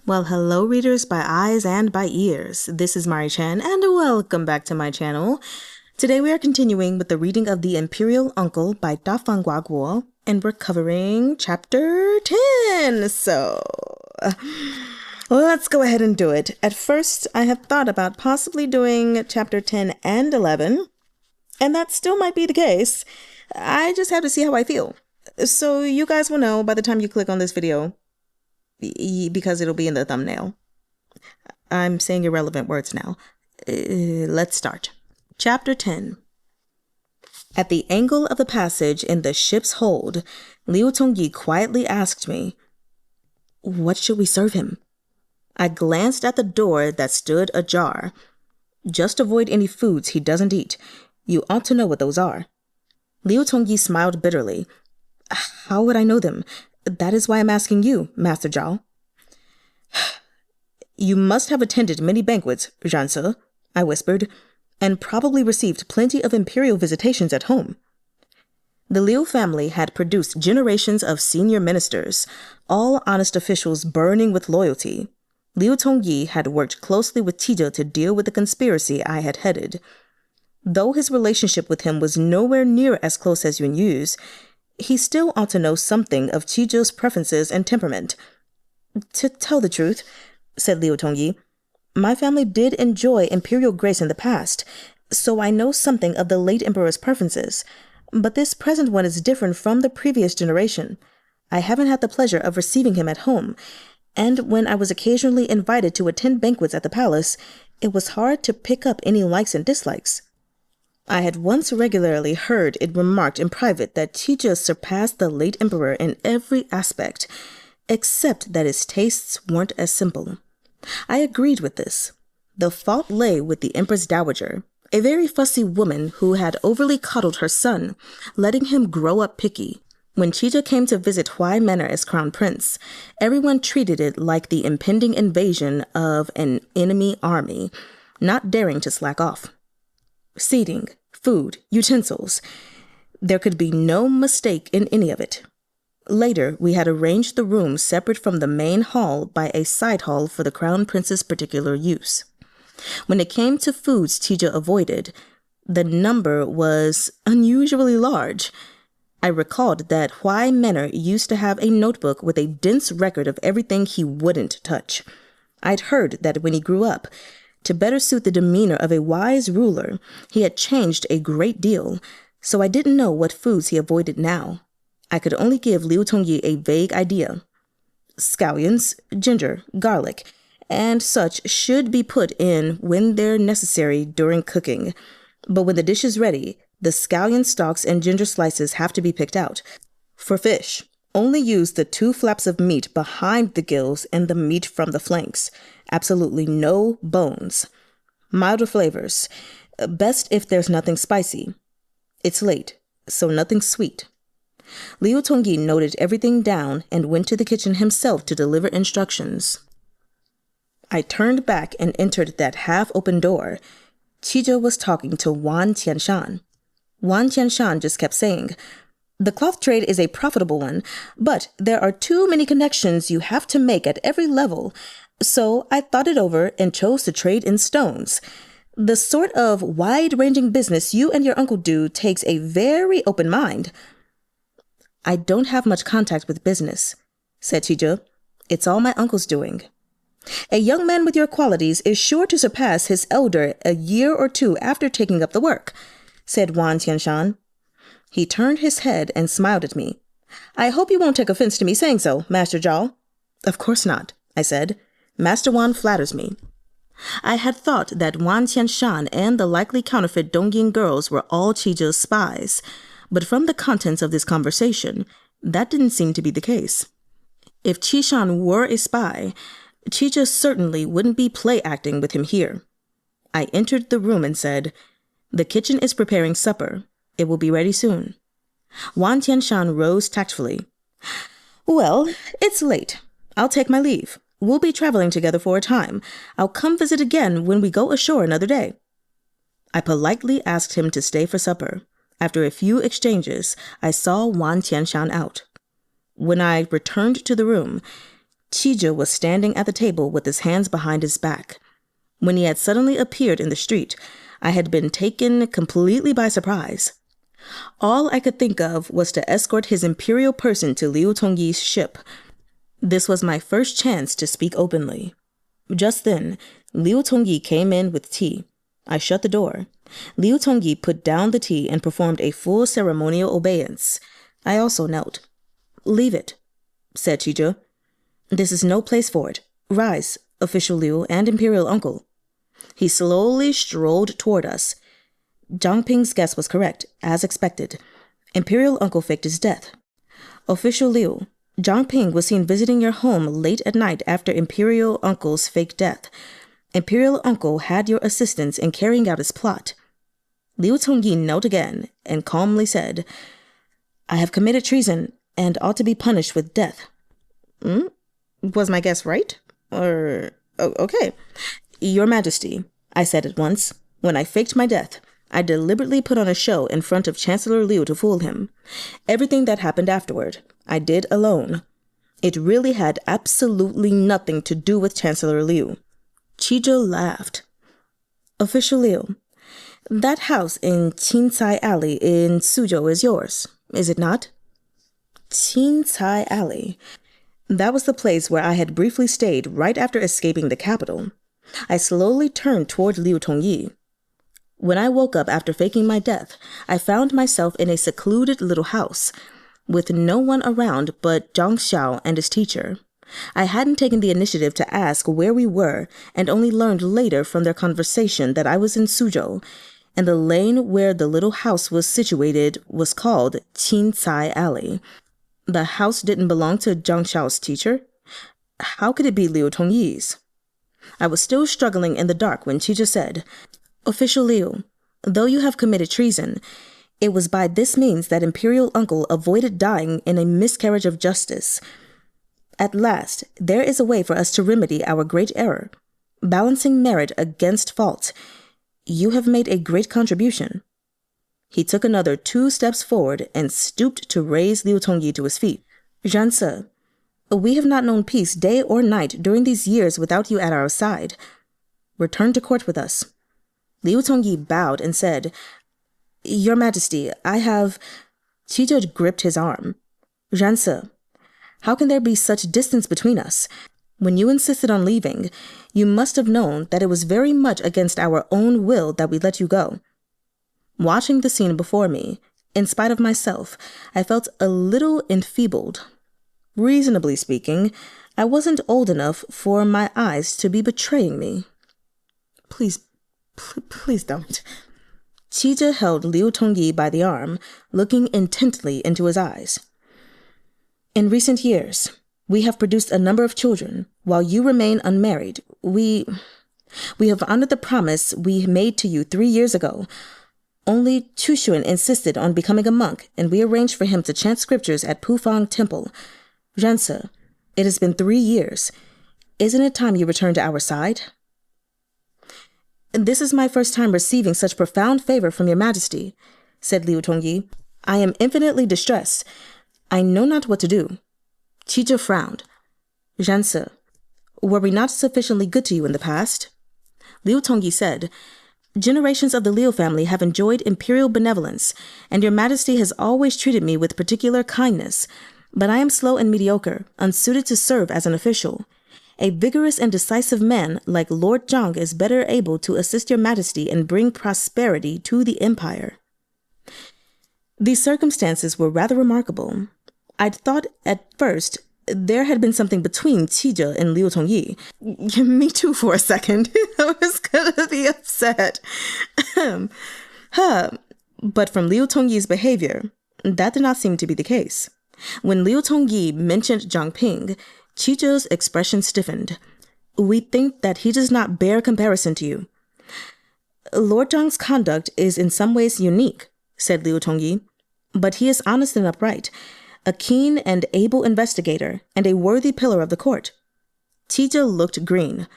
Well, hello readers by eyes and by ears. This is Mari Chen and welcome back to my channel. Today we are continuing with the reading of The Imperial Uncle by Feng Gua Guo, and we're covering chapter 10. So let's go ahead and do it. At first, I have thought about possibly doing chapter 10 and 11, and that still might be the case. I just have to see how I feel. So you guys will know by the time you click on this video, because it'll be in the thumbnail. I'm saying irrelevant words now. Let's start. Chapter 10. At the angle of the passage in the ship's hold, Tongyi quietly asked me, "What should we serve him?" I glanced at the door that stood ajar. "Just avoid any foods he doesn't eat. You ought to know what those are." Tongyi smiled bitterly. "How would I know them? That is why I'm asking you, Master Zhao." "You must have attended many banquets, Zhan-se," I whispered, "and probably received plenty of imperial visitations at home." The Liu family had produced generations of senior ministers, all honest officials burning with loyalty. Tongyi had worked closely with Qizhe to deal with the conspiracy I had headed. Though his relationship with him was nowhere near as close as Yunyu's, he still ought to know something of Chee-juh's preferences and temperament. "To tell the truth," said Tongyi, "my family did enjoy imperial grace in the past, so I know something of the late emperor's preferences. But this present one is different from the previous generation. I haven't had the pleasure of receiving him at home, and when I was occasionally invited to attend banquets at the palace, it was hard to pick up any likes and dislikes. I had once regularly heard it remarked in private that Qizhe surpassed the late emperor in every aspect, except that his tastes weren't as simple. I agreed with this. The fault lay with the Empress Dowager, a very fussy woman who had overly coddled her son, letting him grow up picky. When Qizhe came to visit Huai Manor as crown prince, everyone treated it like the impending invasion of an enemy army, not daring to slack off. Seating, food, utensils. There could be no mistake in any of it. Later, we had arranged the rooms separate from the main hall by a side hall for the crown prince's particular use. When it came to foods Qizhe avoided, the number was unusually large. I recalled that Huai Manor used to have a notebook with a dense record of everything he wouldn't touch. I'd heard that when he grew up, to better suit the demeanor of a wise ruler, he had changed a great deal, so I didn't know what foods he avoided now. I could only give Tongyi a vague idea. Scallions, ginger, garlic, and such should be put in when they're necessary during cooking. But when the dish is ready, the scallion stalks and ginger slices have to be picked out. For fish, only use the 2 flaps of meat behind the gills and the meat from the flanks. Absolutely no bones. Milder flavors. Best if there's nothing spicy. It's late, so nothing sweet. Tongyi noted everything down and went to the kitchen himself to deliver instructions. I turned back and entered that half-open door. Qizhe was talking to Wan Qianshan. Wan Qianshan just kept saying, "The cloth trade is a profitable one, but there are too many connections you have to make at every level. So I thought it over and chose to trade in stones. The sort of wide-ranging business you and your uncle do takes a very open mind." "I don't have much contact with business," said Qizhe. "It's all my uncle's doing." "A young man with your qualities is sure to surpass his elder a year or 2 after taking up the work," said Wan Qianshan. He turned his head and smiled at me. "I hope you won't take offense to me saying so, Master Zhao." "Of course not," I said. "Master Wan flatters me." I had thought that Wan Qianshan and the likely counterfeit Dongying girls were all Qizhe's spies, but from the contents of this conversation, that didn't seem to be the case. If Qishan were a spy, Qizhe certainly wouldn't be play-acting with him here. I entered the room and said, "The kitchen is preparing supper. It will be ready soon." Wan Qianshan rose tactfully. "Well, it's late. I'll take my leave. We'll be traveling together for a time. I'll come visit again when we go ashore another day." I politely asked him to stay for supper. After a few exchanges, I saw Wan Qianshan out. When I returned to the room, Qizhe was standing at the table with his hands behind his back. When he had suddenly appeared in the street, I had been taken completely by surprise. All I could think of was to escort his imperial person to Liu Tongyi's ship. This was my first chance to speak openly. Just then, Liu Tongyi came in with tea. I shut the door. Liu Tongyi put down the tea and performed a full ceremonial obeisance. I also knelt. "Leave it," said Chee-juh. "This is no place for it. Rise, official Liu and imperial uncle." He slowly strolled toward us. Zhang Ping's guess was correct, as expected. Imperial uncle faked his death. "Official Liu, Zhang Ping was seen visiting your home late at night after Imperial uncle's fake death. Imperial uncle had your assistance in carrying out his plot." Liu Tongyi knelt again and calmly said, "I have committed treason and ought to be punished with death." Was my guess right? Okay. "Your Majesty," I said at once, "when I faked my death, I deliberately put on a show in front of Chancellor Liu to fool him. Everything that happened afterward, I did alone. It really had absolutely nothing to do with Chancellor Liu." Chee-juh laughed. "Official Liu, that house in Jow Tseye Alley in Suzhou is yours, is it not?" Jow Tseye Alley. That was the place where I had briefly stayed right after escaping the capital. I slowly turned toward Liu Tongyi. When I woke up after faking my death, I found myself in a secluded little house, with no one around but Zhang Xiao and his teacher. I hadn't taken the initiative to ask where we were, and only learned later from their conversation that I was in Suzhou, and the lane where the little house was situated was called Jow Tseye Alley. The house didn't belong to Zhang Xiao's teacher? How could it be Liu Tongyi's? I was still struggling in the dark when Qizhe said, "Official Liu, though you have committed treason, it was by this means that Imperial uncle avoided dying in a miscarriage of justice. At last, there is a way for us to remedy our great error, balancing merit against fault. You have made a great contribution." He took another 2 steps forward and stooped to raise Liu Tongyi to his feet. "Zhang, we have not known peace day or night during these years without you at our side. Return to court with us." Liu Tongyi bowed and said, "Your Majesty, I have—" Qizhe gripped his arm. "Zhang, how can there be such distance between us? When you insisted on leaving, you must have known that it was very much against our own will that we let you go." Watching the scene before me, in spite of myself, I felt a little enfeebled. Reasonably speaking, I wasn't old enough for my eyes to be betraying me. Please don't." Qizhe held Liu Tongyi by the arm, looking intently into his eyes. "In recent years, we have produced a number of children, while you remain unmarried. We have honored the promise we made to you 3 years ago. Only Chushuan insisted on becoming a monk, and we arranged for him to chant scriptures at Pufang Temple. Zhang, it has been 3 years. Isn't it time you return to our side?" "This is my first time receiving such profound favor from your Majesty," said Liu Tongyi. "I am infinitely distressed. I know not what to do." Qizhe frowned. "Zhang, were we not sufficiently good to you in the past?" Liu Tongyi said, "Generations of the Liu family have enjoyed imperial benevolence, and your Majesty has always treated me with particular kindness. But I am slow and mediocre, unsuited to serve as an official. A vigorous and decisive man like Lord Zhang is better able to assist your Majesty and bring prosperity to the empire." These circumstances were rather remarkable. I'd thought at first there had been something between Qizhe and Liu Tongyi. Me too for a second. I was gonna be upset. But from Liu Tongyi's behavior, that did not seem to be the case. When Liu Tongyi mentioned Zhang Ping, Qizhe's expression stiffened. "We think that he does not bear comparison to you." "Lord Zhang's conduct is in some ways unique," said Liu Tongyi, "but he is honest and upright, a keen and able investigator, and a worthy pillar of the court." Qizhe looked green.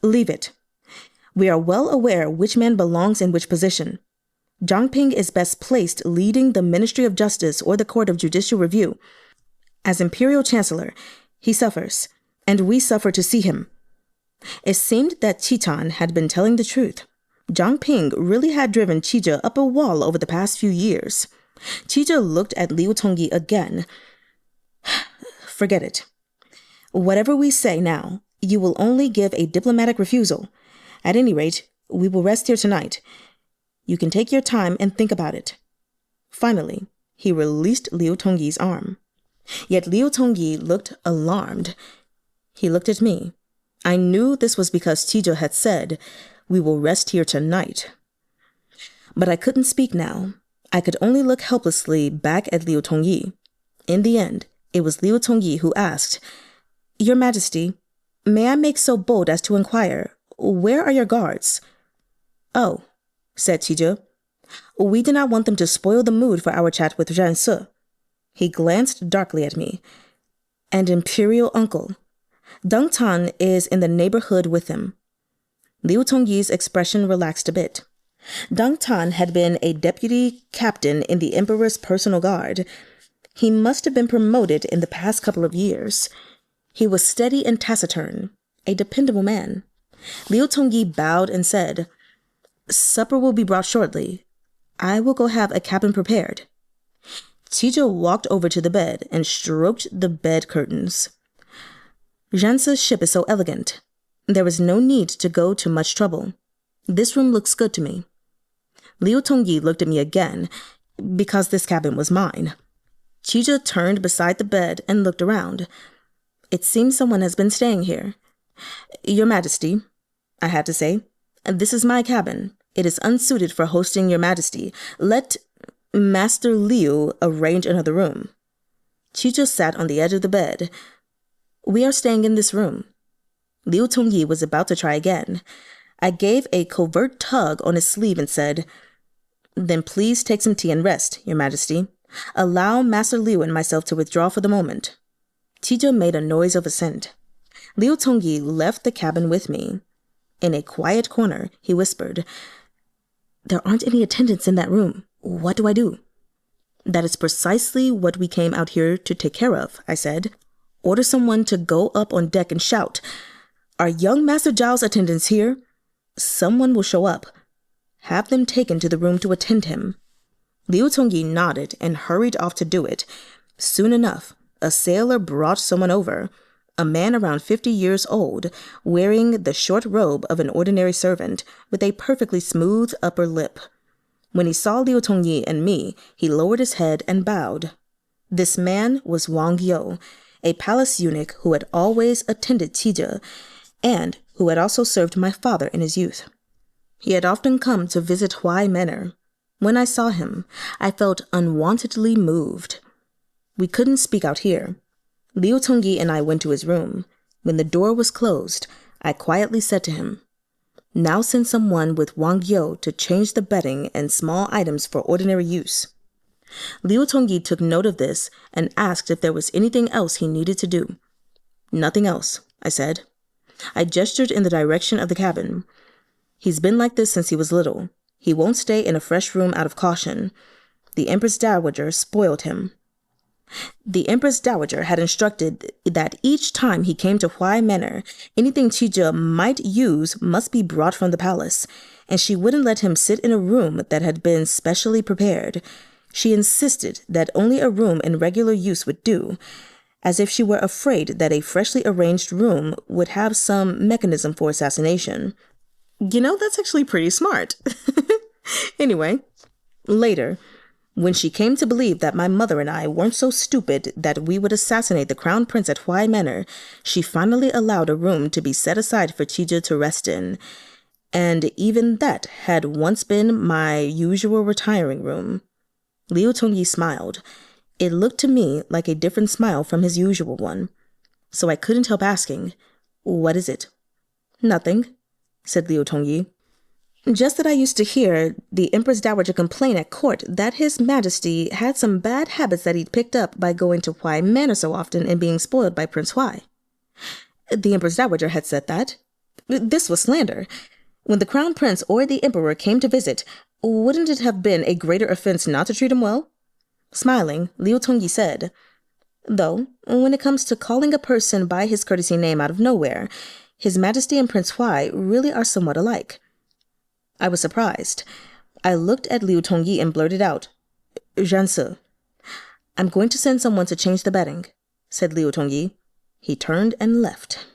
"Leave it. We are well aware which man belongs in which position. Zhang Ping is best placed leading the Ministry of Justice or the Court of Judicial Review. As Imperial Chancellor, he suffers. and we suffer to see him." It seemed that Chitan had been telling the truth. Zhang Ping really had driven Qizhe up a wall over the past few years. Qizhe looked at Liu Tongyi again. "Forget it. Whatever we say now, you will only give a diplomatic refusal. At any rate, we will rest here tonight. You can take your time and think about it." Finally, he released Liu Tongyi's arm. Yet Liu Tongyi looked alarmed. He looked at me. I knew this was because Qizhe had said, "We will rest here tonight." But I couldn't speak now. I could only look helplessly back at Liu Tongyi. In the end, it was Liu Tongyi who asked, "Your Majesty, may I make so bold as to inquire, where are your guards?" "Oh," said Qizhe, "we did not want them to spoil the mood for our chat with Zhanse." He glanced darkly at me. "And Imperial uncle. Deng Tan is in the neighborhood with him." Liu Tongyi's expression relaxed a bit. Deng Tan had been a deputy captain in the emperor's personal guard. He must have been promoted in the past couple of years. He was steady and taciturn, a dependable man. Liu Tongyi bowed and said, "Supper will be brought shortly. I will go have a cabin prepared." Qizhe walked over to the bed and stroked the bed curtains. "Zhanse's ship is so elegant. There was no need to go to much trouble. This room looks good to me." Liu Tongyi looked at me again, because this cabin was mine. Qizhe turned beside the bed and looked around. "It seems someone has been staying here." "Your Majesty," I had to say, "this is my cabin. It is unsuited for hosting Your Majesty. Let Master Liu arrange another room." Qizhe sat on the edge of the bed. "We are staying in this room." Liu Tongyi was about to try again. I gave a covert tug on his sleeve and said, "Then please take some tea and rest, Your Majesty. Allow Master Liu and myself to withdraw for the moment." Qizhe made a noise of assent. Liu Tongyi left the cabin with me. In a quiet corner, he whispered, "There aren't any attendants in that room. What do I do?" "That is precisely what we came out here to take care of," I said. "Order someone to go up on deck and shout, 'Are young Master Zhao's attendants here?' Someone will show up. Have them taken to the room to attend him." Liu Tongyi nodded and hurried off to do it. Soon enough, a sailor brought someone over, a man around 50 years old, wearing the short robe of an ordinary servant, with a perfectly smooth upper lip. When he saw Liu Tongyi and me, he lowered his head and bowed. This man was Wang Yo, a palace eunuch who had always attended Qizhe, and who had also served my father in his youth. He had often come to visit Huai Manor. When I saw him, I felt unwontedly moved. We couldn't speak out here. Liu Tongyi and I went to his room. When the door was closed, I quietly said to him, "Now send someone with Wang Yo to change the bedding and small items for ordinary use." Liu Tongyi took note of this and asked if there was anything else he needed to do. "Nothing else," I said. I gestured in the direction of the cabin. "He's been like this since he was little. He won't stay in a fresh room out of caution. The Empress Dowager spoiled him." The Empress Dowager had instructed that each time he came to Huai Manor, anything Qizhe might use must be brought from the palace, and she wouldn't let him sit in a room that had been specially prepared. She insisted that only a room in regular use would do, as if she were afraid that a freshly arranged room would have some mechanism for assassination. You know, that's actually pretty smart. Anyway, later, when she came to believe that my mother and I weren't so stupid that we would assassinate the Crown Prince at Huai Manor, she finally allowed a room to be set aside for Qizhe to rest in. And even that had once been my usual retiring room. Liu Tongyi smiled. It looked to me like a different smile from his usual one. So I couldn't help asking, "What is it?" "Nothing," said Liu Tongyi. "Just that I used to hear the Empress Dowager complain at court that His Majesty had some bad habits that he'd picked up by going to Huai Manor so often and being spoiled by Prince Huai." The Empress Dowager had said that. This was slander. When the Crown Prince or the Emperor came to visit, wouldn't it have been a greater offense not to treat him well? Smiling, Liu Tongyi said, Though, when it comes to calling a person by his courtesy name out of nowhere, His Majesty and Prince Huai really are somewhat alike. I was surprised. I looked at Liu Tongyi and blurted out, "Zhanse." "I'm going to send someone to change the bedding," said Liu Tongyi. He turned and left.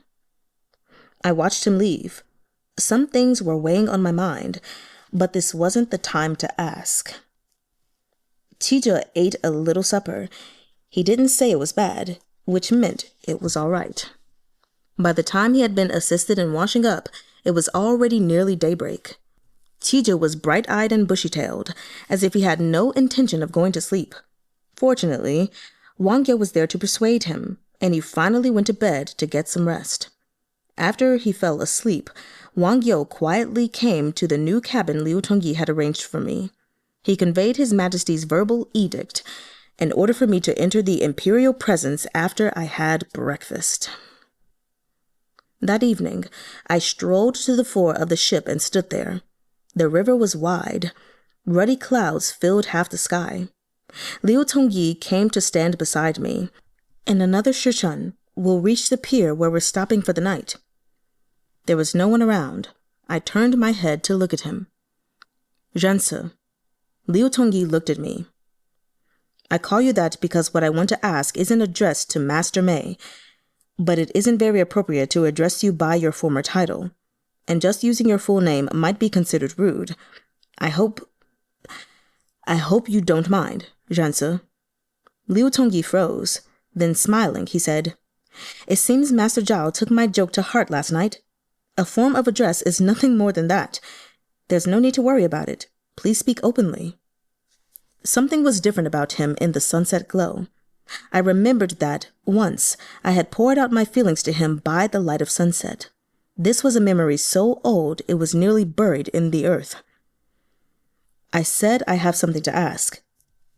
I watched him leave. Some things were weighing on my mind, but this wasn't the time to ask. Qizhe ate a little supper. He didn't say it was bad, which meant it was all right. By the time he had been assisted in washing up, it was already nearly daybreak. Qizhe was bright-eyed and bushy-tailed, as if he had no intention of going to sleep. Fortunately, Wang Ye was there to persuade him, and he finally went to bed to get some rest. After he fell asleep, Wang Ye quietly came to the new cabin Liu Tongyi had arranged for me. He conveyed His Majesty's verbal edict in order for me to enter the Imperial presence after I had breakfast. That evening, I strolled to the fore of the ship and stood there. The river was wide. Ruddy clouds filled half the sky. Liu Tongyi came to stand beside me. In another shishun, we'll reach the pier where we're stopping for the night. There was no one around. I turned my head to look at him. "Zhanse." Liu Tongyi looked at me. "I call you that because what I want to ask isn't addressed to Master Mei, but it isn't very appropriate to address you by your former title, and just using your full name might be considered rude. I hope you don't mind, Zhanse." Liu Tongyi froze. Then, smiling, he said, "It seems Master Zhao took my joke to heart last night. A form of address is nothing more than that. There's no need to worry about it. Please speak openly." Something was different about him in the sunset glow. I remembered that, once, I had poured out my feelings to him by the light of sunset. This was a memory so old it was nearly buried in the earth. I said I have something to ask,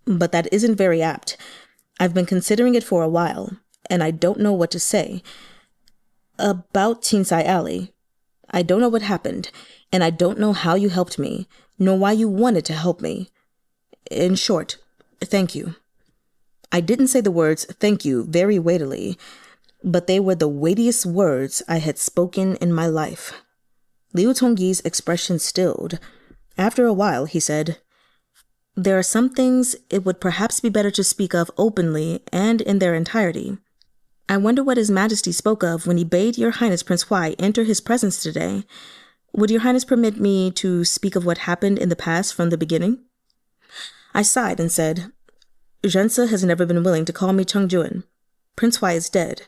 but that isn't very apt. I've been considering it for a while, and I don't know what to say. About Tinsai Alley. I don't know what happened, and I don't know how you helped me, nor why you wanted to help me. In short, thank you. I didn't say the words "thank you" very weightily, but they were the weightiest words I had spoken in my life. Liu Tongyi's expression stilled. After a while, he said, "There are some things it would perhaps be better to speak of openly and in their entirety. I wonder what His Majesty spoke of when he bade Your Highness Prince Huai enter his presence today. Would Your Highness permit me to speak of what happened in the past from the beginning?" I sighed and said, "Zhanse has never been willing to call me Chengjuan. Prince Huai is dead.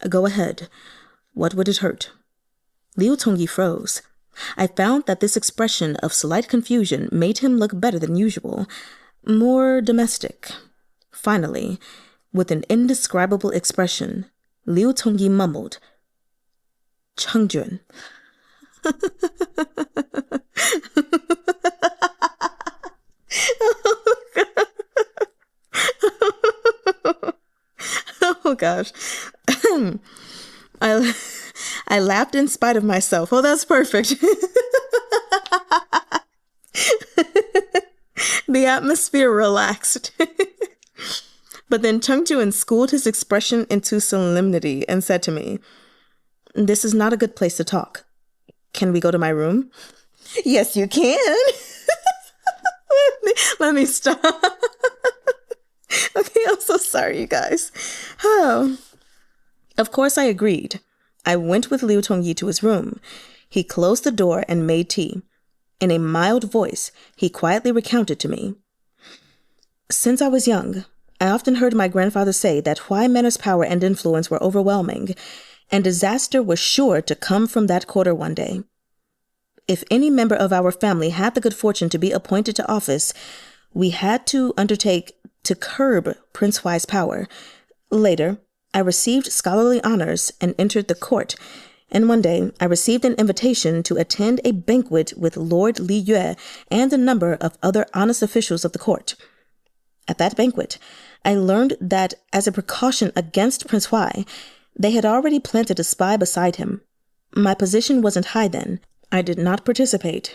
Go ahead. What would it hurt?" Liu Tongyi froze. I found that this expression of slight confusion made him look better than usual, more domestic. Finally, with an indescribable expression, Liu Tongyi mumbled, "Chengjuan." Oh gosh. I laughed in spite of myself. Oh, that's perfect. The atmosphere relaxed. But then Chengjuan schooled his expression into solemnity and said to me, "This is not a good place to talk. Can we go to my room?" "Yes, you can." Let me stop. Okay, I'm so sorry, you guys. Oh. Of course, I agreed. I went with Liu Tongyi to his room. He closed the door and made tea. In a mild voice, he quietly recounted to me. "Since I was young, I often heard my grandfather say that Huai Manor's power and influence were overwhelming, and disaster was sure to come from that quarter one day. If any member of our family had the good fortune to be appointed to office, we had to undertake to curb Prince Huai's power. Later, I received scholarly honors and entered the court, and one day I received an invitation to attend a banquet with Lord Li Yue and a number of other honest officials of the court. At that banquet, I learned that as a precaution against Prince Huai, they had already planted a spy beside him. My position wasn't high then. I did not participate.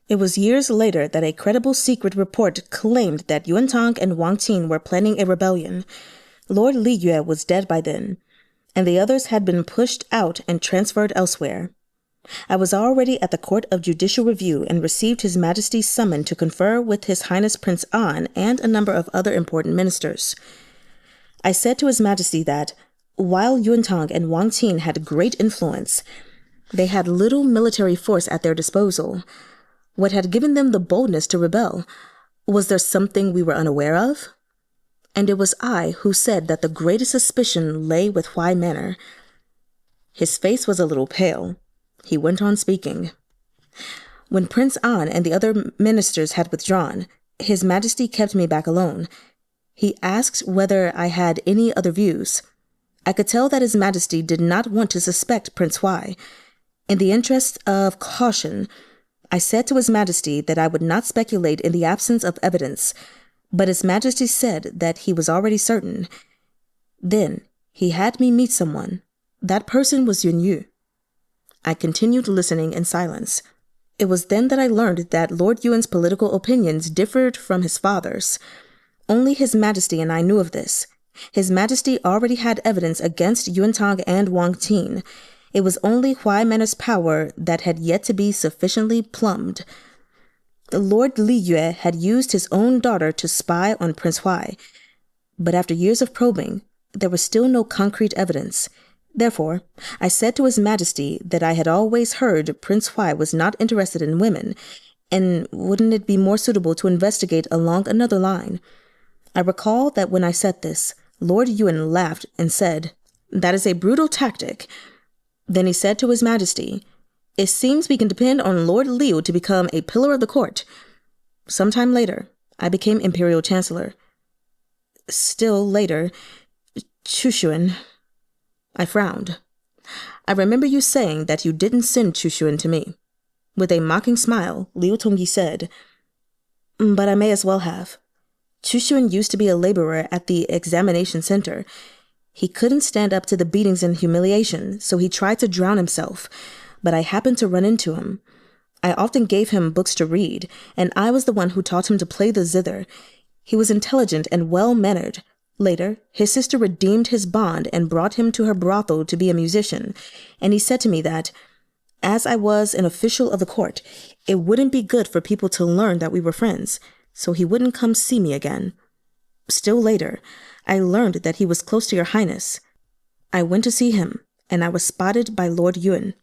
It was years later that a credible secret report claimed that Yuan Tong and Wang Qin were planning a rebellion. Lord Li Yue was dead by then, and the others had been pushed out and transferred elsewhere. I was already at the Court of Judicial Review and received His Majesty's summon to confer with His Highness Prince An and a number of other important ministers. I said to His Majesty that, while Yuantang and Wang Qin had great influence, they had little military force at their disposal. What had given them the boldness to rebel? Was there something we were unaware of? And it was I who said that the greatest suspicion lay with Huai Manor. His face was a little pale. He went on speaking. When Prince An and the other ministers had withdrawn, His Majesty kept me back alone. He asked whether I had any other views. I could tell that His Majesty did not want to suspect Prince Huai. In the interest of caution, I said to His Majesty that I would not speculate in the absence of evidence, but His Majesty said that he was already certain. Then he had me meet someone. That person was Yunyu. I continued listening in silence. It was then that I learned that Lord Yuan's political opinions differed from his father's. Only His Majesty and I knew of this. His Majesty already had evidence against Yuantang and Wang Qin. It was only Huai Manor's power that had yet to be sufficiently plumbed. Lord Li Yue had used his own daughter to spy on Prince Huai, but after years of probing, there was still no concrete evidence. Therefore, I said to His Majesty that I had always heard Prince Huai was not interested in women, and wouldn't it be more suitable to investigate along another line? I recall that when I said this, Lord Yuan laughed and said, "That is a brutal tactic." Then he said to His Majesty, "It seems we can depend on Lord Liu to become a pillar of the court." Sometime later, I became Imperial Chancellor. Still later, Chushuan. I frowned. "I remember you saying that you didn't send Chushuan to me." With a mocking smile, Liu Tongyi said, "But I may as well have. Chushuan used to be a laborer at the examination center. He couldn't stand up to the beatings and humiliation, so he tried to drown himself, but I happened to run into him. I often gave him books to read, and I was the one who taught him to play the zither. He was intelligent and well-mannered. Later, his sister redeemed his bond and brought him to her brothel to be a musician, and he said to me that, as I was an official of the court, it wouldn't be good for people to learn that we were friends, so he wouldn't come see me again. Still later, I learned that he was close to your highness. I went to see him, and I was spotted by Lord Yuan.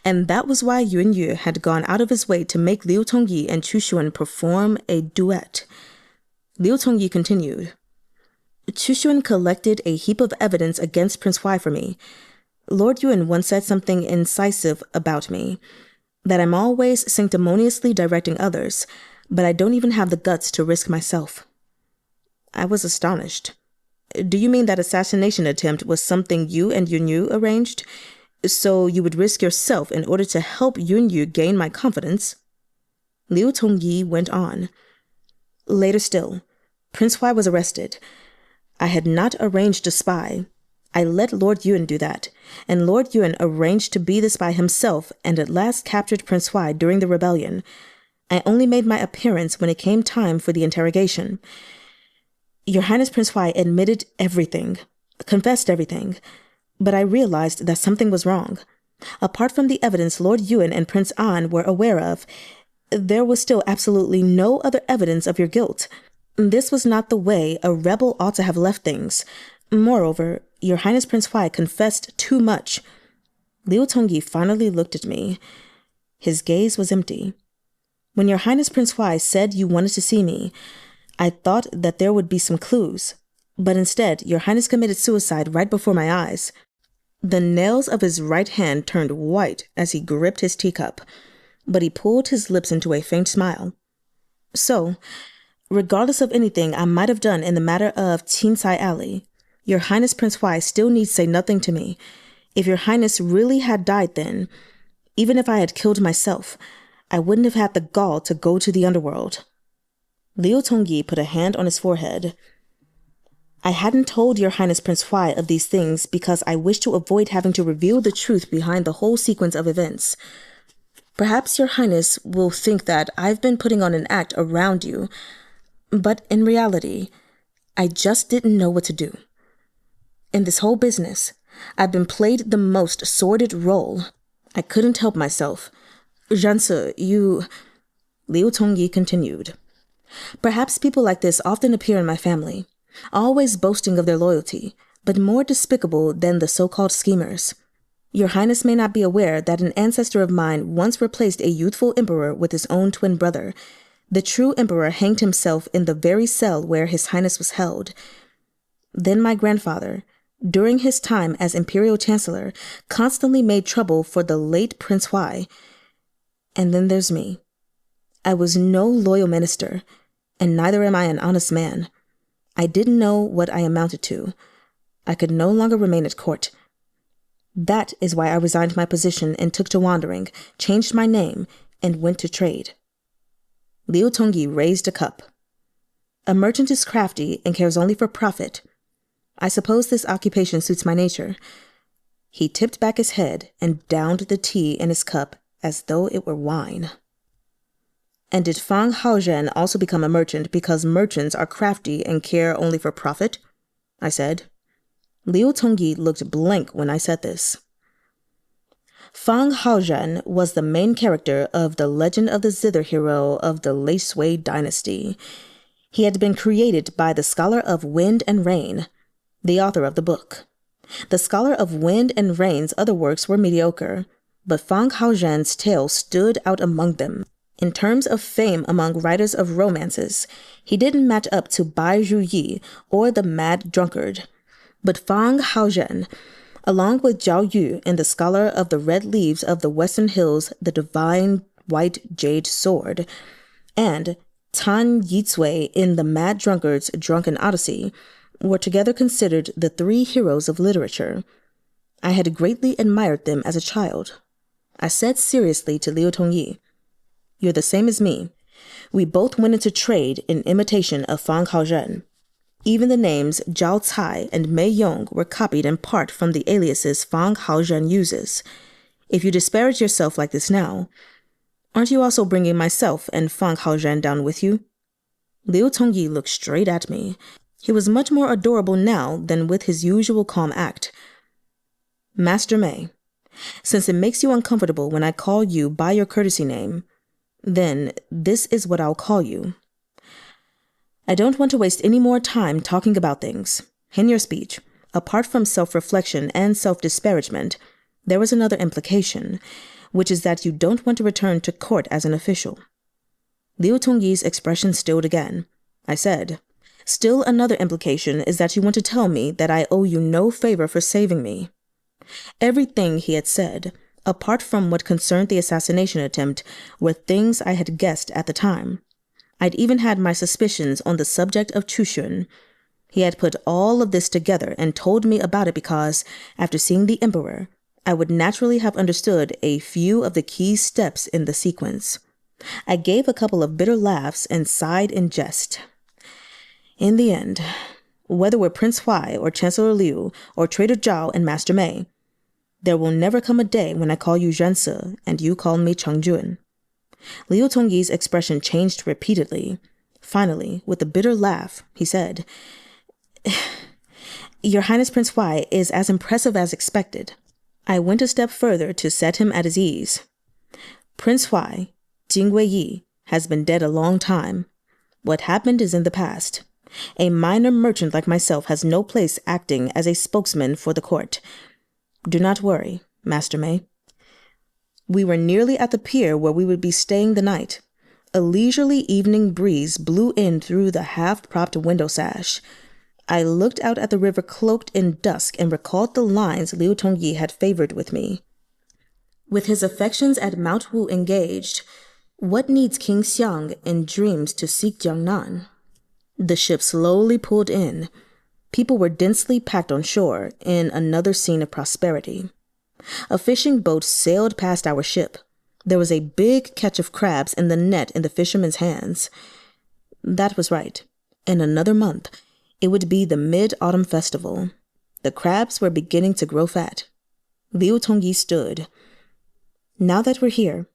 And that was why Yuan Yu had gone out of his way to make Liu Tongyi and Chushuan perform a duet." Liu Tongyi continued, "Chushuan collected a heap of evidence against Prince Huai for me. Lord Yuan once said something incisive about me, that I'm always sanctimoniously directing others, but I don't even have the guts to risk myself." I was astonished. "Do you mean that assassination attempt was something you and Yunyu arranged? So you would risk yourself in order to help Yunyu gain my confidence?" Liu Tongyi went on. "Later still, Prince Huai was arrested. I had not arranged to spy. I let Lord Yuan do that, and Lord Yuan arranged to be the spy himself and at last captured Prince Huai during the rebellion. I only made my appearance when it came time for the interrogation. Your Highness Prince Huai admitted everything, confessed everything, but I realized that something was wrong. Apart from the evidence Lord Yuan and Prince An were aware of, there was still absolutely no other evidence of your guilt. This was not the way a rebel ought to have left things. Moreover, your Highness Prince Huai confessed too much." Liu Tongyi finally looked at me. His gaze was empty. "When your Highness Prince Huai said you wanted to see me, I thought that there would be some clues, but instead your Highness committed suicide right before my eyes." The nails of his right hand turned white as he gripped his teacup, but he pulled his lips into a faint smile. "So, regardless of anything I might have done in the matter of Qinsai Alley, your Highness Prince Huai still need say nothing to me. If your Highness really had died then, even if I had killed myself, I wouldn't have had the gall to go to the underworld." Liu Tongyi put a hand on his forehead. "I hadn't told your Highness Prince Huai of these things because I wished to avoid having to reveal the truth behind the whole sequence of events. Perhaps your Highness will think that I've been putting on an act around you, but in reality, I just didn't know what to do. In this whole business, I've been played the most sordid role. I couldn't help myself. Zhao, you... Liu Tongyi continued. Perhaps people like this often appear in my family, always boasting of their loyalty, but more despicable than the so-called schemers. Your Highness may not be aware that an ancestor of mine once replaced a youthful emperor with his own twin brother. The true emperor hanged himself in the very cell where His Highness was held. Then my grandfather, during his time as Imperial Chancellor, constantly made trouble for the late Prince Huai. And then there's me. I was no loyal minister, and neither am I an honest man. I didn't know what I amounted to. I could no longer remain at court. That is why I resigned my position and took to wandering, changed my name, and went to trade. Liu Tongyi raised a cup. A merchant is crafty and cares only for profit. I suppose this occupation suits my nature. He tipped back his head and downed the tea in his cup as though it were wine. And did Fang Haozhen also become a merchant because merchants are crafty and care only for profit? I said. Liu Tongyi looked blank when I said this. Fang Haozhen was the main character of the Legend of the Zither hero of the Lei Sui dynasty. He had been created by the Scholar of Wind and Rain, the author of the book. The Scholar of Wind and Rain's other works were mediocre, but Fang Haozhen's tale stood out among them. In terms of fame among writers of romances, he didn't match up to Bai Zhu or the Mad Drunkard. But Fang Haozhen, along with Zhao Yu in the Scholar of the Red Leaves of the Western Hills, the Divine White Jade Sword, and Tan Yitsui in the Mad Drunkard's Drunken Odyssey, were together considered the three heroes of literature. I had greatly admired them as a child. I said seriously to Liu Tongyi, "You're the same as me. We both went into trade in imitation of Fang Haozhen. Even the names Zhao Cai and Mei Yong were copied in part from the aliases Fang Haozhen uses. If you disparage yourself like this now, aren't you also bringing myself and Fang Haozhen down with you?" Liu Tongyi looked straight at me. He was much more adorable now than with his usual calm act. "Master Mei, since it makes you uncomfortable when I call you by your courtesy name, then this is what I'll call you. I don't want to waste any more time talking about things. In your speech, apart from self-reflection and self-disparagement, there was another implication, which is that you don't want to return to court as an official." Liu Tongyi's expression stilled again. I said, "Still another implication is that you want to tell me that I owe you no favor for saving me." Everything he had said, apart from what concerned the assassination attempt, were things I had guessed at the time. I'd even had my suspicions on the subject of Chee-juh. He had put all of this together and told me about it because, after seeing the Emperor, I would naturally have understood a few of the key steps in the sequence. I gave a couple of bitter laughs and sighed in jest. In the end, whether we're Prince Huai or Chancellor Liu or Trader Zhao and Master Mei, there will never come a day when I call you Zhao and you call me Cheng-jun. Liu Tongyi's expression changed repeatedly. Finally, with a bitter laugh, he said, "Your Highness Prince Huai is as impressive as expected." I went a step further to set him at his ease. "Prince Huai, Jingwei, has been dead a long time. What happened is in the past. A minor merchant like myself has no place acting as a spokesman for the court. Do not worry, Master Mei." We were nearly at the pier where we would be staying the night. A leisurely evening breeze blew in through the half-propped window sash. I looked out at the river cloaked in dusk and recalled the lines Liu Tongyi had favored with me. With his affections at Mount Wu engaged, what needs King Xiang in dreams to seek Jiangnan? The ship slowly pulled in. People were densely packed on shore in another scene of prosperity. A fishing boat sailed past our ship. There was a big catch of crabs in the net in the fishermen's hands. That was right. In another month, it would be the Mid-Autumn Festival. The crabs were beginning to grow fat. Liu Tongyi stood. "Now that we're here,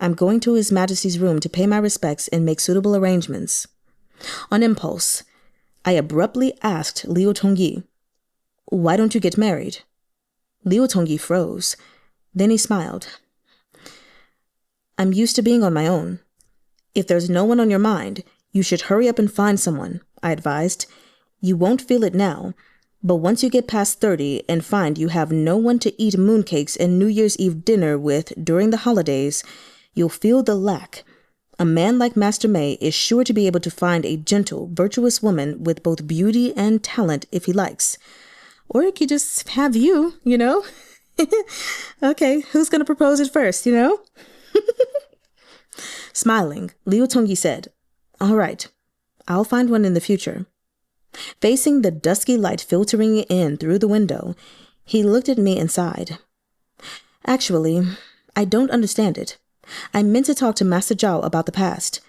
I'm going to His Majesty's room to pay my respects and make suitable arrangements." On impulse, I abruptly asked Liu Tongyi, "Why don't you get married?" Liu Tongyi froze. Then he smiled. "I'm used to being on my own. If there's no one on your mind, you should hurry up and find someone," I advised. "You won't feel it now, but once you get past 30 and find you have no one to eat mooncakes and New Year's Eve dinner with during the holidays, you'll feel the lack. A man like Master Mei is sure to be able to find a gentle, virtuous woman with both beauty and talent if he likes. Or he could just have you, you know? Okay, who's going to propose at first, you know?" Smiling, Liu Tongyi said, "All right, I'll find one in the future." Facing the dusky light filtering in through the window, he looked at me and sighed. "Actually, I don't understand it. I meant to talk to Master Zhao about the past.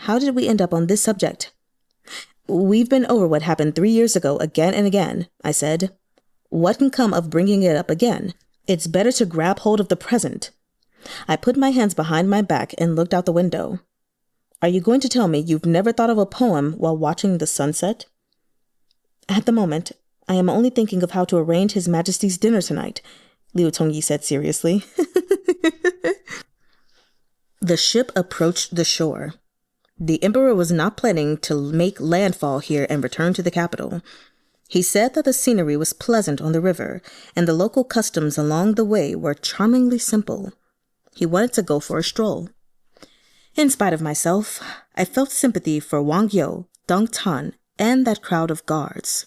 How did we end up on this subject?" "We've been over what happened 3 years ago again and again," I said. "What can come of bringing it up again? It's better to grab hold of the present." I put my hands behind my back and looked out the window. "Are you going to tell me you've never thought of a poem while watching the sunset?" "At the moment, I am only thinking of how to arrange His Majesty's dinner tonight," Liu Tongyi said seriously. The ship approached the shore. The emperor was not planning to make landfall here and return to the capital. He said that the scenery was pleasant on the river, and the local customs along the way were charmingly simple. He wanted to go for a stroll. In spite of myself, I felt sympathy for Wang Yo, Dong Tan, and that crowd of guards.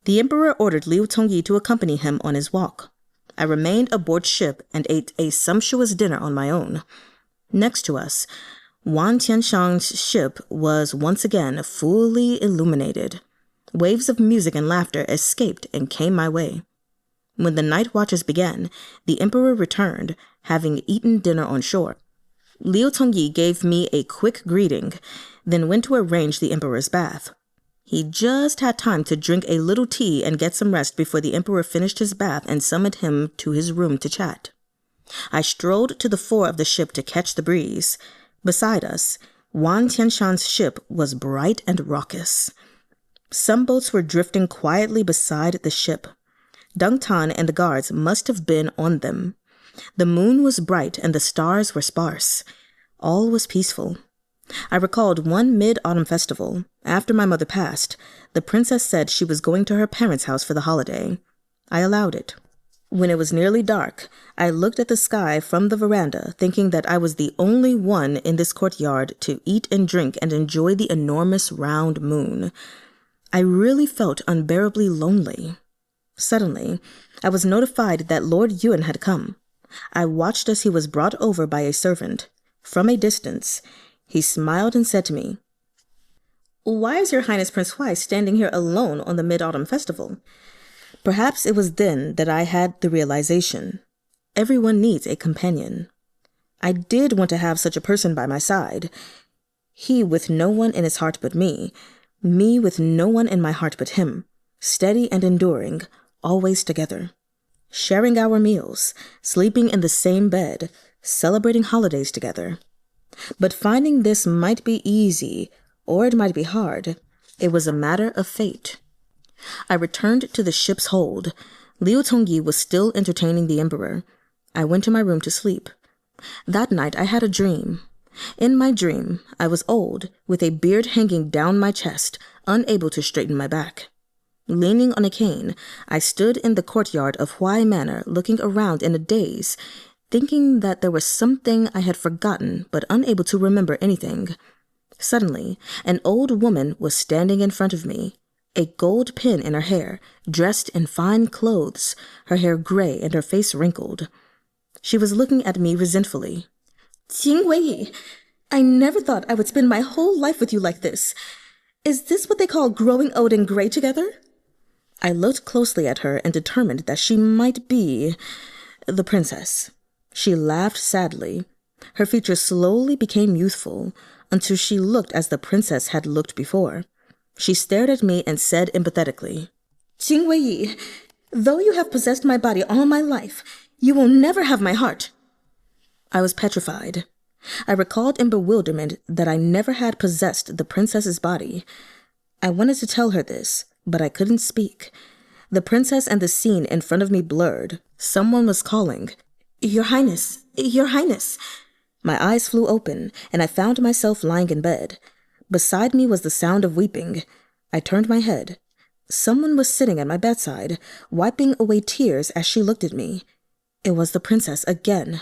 The emperor ordered Liu Tongyi to accompany him on his walk. I remained aboard ship and ate a sumptuous dinner on my own. Next to us, Wan Tianshang's ship was once again fully illuminated. Waves of music and laughter escaped and came my way. When the night watches began, the emperor returned, having eaten dinner on shore. Liu Tongyi gave me a quick greeting, then went to arrange the emperor's bath. He just had time to drink a little tea and get some rest before the emperor finished his bath and summoned him to his room to chat. I strolled to the fore of the ship to catch the breeze. Beside us, Wan Tianshan's ship was bright and raucous. Some boats were drifting quietly beside the ship. Dong Tan and the guards must have been on them. The moon was bright and the stars were sparse. All was peaceful. I recalled one mid-autumn festival. After my mother passed, the princess said she was going to her parents' house for the holiday. I allowed it. When it was nearly dark, I looked at the sky from the veranda, thinking that I was the only one in this courtyard to eat and drink and enjoy the enormous round moon. I really felt unbearably lonely. Suddenly, I was notified that Lord Yuan had come. I watched as he was brought over by a servant. From a distance, he smiled and said to me, "Why is Your Highness Prince Huai standing here alone on the Mid-Autumn Festival?" Perhaps it was then that I had the realization. Everyone needs a companion. I did want to have such a person by my side. He with no one in his heart but me with no one in my heart but him, steady and enduring, always together. Sharing our meals, sleeping in the same bed, celebrating holidays together. But finding this might be easy, or it might be hard. It was a matter of fate. I returned to the ship's hold. Liu Tongyi was still entertaining the emperor. I went to my room to sleep. That night I had a dream. In my dream, I was old, with a beard hanging down my chest, unable to straighten my back. Leaning on a cane, I stood in the courtyard of Huai Manor, looking around in a daze, thinking that there was something I had forgotten, but unable to remember anything. Suddenly, an old woman was standing in front of me, a gold pin in her hair, dressed in fine clothes, her hair gray and her face wrinkled. She was looking at me resentfully. "Qing Wei, I never thought I would spend my whole life with you like this. Is this what they call growing old and gray together?" I looked closely at her and determined that she might be the princess. She laughed sadly. Her features slowly became youthful until she looked as the princess had looked before. She stared at me and said empathetically, "Qing Wei, though you have possessed my body all my life, you will never have my heart." I was petrified. I recalled in bewilderment that I never had possessed the princess's body. I wanted to tell her this, but I couldn't speak. The princess and the scene in front of me blurred. Someone was calling, "Your Highness, Your Highness." My eyes flew open, and I found myself lying in bed. Beside me was the sound of weeping. I turned my head. Someone was sitting at my bedside, wiping away tears as she looked at me. It was the princess again.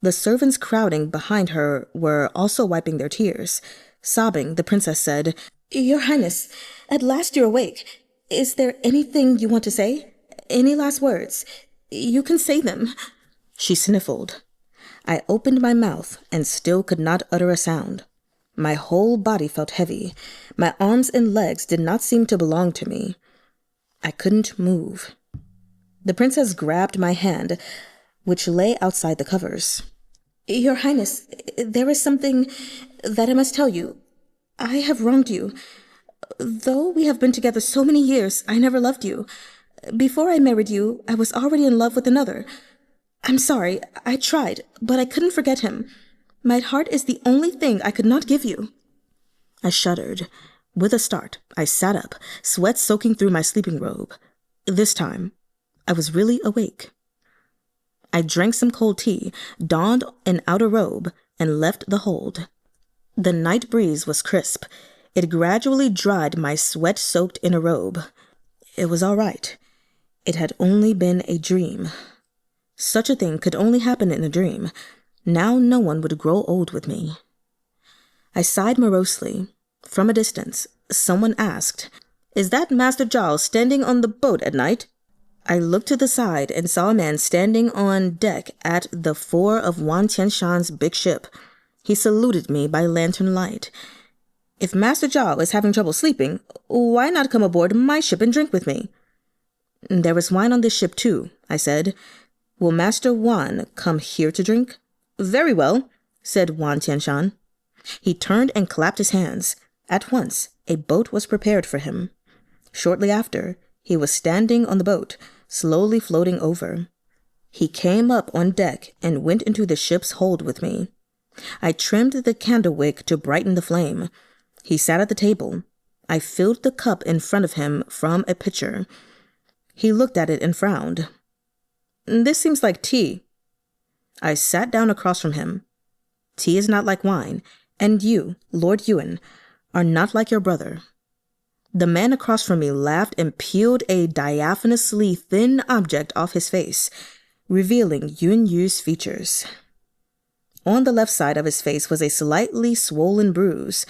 The servants crowding behind her were also wiping their tears. Sobbing, the princess said, "Your Highness, at last you're awake. Is there anything you want to say? Any last words? You can say them." She sniffled. I opened my mouth and still could not utter a sound. My whole body felt heavy. My arms and legs did not seem to belong to me. I couldn't move. The princess grabbed my hand, which lay outside the covers. "Your Highness, there is something that I must tell you. I have wronged you. Though we have been together so many years, I never loved you. Before I married you, I was already in love with another. I'm sorry, I tried, but I couldn't forget him. My heart is the only thing I could not give you." I shuddered. With a start, I sat up, sweat soaking through my sleeping robe. This time, I was really awake. I drank some cold tea, donned an outer robe, and left the hold. The night breeze was crisp. It gradually dried my sweat-soaked inner robe. It was all right. It had only been a dream. Such a thing could only happen in a dream. Now no one would grow old with me. I sighed morosely. From a distance, someone asked, "Is that Master Zhao standing on the boat at night?" I looked to the side and saw a man standing on deck at the fore of Wan Tianshan's big ship. He saluted me by lantern light. "If Master Zhao is having trouble sleeping, why not come aboard my ship and drink with me?" "There is wine on this ship too," I said. "Will Master Wan come here to drink?" "Very well," said Wan Tianshan. He turned and clapped his hands. At once, a boat was prepared for him. Shortly after, he was standing on the boat, slowly floating over. He came up on deck and went into the ship's hold with me. I trimmed the candle wick to brighten the flame. He sat at the table. I filled the cup in front of him from a pitcher. He looked at it and frowned. "This seems like tea." I sat down across from him. "Tea is not like wine, and you, Lord Yuan, are not like your brother." The man across from me laughed and peeled a diaphanously thin object off his face, revealing Yun Yu's features. On the left side of his face was a slightly swollen bruise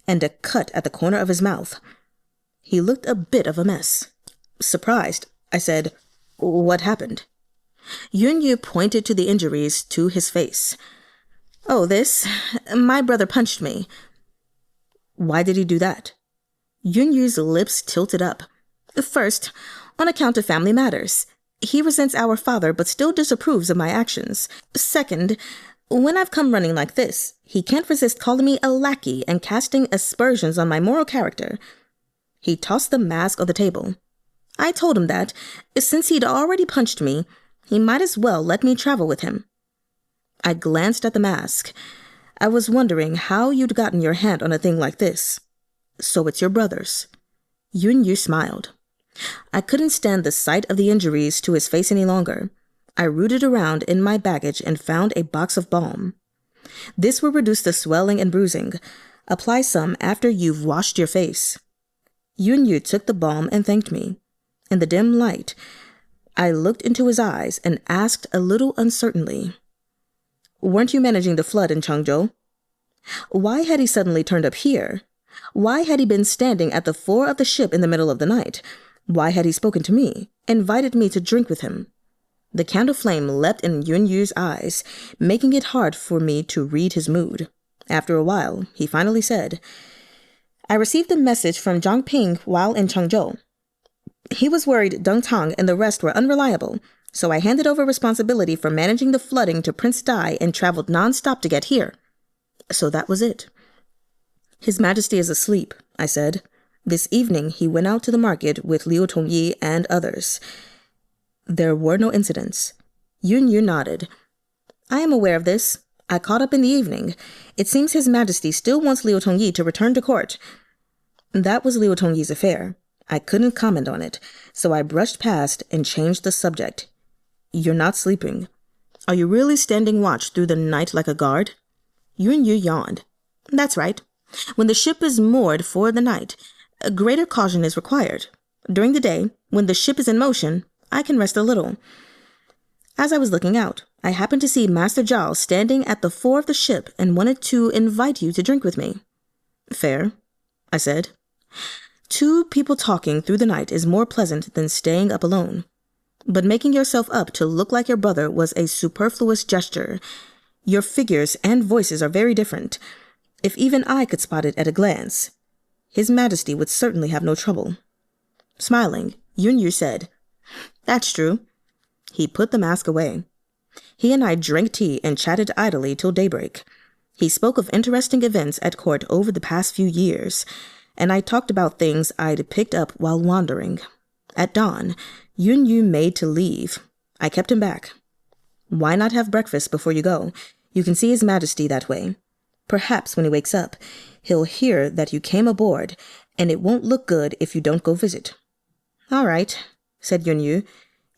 and a cut at the corner of his mouth. He looked a bit of a mess. Surprised, I said, "What happened?" Yun Yu pointed to the injuries to his face. "Oh, this. My brother punched me." "Why did he do that?" Yun Yu's lips tilted up. "First, on account of family matters. He resents our father but still disapproves of my actions. Second, when I've come running like this, he can't resist calling me a lackey and casting aspersions on my moral character." He tossed the mask on the table. I told him that, since he'd already punched me, he might as well let me travel with him. I glanced at the mask. I was wondering how you'd gotten your hand on a thing like this. "So it's your brother's." Yun Yu smiled. I couldn't stand the sight of the injuries to his face any longer. I rooted around in my baggage and found a box of balm. "This will reduce the swelling and bruising. Apply some after you've washed your face." Yun Yu took the balm and thanked me. In the dim light, I looked into his eyes and asked a little uncertainly, "Weren't you managing the flood in Changzhou?" Why had he suddenly turned up here? Why had he been standing at the fore of the ship in the middle of the night? Why had he spoken to me, invited me to drink with him? The candle flame leapt in Yun Yu's eyes, making it hard for me to read his mood. After a while, he finally said, "I received a message from Zhang Ping while in Changzhou. He was worried Deng Tang and the rest were unreliable, so I handed over responsibility for managing the flooding to Prince Dai and traveled non-stop to get here." So that was it. "His Majesty is asleep," I said. "This evening he went out to the market with Liu Tongyi and others." There were no incidents. Yun Yu nodded. "I am aware of this. I caught up in the evening. It seems His Majesty still wants Liu Tongyi to return to court." That was Liu Tongyi's affair. I couldn't comment on it, so I brushed past and changed the subject. You're not sleeping. Are you really standing watch through the night like a guard? Yunyu yawned. That's right. When the ship is moored for the night, a greater caution is required. During the day, when the ship is in motion, I can rest a little. As I was looking out, I happened to see Master Zhao standing at the fore of the ship and wanted to invite you to drink with me. Fair, I said. 2 people talking through the night is more pleasant than staying up alone. But making yourself up to look like your brother was a superfluous gesture. Your figures and voices are very different. If even I could spot it at a glance, His Majesty would certainly have no trouble. Smiling, Yunyu said, That's true. He put the mask away. He and I drank tea and chatted idly till daybreak. He spoke of interesting events at court over the past few years, and I talked about things I'd picked up while wandering. At dawn, Yunyu made to leave. I kept him back. Why not have breakfast before you go? You can see His Majesty that way. Perhaps when he wakes up, he'll hear that you came aboard, and it won't look good if you don't go visit. All right, said Yunyu,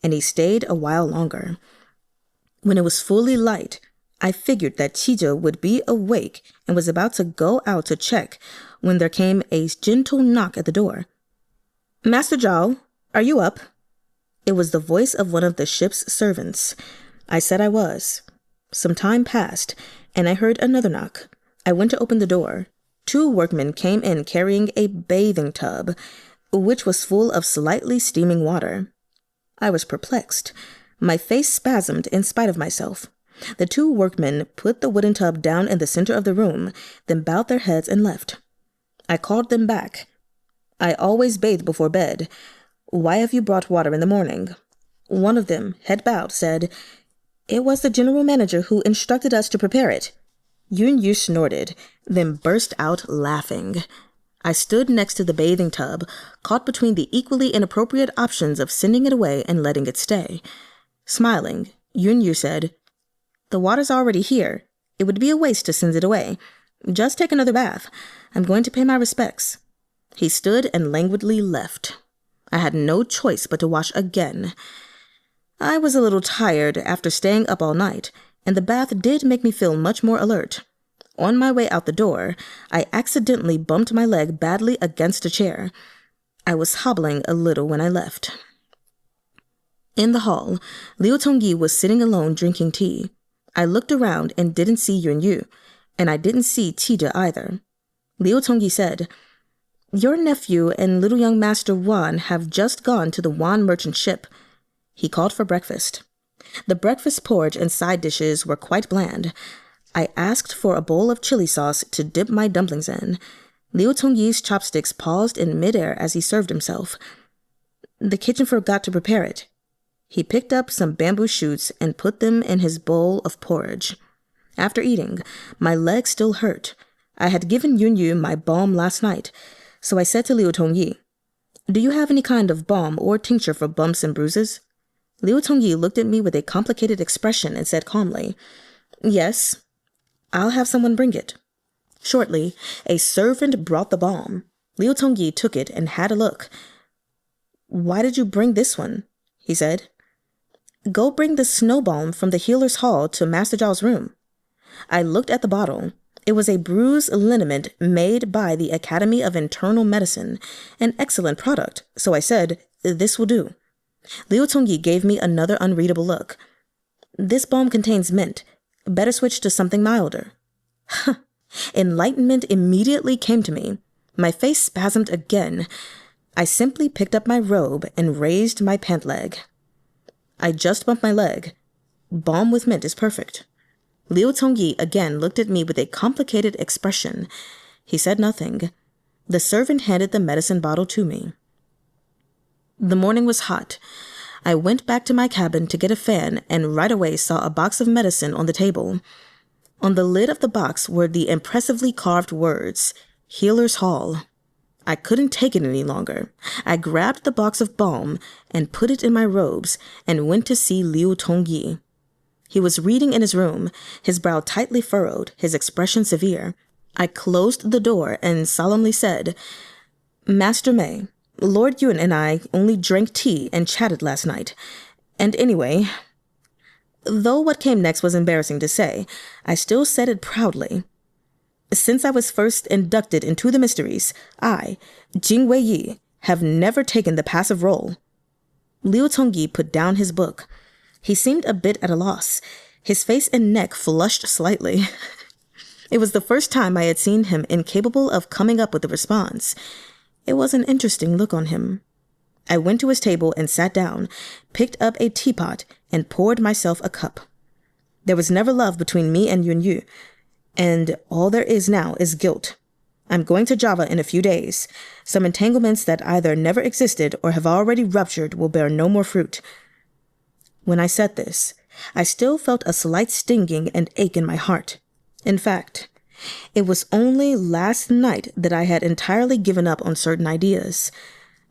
and he stayed a while longer. When it was fully light, I figured that Qizhe would be awake and was about to go out to check when there came a gentle knock at the door. Master Zhao, are you up? It was the voice of one of the ship's servants. I said I was. Some time passed, and I heard another knock. I went to open the door. 2 workmen came in carrying a bathing tub, which was full of slightly steaming water. I was perplexed. My face spasmed in spite of myself. The 2 workmen put the wooden tub down in the center of the room, then bowed their heads and left. I called them back. I always bathe before bed. Why have you brought water in the morning? One of them, head bowed, said, It was the general manager who instructed us to prepare it. Yunyu snorted, then burst out laughing. I stood next to the bathing tub, caught between the equally inappropriate options of sending it away and letting it stay. Smiling, Yunyu said, The water's already here. It would be a waste to send it away. Just take another bath. I'm going to pay my respects. He stood and languidly left. I had no choice but to wash again. I was a little tired after staying up all night, and the bath did make me feel much more alert. On my way out the door, I accidentally bumped my leg badly against a chair. I was hobbling a little when I left. In the hall, Liu Tongyi was sitting alone drinking tea. I looked around and didn't see Yunyu, and I didn't see Qizhe either. Liu Tongyi said, Your nephew and little young Master Wan have just gone to the Wan merchant ship. He called for breakfast. The breakfast porridge and side dishes were quite bland. I asked for a bowl of chili sauce to dip my dumplings in. Liu Tongyi's chopsticks paused in midair as he served himself. The kitchen forgot to prepare it. He picked up some bamboo shoots and put them in his bowl of porridge. After eating, my leg still hurt. I had given Yunyu my balm last night, so I said to Liu Tongyi, Do you have any kind of balm or tincture for bumps and bruises? Liu Tongyi looked at me with a complicated expression and said calmly, Yes, I'll have someone bring it. Shortly, a servant brought the balm. Liu Tongyi took it and had a look. Why did you bring this one? He said. Go bring the snow balm from the healer's hall to Master Zhao's room. I looked at the bottle. It was a bruised liniment made by the Academy of Internal Medicine, an excellent product, so I said, This will do. Liu Tongyi gave me another unreadable look. This balm contains mint. Better switch to something milder. Enlightenment immediately came to me. My face spasmed again. I simply picked up my robe and raised my pant leg. I just bumped my leg. Balm with mint is perfect. Liu Tongyi again looked at me with a complicated expression. He said nothing. The servant handed the medicine bottle to me. The morning was hot. I went back to my cabin to get a fan and right away saw a box of medicine on the table. On the lid of the box were the impressively carved words, Healer's Hall. I couldn't take it any longer. I grabbed the box of balm and put it in my robes and went to see Liu Tongyi. He was reading in his room, his brow tightly furrowed, his expression severe. I closed the door and solemnly said, Master May, Lord Yun and I only drank tea and chatted last night. And anyway, though what came next was embarrassing to say, I still said it proudly. Since I was first inducted into the mysteries, I, Jing Wei Yi, have never taken the passive role. Liu Tongyi put down his book. He seemed a bit at a loss. His face and neck flushed slightly. It was the first time I had seen him incapable of coming up with a response. It was an interesting look on him. I went to his table and sat down, picked up a teapot, and poured myself a cup. There was never love between me and Yun Yu, and all there is now is guilt. I'm going to Java in a few days. Some entanglements that either never existed or have already ruptured will bear no more fruit. When I said this, I still felt a slight stinging and ache in my heart. In fact, it was only last night that I had entirely given up on certain ideas.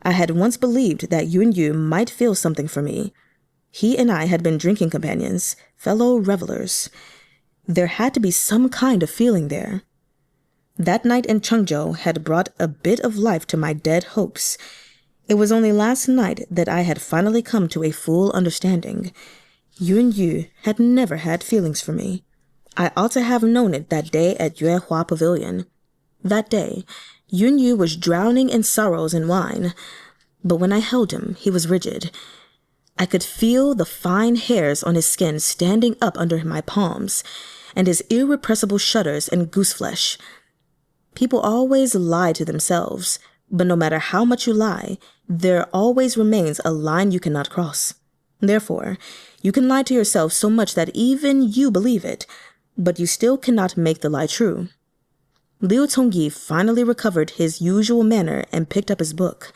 I had once believed that Yun Yu might feel something for me. He and I had been drinking companions, fellow revelers. There had to be some kind of feeling there. That night in Chengzhou had brought a bit of life to my dead hopes. It was only last night that I had finally come to a full understanding. Yun Yu had never had feelings for me. I ought to have known it that day at Yuehua Pavilion. That day, Yun Yu was drowning in sorrows and wine, but when I held him, he was rigid. I could feel the fine hairs on his skin standing up under my palms, and his irrepressible shudders and gooseflesh. People always lie to themselves, but no matter how much you lie, there always remains a line you cannot cross. Therefore, you can lie to yourself so much that even you believe it, but you still cannot make the lie true. Liu Tongyi finally recovered his usual manner and picked up his book.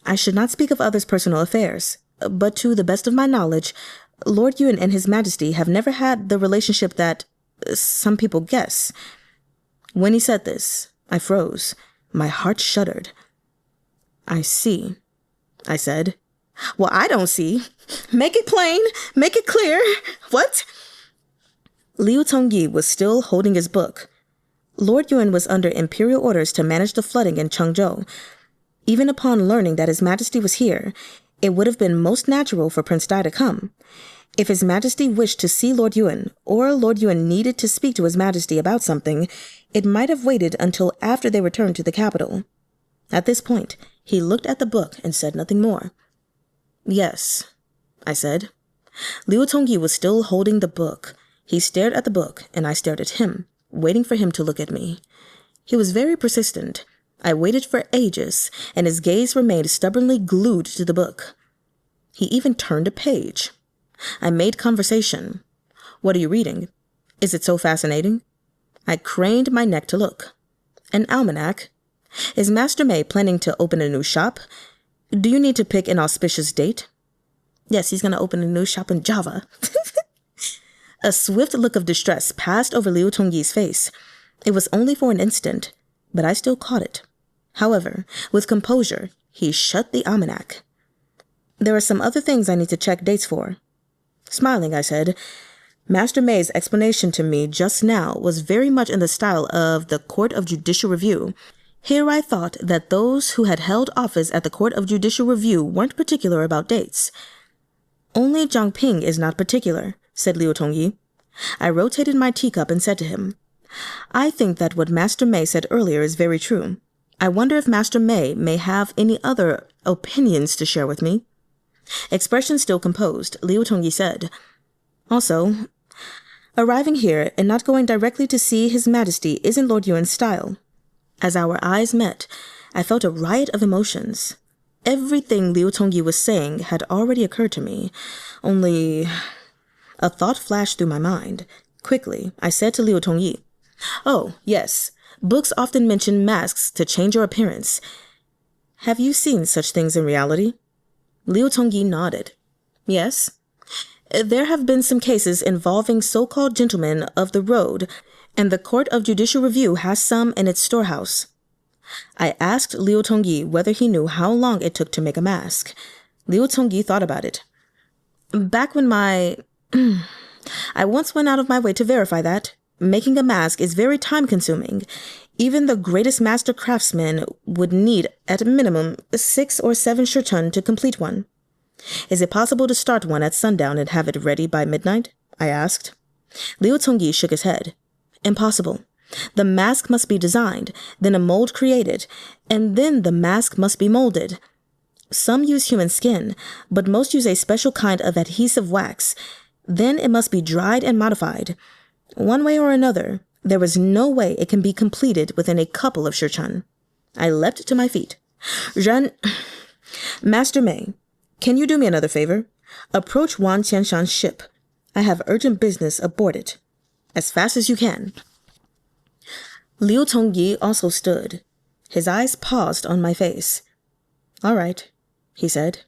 I should not speak of others' personal affairs, but to the best of my knowledge, Lord Yun and His Majesty have never had the relationship that some people guess. When he said this, I froze. My heart shuddered. I see, I said. Well, I don't see. Make it plain. Make it clear. What? Liu Tongyi was still holding his book. Lord Yun was under imperial orders to manage the flooding in Chengzhou. Even upon learning that His Majesty was here, it would have been most natural for Prince Dai to come. If His Majesty wished to see Lord Yun, or Lord Yun needed to speak to His Majesty about something, it might have waited until after they returned to the capital. At this point, he looked at the book and said nothing more. Yes, I said. Liu Tongyi was still holding the book. He stared at the book, and I stared at him, waiting for him to look at me. He was very persistent. I waited for ages, and his gaze remained stubbornly glued to the book. He even turned a page. I made conversation. What are you reading? Is it so fascinating? I craned my neck to look. An almanac? Is Master May planning to open a new shop? Do you need to pick an auspicious date? Yes, he's going to open a new shop in Java. A swift look of distress passed over Liu Tongyi's face. It was only for an instant, but I still caught it. However, with composure, he shut the almanac. There are some other things I need to check dates for. Smiling, I said, Master May's explanation to me just now was very much in the style of the Court of Judicial Review. Here I thought that those who had held office at the Court of Judicial Review weren't particular about dates. Only Zhang Ping is not particular, said Liu Tongyi. I rotated my teacup and said to him, I think that what Master May said earlier is very true. I wonder if Master may have any other opinions to share with me. Expression still composed, Liu Tongyi said, Also, arriving here and not going directly to see His Majesty isn't Lord Yuan's style. As our eyes met, I felt a riot of emotions. Everything Liu Tongyi was saying had already occurred to me, only a thought flashed through my mind. Quickly, I said to Liu Tongyi, Oh, yes, books often mention masks to change your appearance. Have you seen such things in reality? Liu Tongyi nodded. Yes. There have been some cases involving so-called gentlemen of the road, and the Court of Judicial Review has some in its storehouse. I asked Liu Tongyi whether he knew how long it took to make a mask. Liu Tongyi thought about it. Back when I once went out of my way to verify that. Making a mask is very time-consuming. Even the greatest master craftsman would need, at a minimum, 6 or 7 shirchun to complete one. Is it possible to start one at sundown and have it ready by midnight? I asked. Liu Tongyi shook his head. Impossible. The mask must be designed, then a mold created, and then the mask must be molded. Some use human skin, but most use a special kind of adhesive wax. Then it must be dried and modified. One way or another, there is no way it can be completed within a couple of shirchun. I leapt to my feet. Master Mei, can you do me another favor? Approach Wan Qianshan's ship. I have urgent business aboard it. As fast as you can. Liu Tongyi also stood. His eyes paused on my face. All right, he said.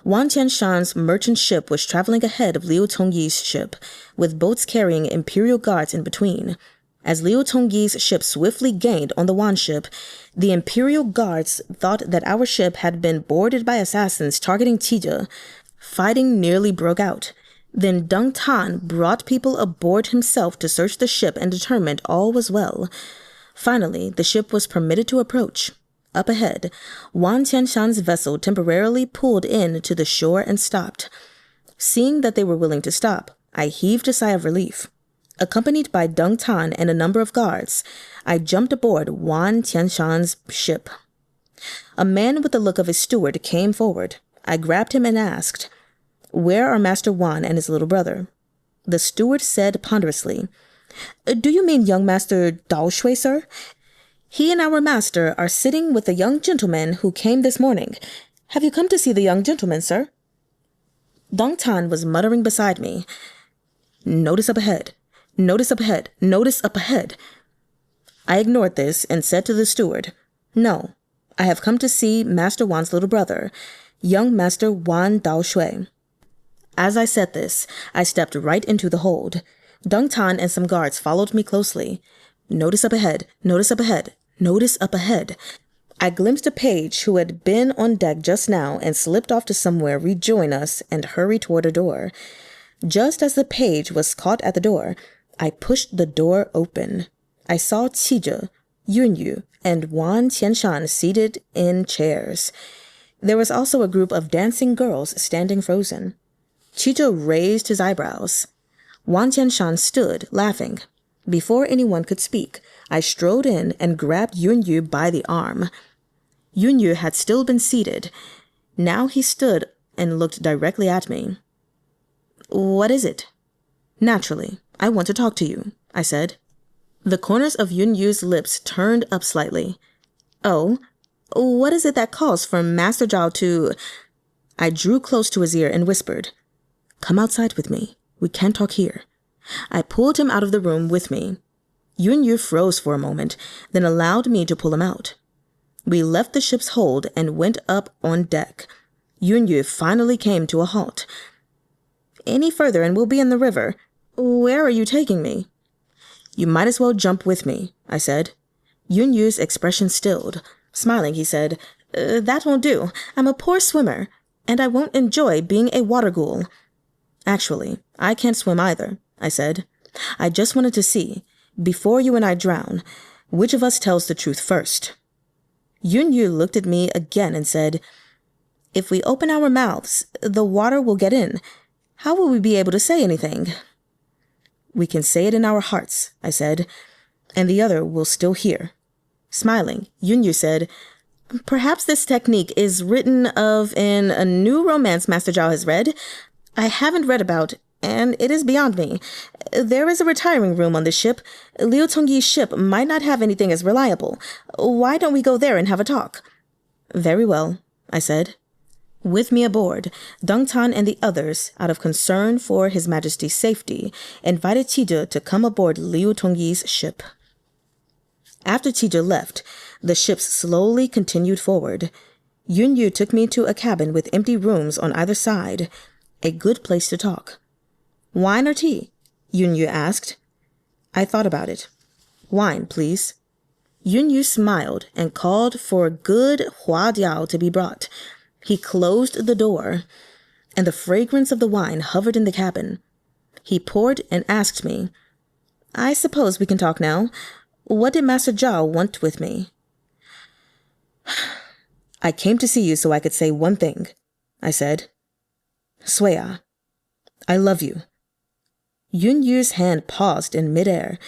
Wan Qianshan's merchant ship was traveling ahead of Liu Tongyi's ship, with boats carrying Imperial guards in between. As Liu Tongyi's ship swiftly gained on the Wan ship, the Imperial guards thought that our ship had been boarded by assassins targeting Qizhe. Fighting nearly broke out. Then Deng Tan brought people aboard himself to search the ship and determined all was well. Finally, the ship was permitted to approach. Up ahead, Wan Qianshan's vessel temporarily pulled in to the shore and stopped. Seeing that they were willing to stop, I heaved a sigh of relief. Accompanied by Deng Tan and a number of guards, I jumped aboard Wan Qianshan's ship. A man with the look of a steward came forward. I grabbed him and asked, "Where are Master Wan and his little brother?" The steward said ponderously, "Do you mean young Master Dao Shui, sir? He and our master are sitting with the young gentleman who came this morning. Have you come to see the young gentleman, sir?" Deng Tan was muttering beside me, "Notice up ahead. Notice up ahead. Notice up ahead." I ignored this and said to the steward, "No, I have come to see Master Wan's little brother, young Master Wan Dao Shui." As I said this, I stepped right into the hold. Deng Tan and some guards followed me closely. Notice up ahead. Notice up ahead. Notice up ahead. I glimpsed a page who had been on deck just now and slipped off to somewhere rejoin us and hurried toward a door. Just as the page was caught at the door, I pushed the door open. I saw Qizhe, Yunyu, and Wan Qianshan seated in chairs. There was also a group of dancing girls standing frozen. Qizhe raised his eyebrows. Wan Qianshan stood, laughing. Before anyone could speak, I strode in and grabbed Yunyu by the arm. Yunyu had still been seated. Now he stood and looked directly at me. "What is it?" "Naturally, I want to talk to you," I said. The corners of Yunyu's lips turned up slightly. "Oh, what is it that calls for Master Zhao to—" I drew close to his ear and whispered, "Come outside with me. We can't talk here." I pulled him out of the room with me. Yunyu froze for a moment, then allowed me to pull him out. We left the ship's hold and went up on deck. Yunyu finally came to a halt. "Any further and we'll be in the river. Where are you taking me?" "You might as well jump with me," I said. Yunyu's expression stilled. Smiling, he said, "That won't do. I'm a poor swimmer, and I won't enjoy being a water ghoul." "Actually, I can't swim either," I said. "I just wanted to see, before you and I drown, which of us tells the truth first." Yunyu looked at me again and said, "If we open our mouths, the water will get in. How will we be able to say anything?" "We can say it in our hearts," I said, "and the other will still hear." Smiling, Yunyu said, "Perhaps this technique is written of in a new romance Master Zhao has read. I haven't read about, and it is beyond me. There is a retiring room on the ship. Liu Tongyi's ship might not have anything as reliable. Why don't we go there and have a talk?" "Very well," I said. With me aboard, Deng Tan and the others, out of concern for His Majesty's safety, invited Qizhe to come aboard Liu Tongyi's ship. After Qizhe left, the ships slowly continued forward. Yunyu took me to a cabin with empty rooms on either side, a good place to talk. "Wine or tea?" Yunyu asked. I thought about it. "Wine, please." Yunyu smiled and called for good hua diao to be brought. He closed the door, and the fragrance of the wine hovered in the cabin. He poured and asked me, "I suppose we can talk now. What did Master Zhao want with me? I came to see you so I could say one thing, I said. Tseye, I love you. Yun Yu's hand paused in midair.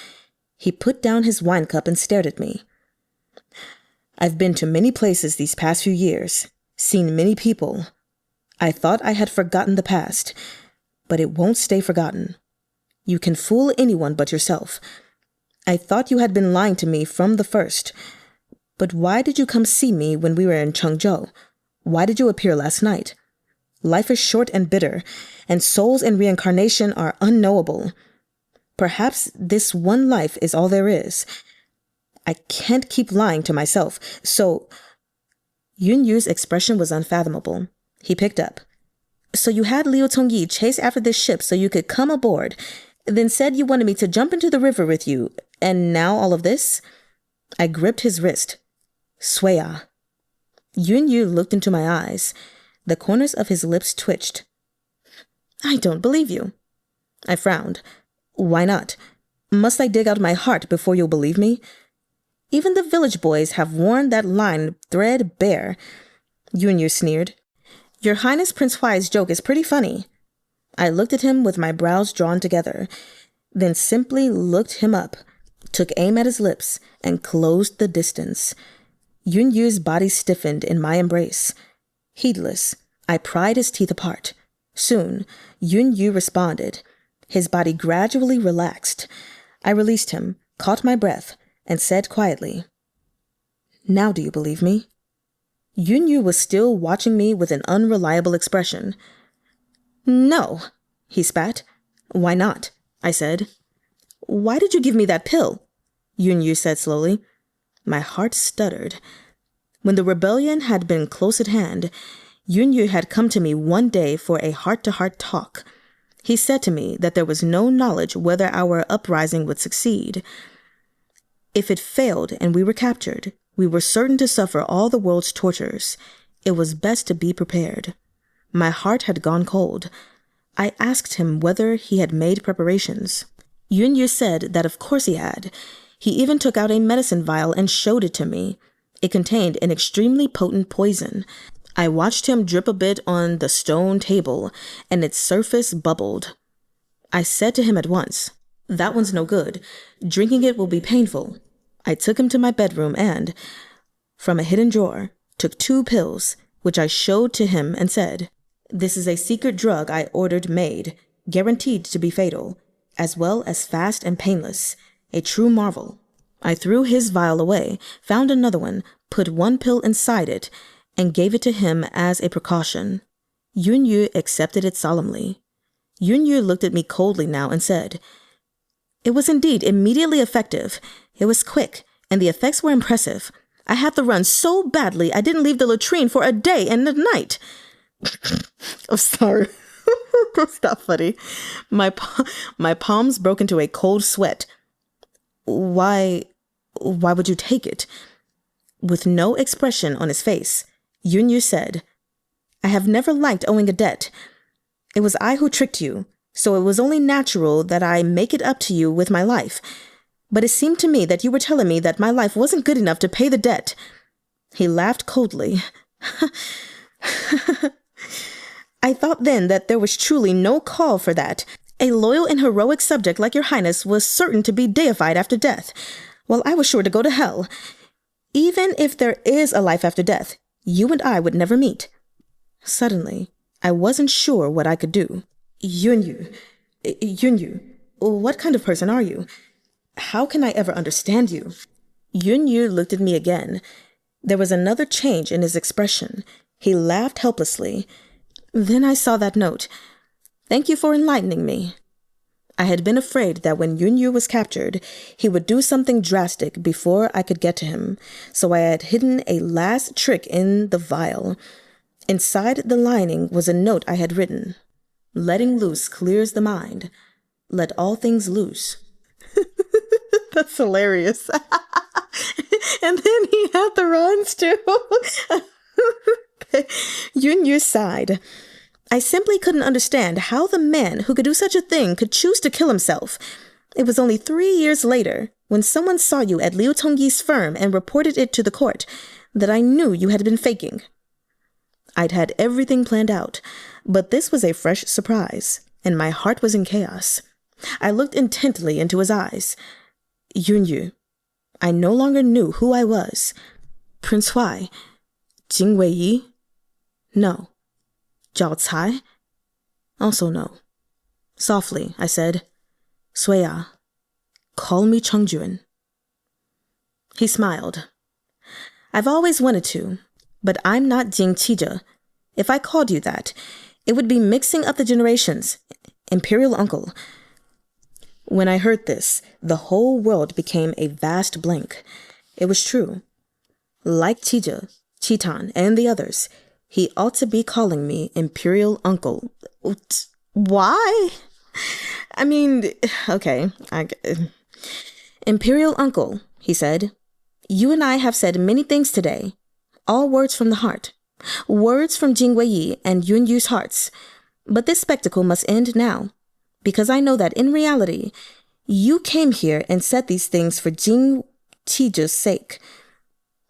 He put down his wine cup and stared at me. I've been to many places these past few years, seen many people. I thought I had forgotten the past, but it won't stay forgotten. You can fool anyone but yourself. I thought you had been lying to me from the first. But why did you come see me when we were in Chengzhou? Why did you appear last night? Life is short and bitter, and souls and reincarnation are unknowable. Perhaps this one life is all there is. I can't keep lying to myself, so... Yun Yu's expression was unfathomable. He picked up. So you had Liu Tongyi chase after this ship so you could come aboard, then said you wanted me to jump into the river with you, and now all of this? I gripped his wrist. Tseye. Yun Yu looked into my eyes. The corners of his lips twitched. I don't believe you. I frowned. Why not? Must I dig out my heart before you'll believe me? Even the village boys have worn that line threadbare. Yun Yu sneered. Your Highness Prince Huai's joke is pretty funny. I looked at him with my brows drawn together, then simply looked him up, took aim at his lips, and closed the distance. Yun Yu's body stiffened in my embrace. Heedless, I pried his teeth apart. Soon, Yun Yu responded. His body gradually relaxed. I released him, caught my breath, and said quietly, Now do you believe me? Yun Yu was still watching me with an unreliable expression. No, he spat. Why not? I said. Why did you give me that pill? Yun Yu said slowly. My heart stuttered. When the rebellion had been close at hand, Yun Yu had come to me one day for a heart-to-heart talk. He said to me that there was no knowledge whether our uprising would succeed. If it failed and we were captured, we were certain to suffer all the world's tortures. It was best to be prepared. My heart had gone cold. I asked him whether he had made preparations. Yun Yu said that of course he had. He even took out a medicine vial and showed it to me. It contained an extremely potent poison. I watched him drip a bit on the stone table, and its surface bubbled. I said to him at once, That one's no good. Drinking it will be painful. I took him to my bedroom and, from a hidden drawer, took 2 pills, which I showed to him and said, This is a secret drug I ordered made, guaranteed to be fatal, as well as fast and painless, a true marvel. I threw his vial away, found another one, put 1 pill inside it, and gave it to him as a precaution. Yun Yu accepted it solemnly. Yun Yu looked at me coldly now and said, It was indeed immediately effective. It was quick, and the effects were impressive. I had the run so badly I didn't leave the latrine for a day and a night. Oh, sorry. That's not funny. My palms broke into a cold sweat. Why would you take it? With no expression on his face, Yun Yu said, I have never liked owing a debt. It was I who tricked you, so it was only natural that I make it up to you with my life. But it seemed to me that you were telling me that my life wasn't good enough to pay the debt. He laughed coldly. I thought then that there was truly no call for that. A loyal and heroic subject like your Highness was certain to be deified after death, while I was sure to go to hell. Even if there is a life after death, you and I would never meet. Suddenly, I wasn't sure what I could do. Yun Yu, what kind of person are you? How can I ever understand you? Yun Yu looked at me again. There was another change in his expression. He laughed helplessly. Then I saw that note. Thank you for enlightening me. I had been afraid that when Yun Yu was captured, he would do something drastic before I could get to him, so I had hidden a last trick in the vial. Inside the lining was a note I had written. Letting loose clears the mind. Let all things loose. That's hilarious. And then he had the runs too. Yun Yu sighed. I simply couldn't understand how the man who could do such a thing could choose to kill himself. It was only 3 years later, when someone saw you at Liu Tongyi's firm and reported it to the court, that I knew you had been faking. I'd had everything planned out, but this was a fresh surprise, and my heart was in chaos. I looked intently into his eyes. Yunyu. I no longer knew who I was. Prince Huai. Jing Weiyi? No. Zhao Cai? Also no. Softly, I said, Suya, call me Chengjuan. He smiled. I've always wanted to, but I'm not Jing Qizhe. If I called you that, it would be mixing up the generations. Imperial uncle. When I heard this, the whole world became a vast blank. It was true. Like Qizhe, Chitan, and the others, he ought to be calling me Imperial uncle. Why? I mean, okay. Imperial uncle, he said. You and I have said many things today. All words from the heart. Words from Jing Weiyi and Yun Yu's hearts. But this spectacle must end now, because I know that in reality, you came here and said these things for Jing Qizhe's sake.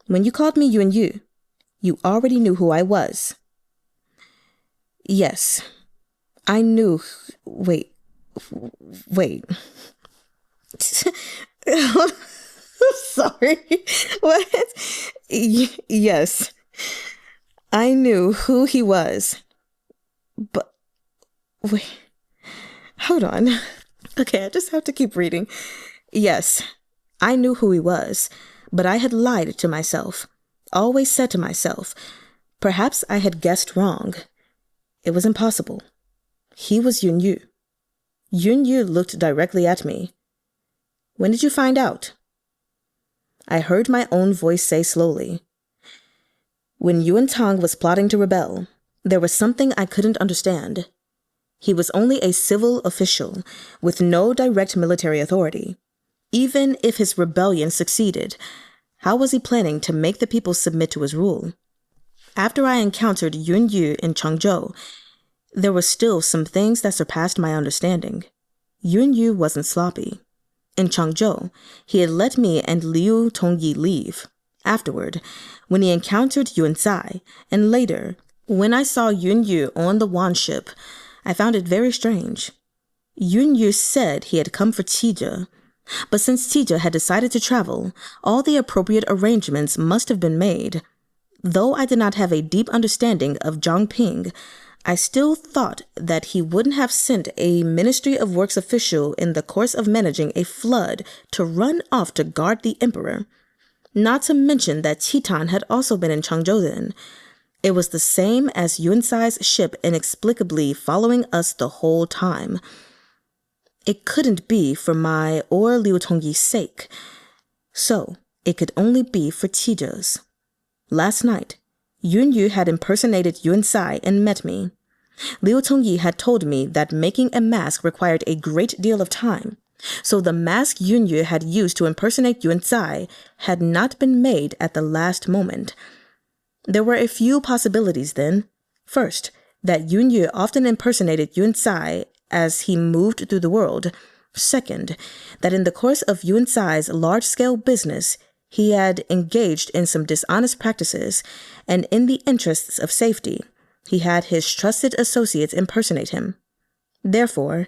When you called me Yun Yu, you already knew who I was. Yes, I knew. Wait. Sorry. What? Yes, I knew who he was. But, wait. Hold on. Okay, I just have to keep reading. Yes, I knew who he was, but I had lied to myself. Always said to myself, perhaps I had guessed wrong. It was impossible. He was Yun Yu. Yun Yu looked directly at me. When did you find out? I heard my own voice say slowly. When Yuan Tong was plotting to rebel, there was something I couldn't understand. He was only a civil official with no direct military authority. Even if his rebellion succeeded, how was he planning to make the people submit to his rule? After I encountered Yun Yu in Changzhou, there were still some things that surpassed my understanding. Yun Yu wasn't sloppy. In Changzhou, he had let me and Liu Tongyi leave. Afterward, when he encountered Yuan Tsai, and later, when I saw Yun Yu on the Wan ship, I found it very strange. Yun Yu said he had come for Qizhe, but since Qizhe had decided to travel, all the appropriate arrangements must have been made. Though I did not have a deep understanding of Zhangping, I still thought that he wouldn't have sent a Ministry of Works official in the course of managing a flood to run off to guard the emperor. Not to mention that Chitan had also been in Changzhou then. It was the same as Yuan Tsai's ship inexplicably following us the whole time. It couldn't be for my or Liu Tongyi's sake, so it could only be for Qizhe's. Last night, Yun Yu had impersonated Yuan Tsai and met me. Liu Tongyi had told me that making a mask required a great deal of time, so the mask Yun Yu had used to impersonate Yuan Tsai had not been made at the last moment. There were a few possibilities then. First, that Yun Yu often impersonated Yuan Tsai as he moved through the world. Second, that in the course of Yuan Tsai's large-scale business, he had engaged in some dishonest practices, and in the interests of safety, he had his trusted associates impersonate him. Therefore,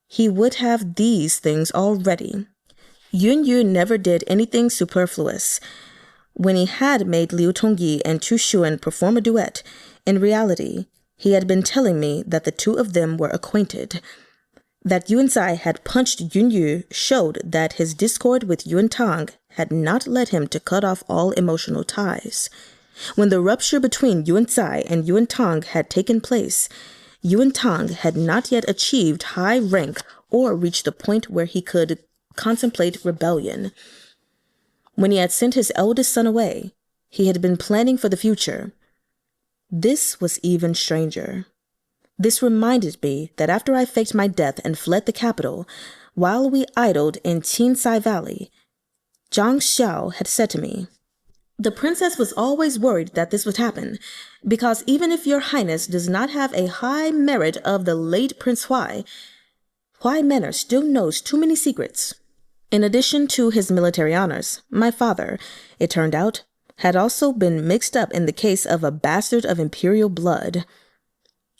he would have these things all ready. Yun Yu never did anything superfluous. When he had made Liu Tongyi and Chu Xuan perform a duet, in reality, he had been telling me that the two of them were acquainted. That Yuan Tsai had punched Yun Yu showed that his discord with Yuan Tong had not led him to cut off all emotional ties. When the rupture between Yuan Tsai and Yuan Tong had taken place, Yuan Tong had not yet achieved high rank or reached the point where he could contemplate rebellion. When he had sent his eldest son away, he had been planning for the future. This was even stranger. This reminded me that after I faked my death and fled the capital, while we idled in Qinsai Valley, Zhang Xiao had said to me, "The princess was always worried that this would happen, because even if your highness does not have a high merit of the late Prince Huai Huai Manor still knows too many secrets. In addition to his military honors, my father, it turned out, had also been mixed up in the case of a bastard of imperial blood.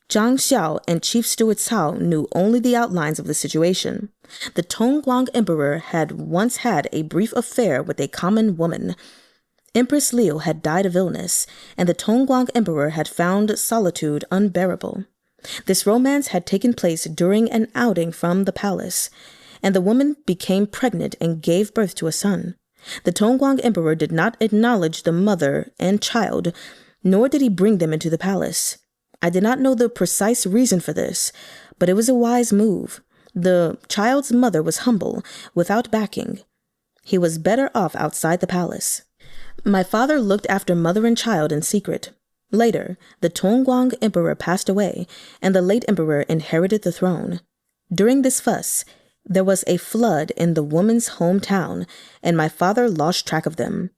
Zhang Xiao and Chief Steward Cao knew only the outlines of the situation. The Tongguang Emperor had once had a brief affair with a common woman. Empress Liu had died of illness, and the Tongguang Emperor had found solitude unbearable. This romance had taken place during an outing from the palace, and the woman became pregnant and gave birth to a son. The Tongguang Emperor did not acknowledge the mother and child, nor did he bring them into the palace. I did not know the precise reason for this, but it was a wise move. The child's mother was humble, without backing. He was better off outside the palace. My father looked after mother and child in secret. Later, the Tongguang Emperor passed away, and the late emperor inherited the throne. During this fuss, there was a flood in the woman's hometown, and my father lost track of them.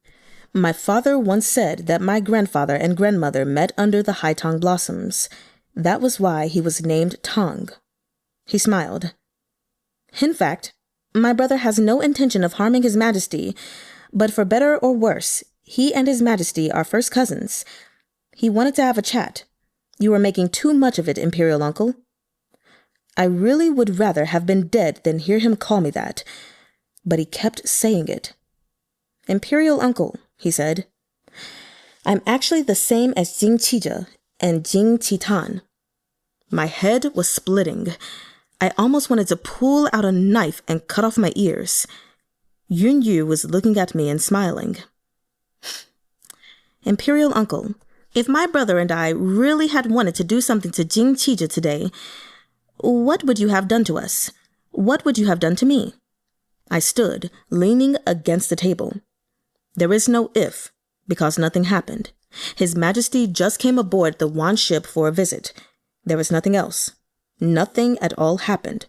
My father once said that my grandfather and grandmother met under the Haitong blossoms. That was why he was named Tong. He smiled. In fact, my brother has no intention of harming His Majesty, but for better or worse, he and His Majesty are first cousins. He wanted to have a chat. You are making too much of it, Imperial Uncle. I really would rather have been dead than hear him call me that, but he kept saying it. Imperial Uncle, he said. I'm actually the same as Jing Qizhe and Jing Qitan. My head was splitting. I almost wanted to pull out a knife and cut off my ears. Yun Yu was looking at me and smiling. Imperial Uncle, if my brother and I really had wanted to do something to Jing Qizhe today, what would you have done to us? What would you have done to me? I stood, leaning against the table. There is no if, because nothing happened. His Majesty just came aboard the Wan ship for a visit. There was nothing else. Nothing at all happened.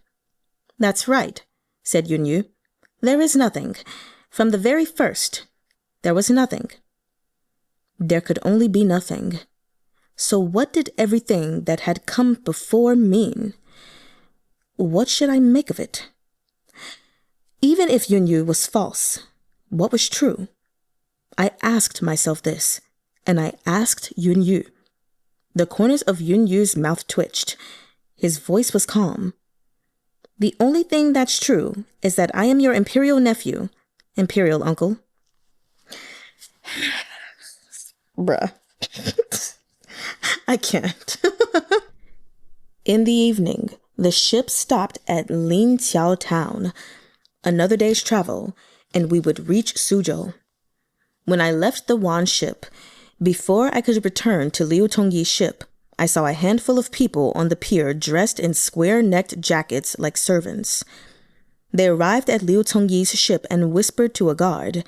That's right, said Yun Yu. There is nothing. From the very first, there was nothing. There could only be nothing. So what did everything that had come before mean? What should I make of it? Even if Yun Yu was false, what was true? I asked myself this, and I asked Yun Yu. The corners of Yun Yu's mouth twitched. His voice was calm. The only thing that's true is that I am your imperial nephew, Imperial Uncle. Bruh. I can't. In the evening, the ship stopped at Lin Qiao Town. Another day's travel, and we would reach Suzhou. When I left the Wan ship, before I could return to Liu Tongyi's ship, I saw a handful of people on the pier dressed in square-necked jackets like servants. They arrived at Liu Tongyi's ship and whispered to a guard.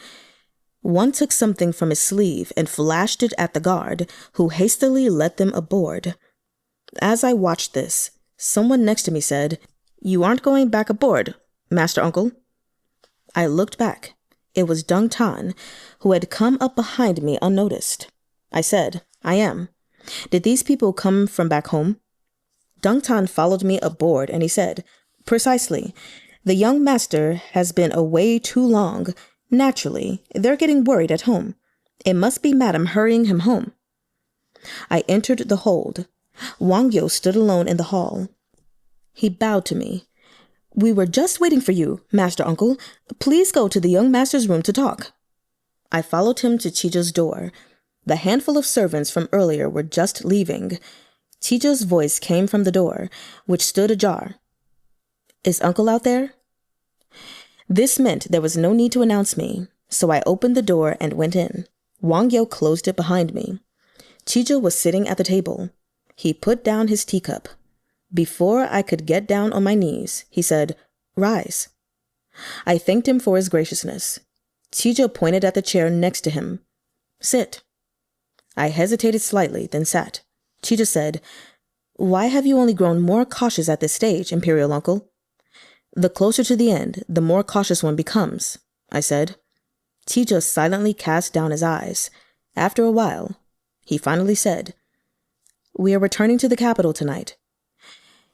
One took something from his sleeve and flashed it at the guard, who hastily let them aboard. As I watched this, someone next to me said, "You aren't going back aboard, Master Uncle?" I looked back. It was Dung Tan, who had come up behind me unnoticed. I said, "I am. Did these people come from back home?" Dung Tan followed me aboard, and he said, "Precisely. The young master has been away too long. Naturally, they're getting worried at home. It must be Madam hurrying him home." I entered the hold. Wang Yo stood alone in the hall. He bowed to me. "We were just waiting for you, Master Uncle. Please go to the young master's room to talk." I followed him to Qizhe's door. The handful of servants from earlier were just leaving. Qizhe's voice came from the door, which stood ajar. "Is Uncle out there?" This meant there was no need to announce me, so I opened the door and went in. Wang Yo closed it behind me. Qizhe was sitting at the table. He put down his teacup. Before I could get down on my knees, he said, "Rise." I thanked him for his graciousness. Qizhe pointed at the chair next to him. "Sit." I hesitated slightly, then sat. Qizhe said, "Why have you only grown more cautious at this stage, Imperial Uncle?" "The closer to the end, the more cautious one becomes," I said. Qizhe silently cast down his eyes. After a while, he finally said, "We are returning to the capital tonight."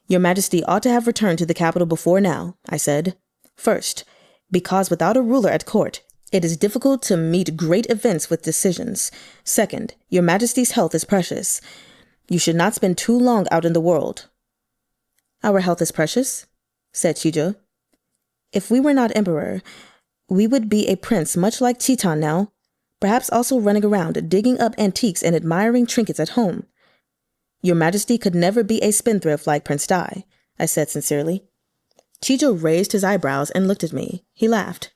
Your Majesty ought to have returned to the capital before now, I said. First, because without a ruler at court, it is difficult to meet great events with decisions. Second, Your Majesty's health is precious. You should not spend too long out in the world. Our health is precious, said Chee-juh. If we were not emperor, we would be a prince much like Chiton now, perhaps also running around digging up antiques and admiring trinkets at home. Your Majesty could never be a spendthrift like Prince Dai, I said sincerely. Qizhe raised his eyebrows and looked at me. He laughed.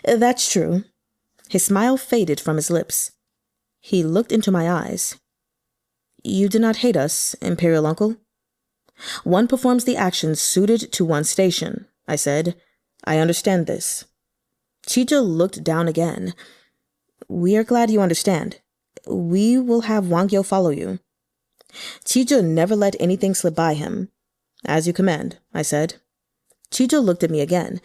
That's true. His smile faded from his lips. He looked into my eyes. You do not hate us, Imperial Uncle? One performs the actions suited to one's station, I said. I understand this. Qizhe looked down again. We are glad you understand. We will have Wang Yo follow you. Qizhe never let anything slip by him. As you command, I said. Qizhe looked at me again.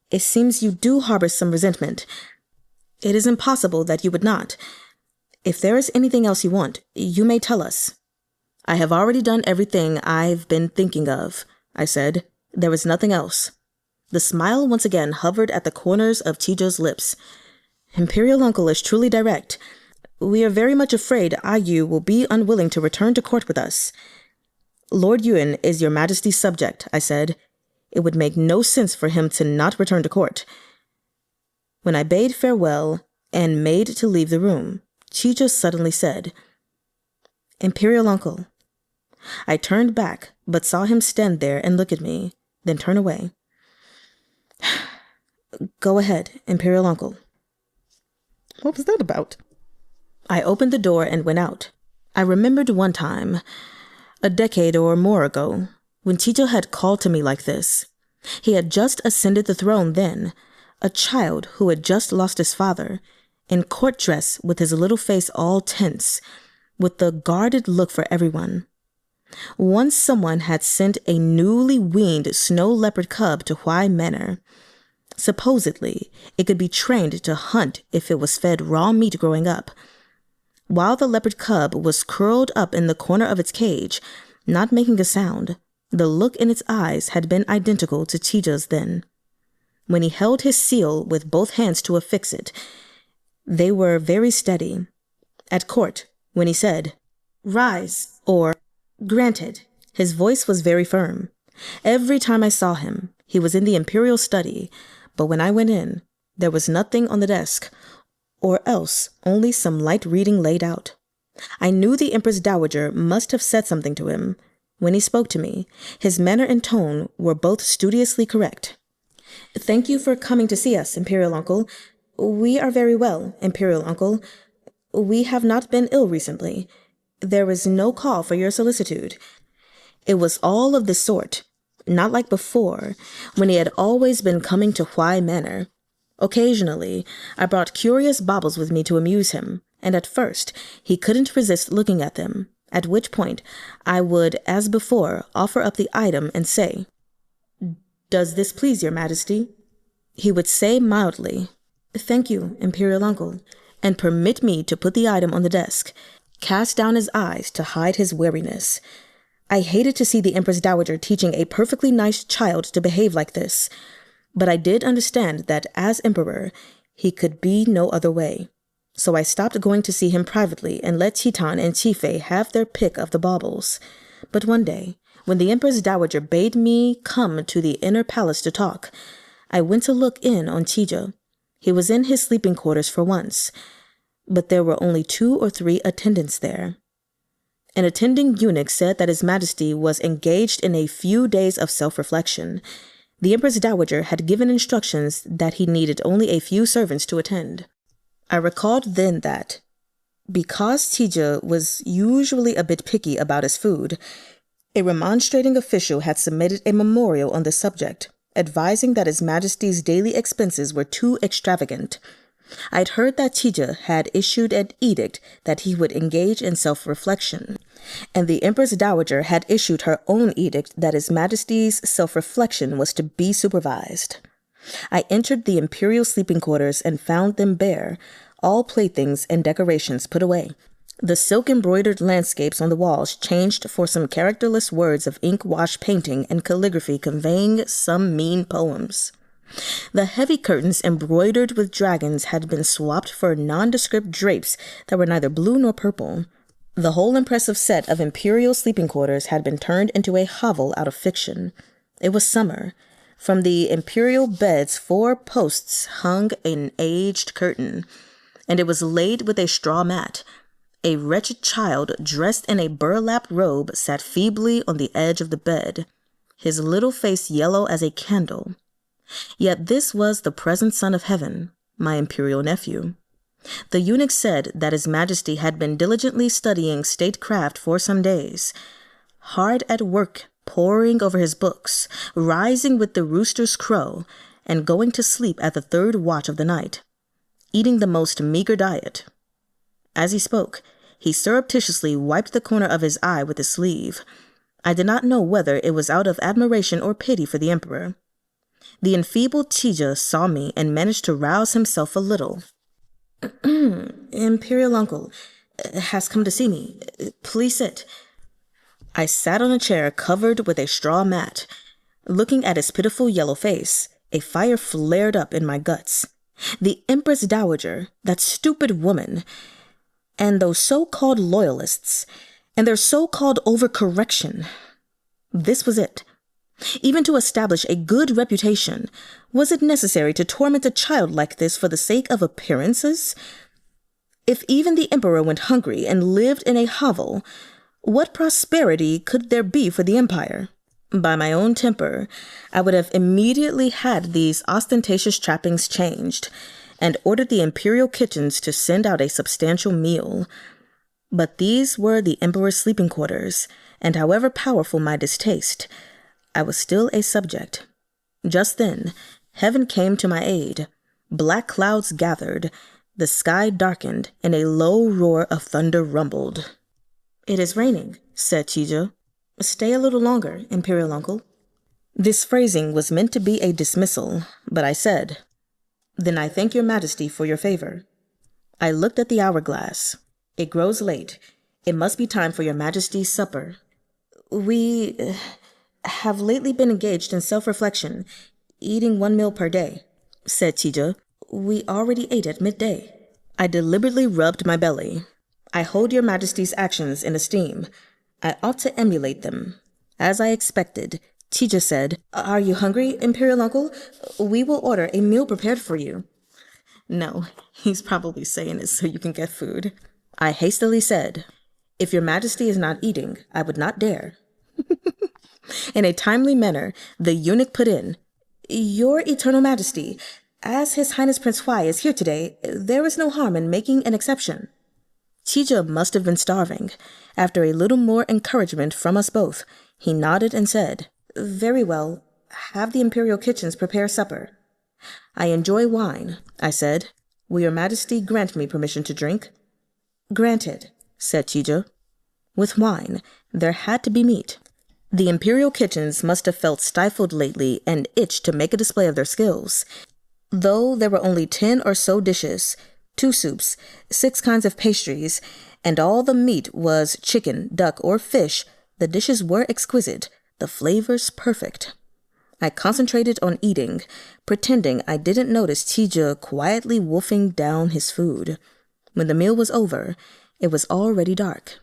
It seems you do harbor some resentment. It is impossible that you would not. If there is anything else you want, you may tell us. I have already done everything I've been thinking of, I said. There is nothing else. The smile once again hovered at the corners of Qizhe's lips. Imperial Uncle is truly direct. We are very much afraid Yu will be unwilling to return to court with us. Lord Yuan is Your Majesty's subject, I said. It would make no sense for him to not return to court. When I bade farewell and made to leave the room, Qizhe suddenly said, Imperial Uncle. I turned back, but saw him stand there and look at me, then turn away. Go ahead, Imperial Uncle. What was that about? I opened the door and went out. I remembered one time, a decade or more ago, when Qizhe had called to me like this. He had just ascended the throne then, a child who had just lost his father, in court dress with his little face all tense, with the guarded look for everyone. Once someone had sent a newly weaned snow leopard cub to Huai Manor. Supposedly, it could be trained to hunt if it was fed raw meat growing up. While the leopard cub was curled up in the corner of its cage, not making a sound, the look in its eyes had been identical to Qizhe's then. When he held his seal with both hands to affix it, they were very steady. At court, when he said, "Rise," or "Granted," his voice was very firm. Every time I saw him, he was in the Imperial study, but when I went in, there was nothing on the desk, or else only some light reading laid out. I knew the Empress Dowager must have said something to him. When he spoke to me, his manner and tone were both studiously correct. Thank you for coming to see us, Imperial Uncle. We are very well, Imperial Uncle. We have not been ill recently. There is no call for your solicitude. It was all of this sort, not like before, when he had always been coming to Huai Manor. Occasionally, I brought curious baubles with me to amuse him, and at first he couldn't resist looking at them, at which point I would, as before, offer up the item and say, "Does this please your Majesty?" He would say mildly, "Thank you, Imperial Uncle," and permit me to put the item on the desk, cast down his eyes to hide his wariness. I hated to see the Empress Dowager teaching a perfectly nice child to behave like this, but I did understand that as emperor, he could be no other way. So I stopped going to see him privately and let Chiton and Qifei have their pick of the baubles. But one day, when the Empress Dowager bade me come to the inner palace to talk, I went to look in on Qizhe. He was in his sleeping quarters for once, but there were only 2 or 3 attendants there. An attending eunuch said that His Majesty was engaged in a few days of self-reflection. The Empress Dowager had given instructions that he needed only a few servants to attend. I recalled then that, because Qizhe was usually a bit picky about his food, a remonstrating official had submitted a memorial on the subject, advising that His Majesty's daily expenses were too extravagant. I'd heard that Qizhe had issued an edict that he would engage in self-reflection, and the Empress Dowager had issued her own edict that His Majesty's self-reflection was to be supervised. I entered the imperial sleeping quarters and found them bare, all playthings and decorations put away. The silk-embroidered landscapes on the walls changed for some characterless words of ink-wash painting and calligraphy conveying some mean poems. The heavy curtains embroidered with dragons had been swapped for nondescript drapes that were neither blue nor purple. The whole impressive set of Imperial sleeping quarters had been turned into a hovel out of fiction. It was summer. From the Imperial bed's 4 posts hung an aged curtain, and it was laid with a straw mat. A wretched child dressed in a burlap robe sat feebly on the edge of the bed, his little face yellow as a candle. Yet this was the present son of heaven, my imperial nephew. The eunuch said that His Majesty had been diligently studying statecraft for some days, hard at work poring over his books, rising with the rooster's crow, and going to sleep at the 3rd watch of the night, eating the most meager diet. As he spoke, he surreptitiously wiped the corner of his eye with his sleeve. I did not know whether it was out of admiration or pity for the emperor. The enfeebled Qizhe saw me and managed to rouse himself a little. Imperial uncle has come to see me. Please sit. I sat on a chair covered with a straw mat. Looking at his pitiful yellow face, a fire flared up in my guts. The Empress Dowager, that stupid woman, and those so-called loyalists, and their so-called overcorrection. This was it. Even to establish a good reputation, was it necessary to torment a child like this for the sake of appearances? If even the emperor went hungry and lived in a hovel, what prosperity could there be for the empire? By my own temper, I would have immediately had these ostentatious trappings changed, and ordered the imperial kitchens to send out a substantial meal. But these were the emperor's sleeping quarters, and however powerful my distaste, I was still a subject. Just then, heaven came to my aid. Black clouds gathered, the sky darkened, and a low roar of thunder rumbled. "It is raining," said Qizhe. "Stay a little longer, Imperial uncle." This phrasing was meant to be a dismissal, but I said, "Then I thank your Majesty for your favor." I looked at the hourglass. "It grows late. It must be time for your Majesty's supper." "We have lately been engaged in self-reflection, eating 1 meal per day," said Qizhe. "We already ate at midday." I deliberately rubbed my belly. "I hold your Majesty's actions in esteem. I ought to emulate them." As I expected, Qizhe said, "Are you hungry, Imperial uncle? We will order a meal prepared for you." No, he's probably saying it so you can get food. I hastily said, "If your Majesty is not eating, I would not dare." In a timely manner, the eunuch put in, "Your Eternal Majesty, as His Highness Prince Huai is here today, there is no harm in making an exception." Qizhe must have been starving. After a little more encouragement from us both, he nodded and said, "Very well, have the imperial kitchens prepare supper." "I enjoy wine," I said. "Will your Majesty grant me permission to drink?" "Granted," said Qizhe. With wine, there had to be meat. The imperial kitchens must have felt stifled lately and itched to make a display of their skills. Though there were only 10 or so dishes, 2 soups, 6 kinds of pastries, and all the meat was chicken, duck, or fish, the dishes were exquisite, the flavors perfect. I concentrated on eating, pretending I didn't notice Qizhe quietly wolfing down his food. When the meal was over, it was already dark.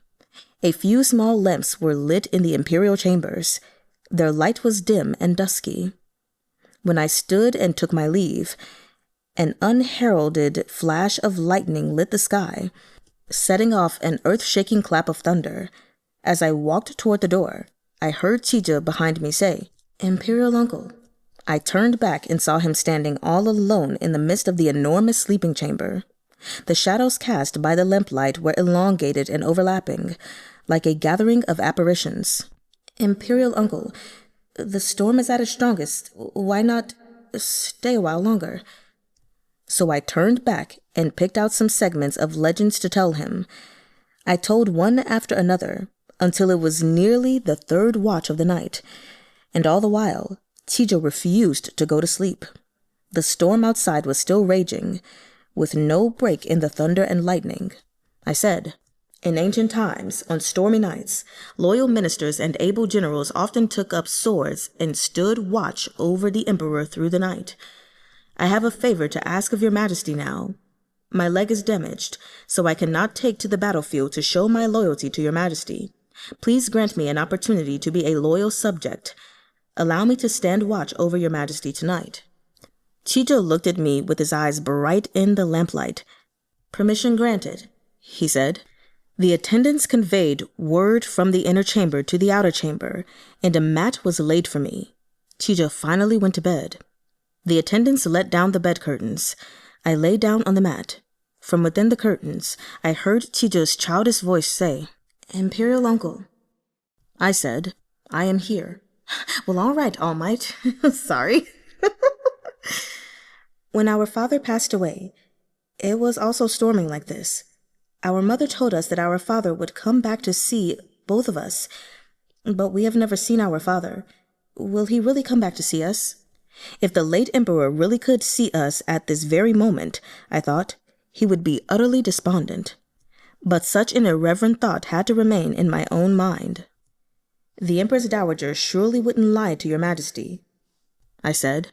A few small lamps were lit in the imperial chambers. Their light was dim and dusky. When I stood and took my leave, an unheralded flash of lightning lit the sky, setting off an earth-shaking clap of thunder. As I walked toward the door, I heard Qizhe behind me say, "Imperial uncle." I turned back and saw him standing all alone in the midst of the enormous sleeping chamber. The shadows cast by the lamplight were elongated and overlapping, like a gathering of apparitions. "Imperial uncle, the storm is at its strongest. Why not stay a while longer?" So I turned back and picked out some segments of legends to tell him. I told one after another, until it was nearly the 3rd watch of the night, and all the while, Qizhe refused to go to sleep. The storm outside was still raging, with no break in the thunder and lightning. I said, In ancient times, on stormy nights, loyal ministers and able generals often took up swords and stood watch over the emperor through the night. I have a favor to ask of your majesty now. My leg is damaged, so I cannot take to the battlefield to show my loyalty to your majesty. Please grant me an opportunity to be a loyal subject. Allow me to stand watch over your majesty tonight. Qizhe looked at me with his eyes bright in the lamplight. Permission granted, he said. The attendants conveyed word from the inner chamber to the outer chamber, and a mat was laid for me. Qizhe finally went to bed. The attendants let down the bed curtains. I lay down on the mat. From within the curtains, I heard Qizhe's childish voice say, "Imperial uncle." I said, "I am here." "Well, all right, All Might." Sorry. When our father passed away, it was also storming like this. Our mother told us that our father would come back to see both of us, but we have never seen our father. Will he really come back to see us? If the late emperor really could see us at this very moment, I thought, he would be utterly despondent. But such an irreverent thought had to remain in my own mind. "The Empress Dowager surely wouldn't lie to your majesty," I said.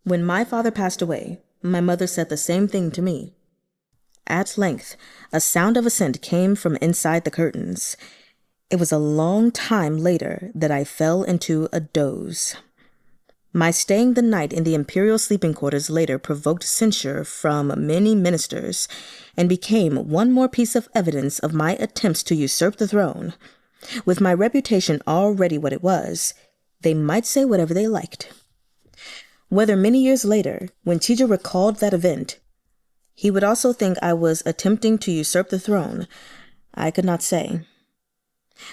When my father passed away, my mother said the same thing to me. At length, a sound of assent came from inside the curtains. It was a long time later that I fell into a doze. My staying the night in the imperial sleeping quarters later provoked censure from many ministers, and became one more piece of evidence of my attempts to usurp the throne. With my reputation already what it was, they might say whatever they liked. Whether many years later, when Qizhe recalled that event, he would also think I was attempting to usurp the throne, I could not say.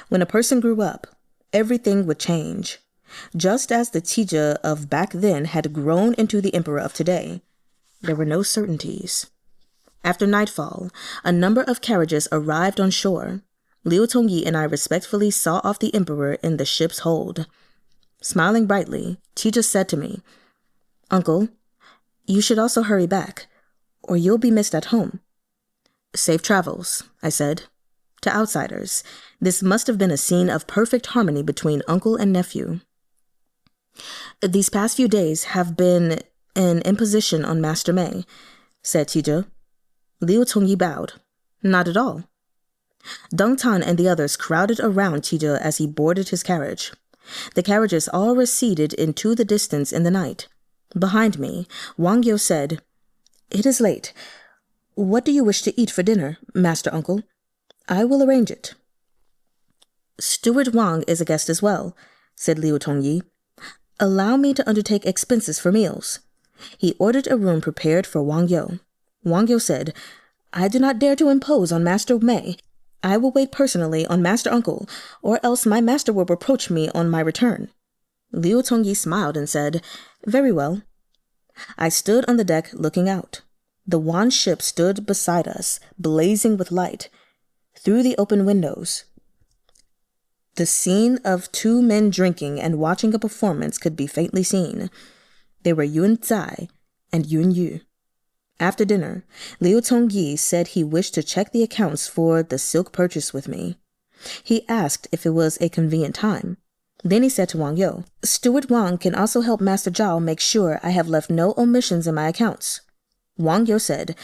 When a person grew up, everything would change. Just as the Qizhe of back then had grown into the emperor of today, there were no certainties. After nightfall, a number of carriages arrived on shore. Liu Tongyi and I respectfully saw off the emperor in the ship's hold. Smiling brightly, Qizhe said to me, "Uncle, you should also hurry back, or you'll be missed at home." "Safe travels," I said. To outsiders, this must have been a scene of perfect harmony between uncle and nephew. "These past few days have been an imposition on Master Mei," said Qizhe. Liu Tongyi bowed. "Not at all." Deng Tan and the others crowded around Qizhe as he boarded his carriage. The carriages all receded into the distance in the night. Behind me, Wang Yo said, "It is late. What do you wish to eat for dinner, Master Uncle? I will arrange it." "Steward Wang is a guest as well," said Liu Tongyi. "Allow me to undertake expenses for meals." He ordered a room prepared for Wang Yo. Wang Yo said, "I do not dare to impose on Master Mei. I will wait personally on Master Uncle, or else my master will reproach me on my return." Liu Tongyi smiled and said, "Very well." I stood on the deck looking out. The wan ship stood beside us, blazing with light. Through the open windows, the scene of two men drinking and watching a performance could be faintly seen. They were Jow Tseye and Yun Yu. After dinner, Liu Tongyi said he wished to check the accounts for the silk purchase with me. He asked if it was a convenient time. Then he said to Wang Yo, "Steward Wang can also help Master Zhao make sure I have left no omissions in my accounts." Wang Yo said,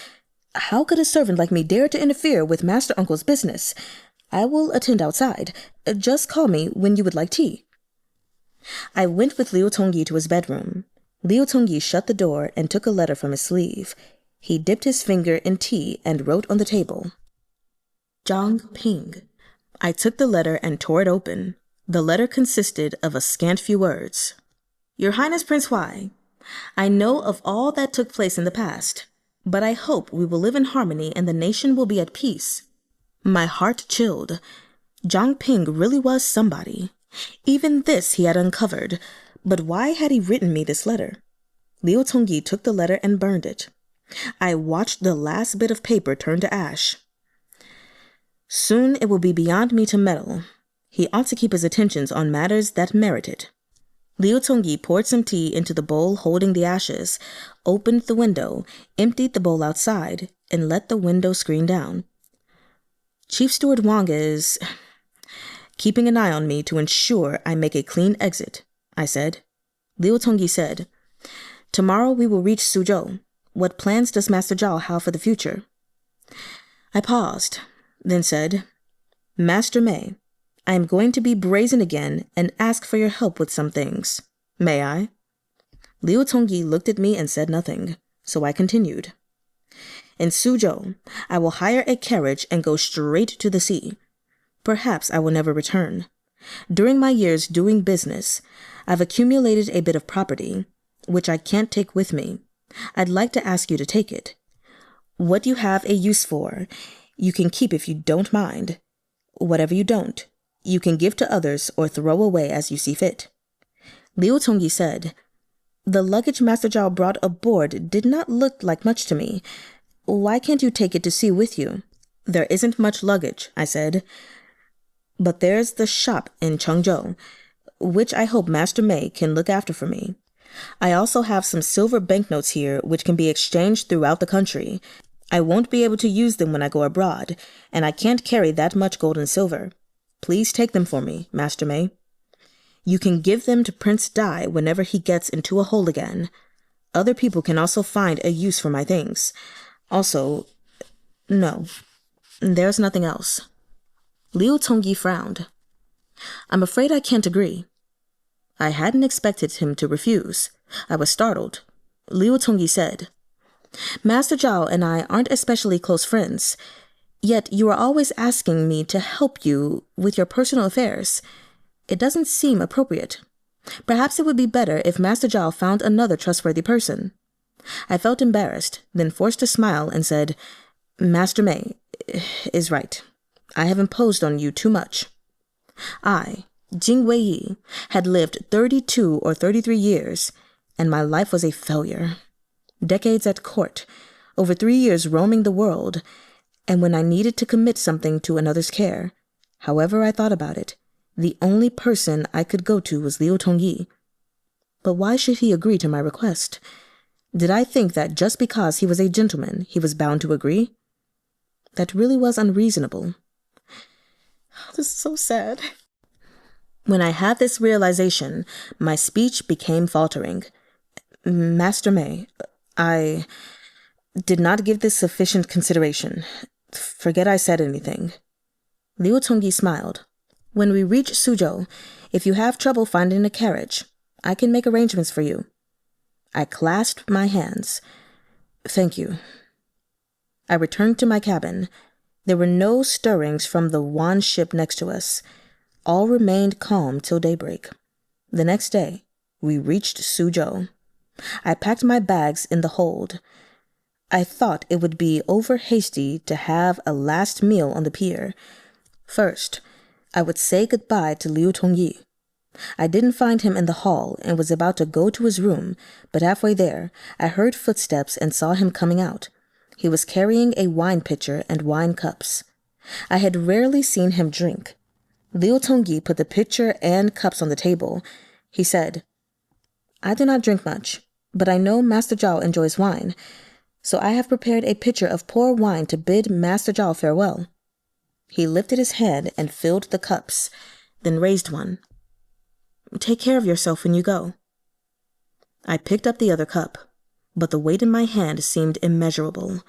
"How could a servant like me dare to interfere with Master Uncle's business? I will attend outside. Just call me when you would like tea." I went with Liu Tongyi to his bedroom. Liu Tongyi shut the door and took a letter from his sleeve. He dipped his finger in tea and wrote on the table, "Zhang Ping." I took the letter and tore it open. The letter consisted of a scant few words. "Your Highness Prince Huai, I know of all that took place in the past, but I hope we will live in harmony and the nation will be at peace." My heart chilled. Zhang Ping really was somebody. Even this he had uncovered, but why had he written me this letter? Liu Tongyi took the letter and burned it. I watched the last bit of paper turn to ash. Soon it will be beyond me to meddle. He ought to keep his attentions on matters that merit it. Liu Tongyi poured some tea into the bowl holding the ashes, opened the window, emptied the bowl outside, and let the window screen down. Chief Steward Wang is keeping an eye on me to ensure I make a clean exit, I said. Liu Tongyi said, tomorrow we will reach Suzhou. What plans does Master Zhao have for the future? I paused, then said, Master Mei, I am going to be brazen again and ask for your help with some things. May I? Liu Tongyi looked at me and said nothing, so I continued. In Suzhou, I will hire a carriage and go straight to the sea. Perhaps I will never return. During my years doing business, I've accumulated a bit of property, which I can't take with me. I'd like to ask you to take it. What you have a use for, you can keep if you don't mind. Whatever you don't, you can give to others or throw away as you see fit. Liu Tongyi said, the luggage Master Zhao brought aboard did not look like much to me. Why can't you take it to sea with you? There isn't much luggage, I said. But there's the shop in Chengzhou, which I hope Master Mei can look after for me. I also have some silver banknotes here which can be exchanged throughout the country. I won't be able to use them when I go abroad, and I can't carry that much gold and silver. Please take them for me, Master Mei. You can give them to Prince Dai whenever he gets into a hole again. Other people can also find a use for my things. Also, no, there's nothing else. Liu Tongyi frowned. I'm afraid I can't agree. I hadn't expected him to refuse. I was startled. Liu Tongyi said, Master Zhao and I aren't especially close friends, yet you are always asking me to help you with your personal affairs. It doesn't seem appropriate. Perhaps it would be better if Master Zhao found another trustworthy person. I felt embarrassed, then forced a smile and said, Master Mei is right. I have imposed on you too much. I, Jing Weiyi, had lived 32 or 33 years, and my life was a failure. Decades at court, over 3 years roaming the world, and when I needed to commit something to another's care, however I thought about it, the only person I could go to was Liu Tongyi. But why should he agree to my request? Did I think that just because he was a gentleman, he was bound to agree? That really was unreasonable. This is so sad. When I had this realization, my speech became faltering. Master Mei, I did not give this sufficient consideration. Forget I said anything. Liu Tongyi smiled. When we reach Suzhou, if you have trouble finding a carriage, I can make arrangements for you. I clasped my hands. Thank you. I returned to my cabin. There were no stirrings from the Wan ship next to us. All remained calm till daybreak. The next day, we reached Suzhou. I packed my bags in the hold. I thought it would be over hasty to have a last meal on the pier. First, I would say goodbye to Liu Tongyi. I didn't find him in the hall and was about to go to his room, but halfway there, I heard footsteps and saw him coming out. He was carrying a wine pitcher and wine cups. I had rarely seen him drink. Liu Tongyi put the pitcher and cups on the table. He said, I do not drink much, but I know Master Zhao enjoys wine, so I have prepared a pitcher of poor wine to bid Master Zhao farewell. He lifted his hand and filled the cups, then raised one. Take care of yourself when you go. I picked up the other cup, but the weight in my hand seemed immeasurable.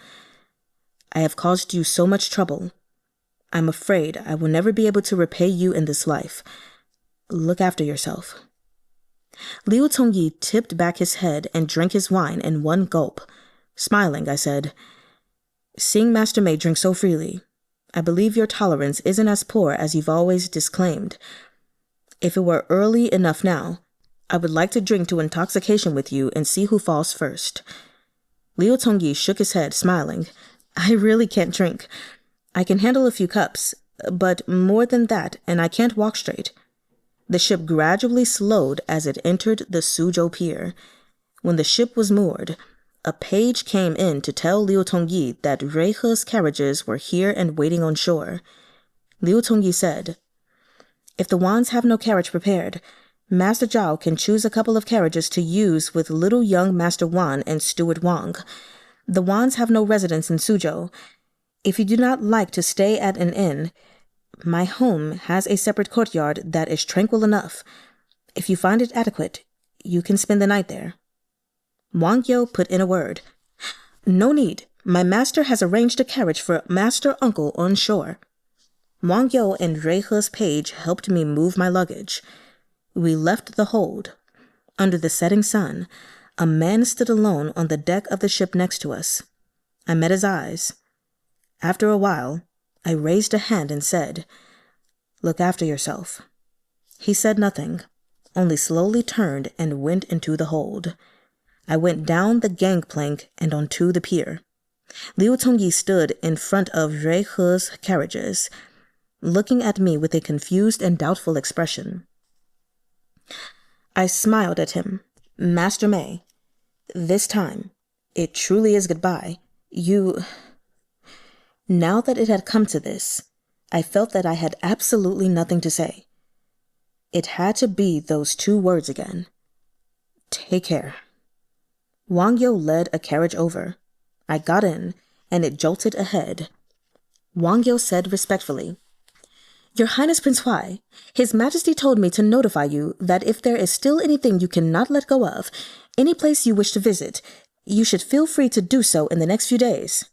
I have caused you so much trouble. I'm afraid I will never be able to repay you in this life. Look after yourself. Liu Tongyi tipped back his head and drank his wine in one gulp. Smiling, I said, Seeing Master Mei drink so freely, I believe your tolerance isn't as poor as you've always disclaimed. If it were early enough now, I would like to drink to intoxication with you and see who falls first. Liu Tongyi shook his head, smiling. I really can't drink. I can handle a few cups, but more than that, and I can't walk straight. The ship gradually slowed as it entered the Suzhou pier. When the ship was moored, a page came in to tell Liu Tongyi that Reihe's carriages were here and waiting on shore. Liu Tongyi said, If the Wans have no carriage prepared, Master Zhao can choose a couple of carriages to use with little young Master Wan and Steward Wang. The Wans have no residence in Suzhou. If you do not like to stay at an inn, my home has a separate courtyard that is tranquil enough. If you find it adequate, you can spend the night there." Wang Yo put in a word. "No need. My master has arranged a carriage for master uncle on shore." Wang Yo and Rui He's page helped me move my luggage. We left the hold. Under the setting sun, a man stood alone on the deck of the ship next to us. I met his eyes. After a while, I raised a hand and said, "Look after yourself." He said nothing, only slowly turned and went into the hold. I went down the gangplank and onto the pier. Liu Tongyi stood in front of Rui He's carriages, looking at me with a confused and doubtful expression. I smiled at him. "Master Mei, this time, it truly is goodbye. Now that it had come to this, I felt that I had absolutely nothing to say. It had to be those 2 words again. Take care. Wang Yo led a carriage over. I got in, and it jolted ahead. Wang Yo said respectfully, "Your Highness Prince Huai, His Majesty told me to notify you that if there is still anything you cannot let go of, any place you wish to visit, you should feel free to do so in the next few days."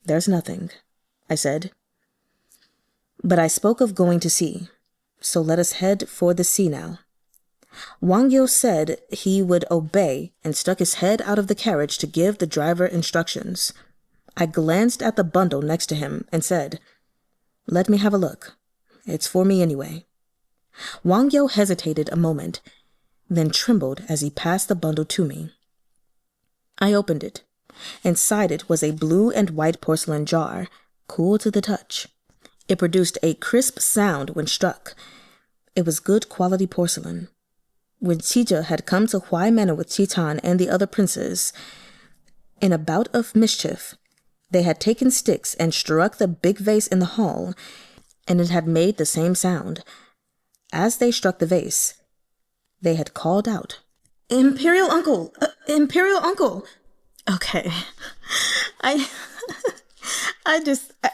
"There's nothing," I said. "But I spoke of going to sea, so let us head for the sea now." Wang Yo said he would obey and stuck his head out of the carriage to give the driver instructions. I glanced at the bundle next to him and said, "Let me have a look. It's for me anyway." Wang Yo hesitated a moment, then trembled as he passed the bundle to me. I opened it. Inside it was a blue and white porcelain jar, cool to the touch. It produced a crisp sound when struck. It was good quality porcelain. When Qizhe had come to Huai Manor with Qitan and the other princes, in a bout of mischief, they had taken sticks and struck the big vase in the hall, and it had made the same sound. As they struck the vase, they had called out, "Imperial Uncle! Imperial Uncle!" Okay. I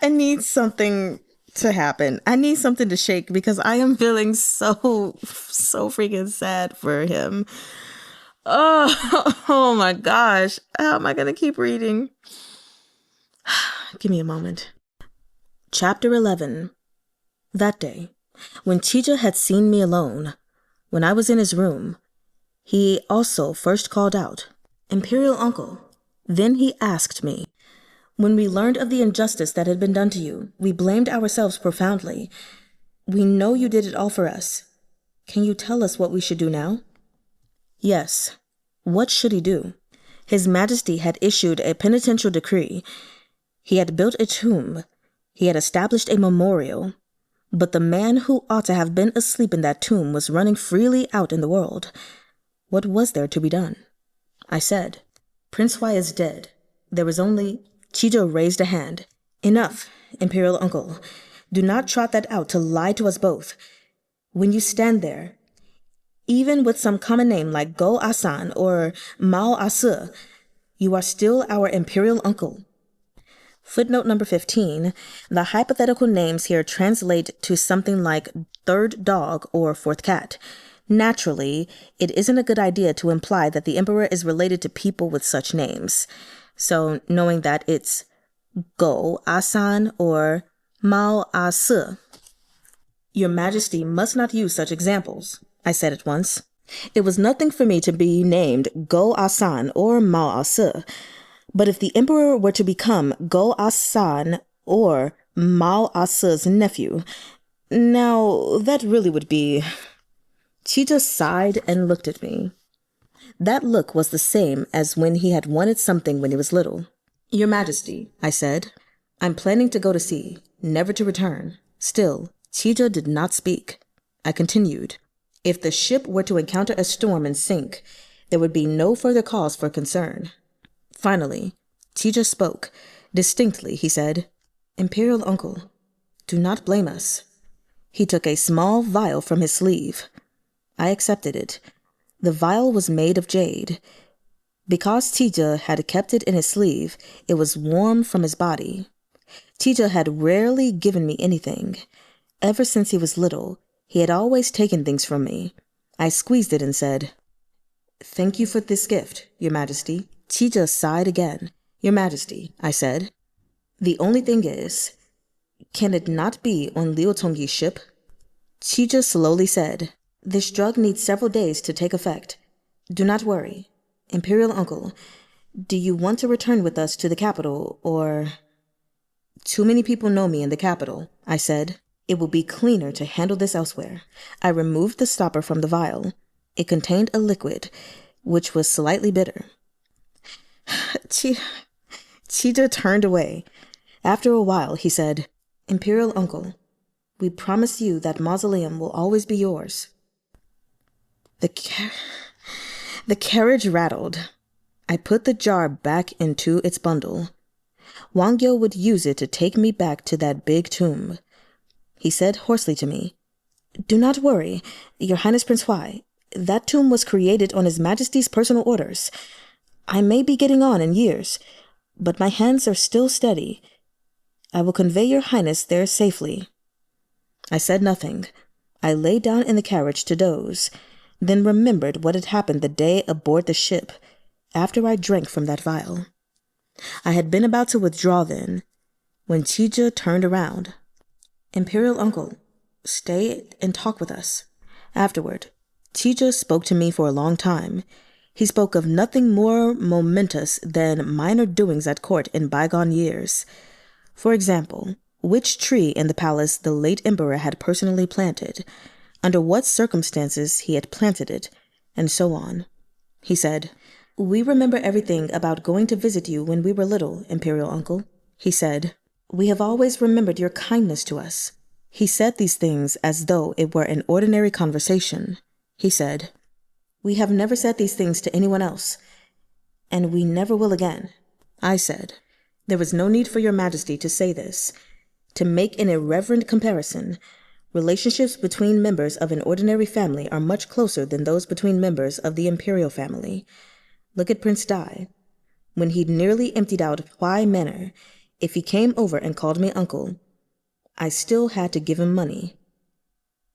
need something to happen. I need something to shake because I am feeling so freaking sad for him. Oh my gosh. How am I going to keep reading? Give me a moment. Chapter 11. That day, when Qizhe had seen me alone, when I was in his room, he also first called out, "Imperial Uncle." Then he asked me, "When we learned of the injustice that had been done to you, we blamed ourselves profoundly. We know you did it all for us. Can you tell us what we should do now?" Yes. What should he do? His Majesty had issued a penitential decree. He had built a tomb. He had established a memorial. But the man who ought to have been asleep in that tomb was running freely out in the world. What was there to be done? I said, "Prince Huai is dead. There is only—" Chee-juh raised a hand. "Enough, Imperial Uncle. Do not trot that out to lie to us both. When you stand there, even with some common name like Go Asan or Mao Ase, you are still our Imperial Uncle." Footnote number 15. The hypothetical names here translate to something like third dog or fourth cat. Naturally, it isn't a good idea to imply that the emperor is related to people with such names. So knowing that it's Go Asan or Mao Ase. "Your Majesty must not use such examples," I said at once. It was nothing for me to be named Go Asan or Mao Ase. But if the emperor were to become Go Asan or Mao Ase's nephew, now that really would be... Qizhe sighed and looked at me. That look was the same as when he had wanted something when he was little. "Your Majesty," I said, "I'm planning to go to sea, never to return." Still, Qizhe did not speak. I continued, "If the ship were to encounter a storm and sink, there would be no further cause for concern." Finally, Qizhe spoke. Distinctly, he said, "Imperial Uncle, do not blame us." He took a small vial from his sleeve. I accepted it. The vial was made of jade. Because Qizhe had kept it in his sleeve, it was warm from his body. Qizhe had rarely given me anything. Ever since he was little, he had always taken things from me. I squeezed it and said, "Thank you for this gift, Your Majesty." Qizhe sighed again. "Your Majesty," I said. "The only thing is, can it not be on Liu Tongyi's ship?" Qizhe slowly said, "This drug needs several days to take effect. Do not worry. Imperial Uncle, do you want to return with us to the capital, or—" "Too many people know me in the capital," I said. "It will be cleaner to handle this elsewhere." I removed the stopper from the vial. It contained a liquid, which was slightly bitter. Qizhe turned away. After a while, he said, "Imperial Uncle, we promise you that mausoleum will always be yours." The carriage rattled. I put the jar back into its bundle. Wang Yo would use it to take me back to that big tomb. He said hoarsely to me, "Do not worry, Your Highness Prince Huai. That tomb was created on His Majesty's personal orders. I may be getting on in years, but my hands are still steady. I will convey Your Highness there safely." I said nothing. I lay down in the carriage to doze, then remembered what had happened the day aboard the ship, after I drank from that vial. I had been about to withdraw then, when Qizhe turned around. "Imperial Uncle, stay and talk with us." Afterward, Qizhe spoke to me for a long time. He spoke of nothing more momentous than minor doings at court in bygone years. For example, which tree in the palace the late emperor had personally planted, under what circumstances he had planted it, and so on. He said, "We remember everything about going to visit you when we were little, Imperial Uncle." He said, "We have always remembered your kindness to us." He said these things as though it were an ordinary conversation. He said, "We have never said these things to anyone else, and we never will again." I said, "There was no need for Your Majesty to say this. To make an irreverent comparison, relationships between members of an ordinary family are much closer than those between members of the imperial family. Look at Prince Dai. When he'd nearly emptied out Huai Manor, if he came over and called me uncle, I still had to give him money.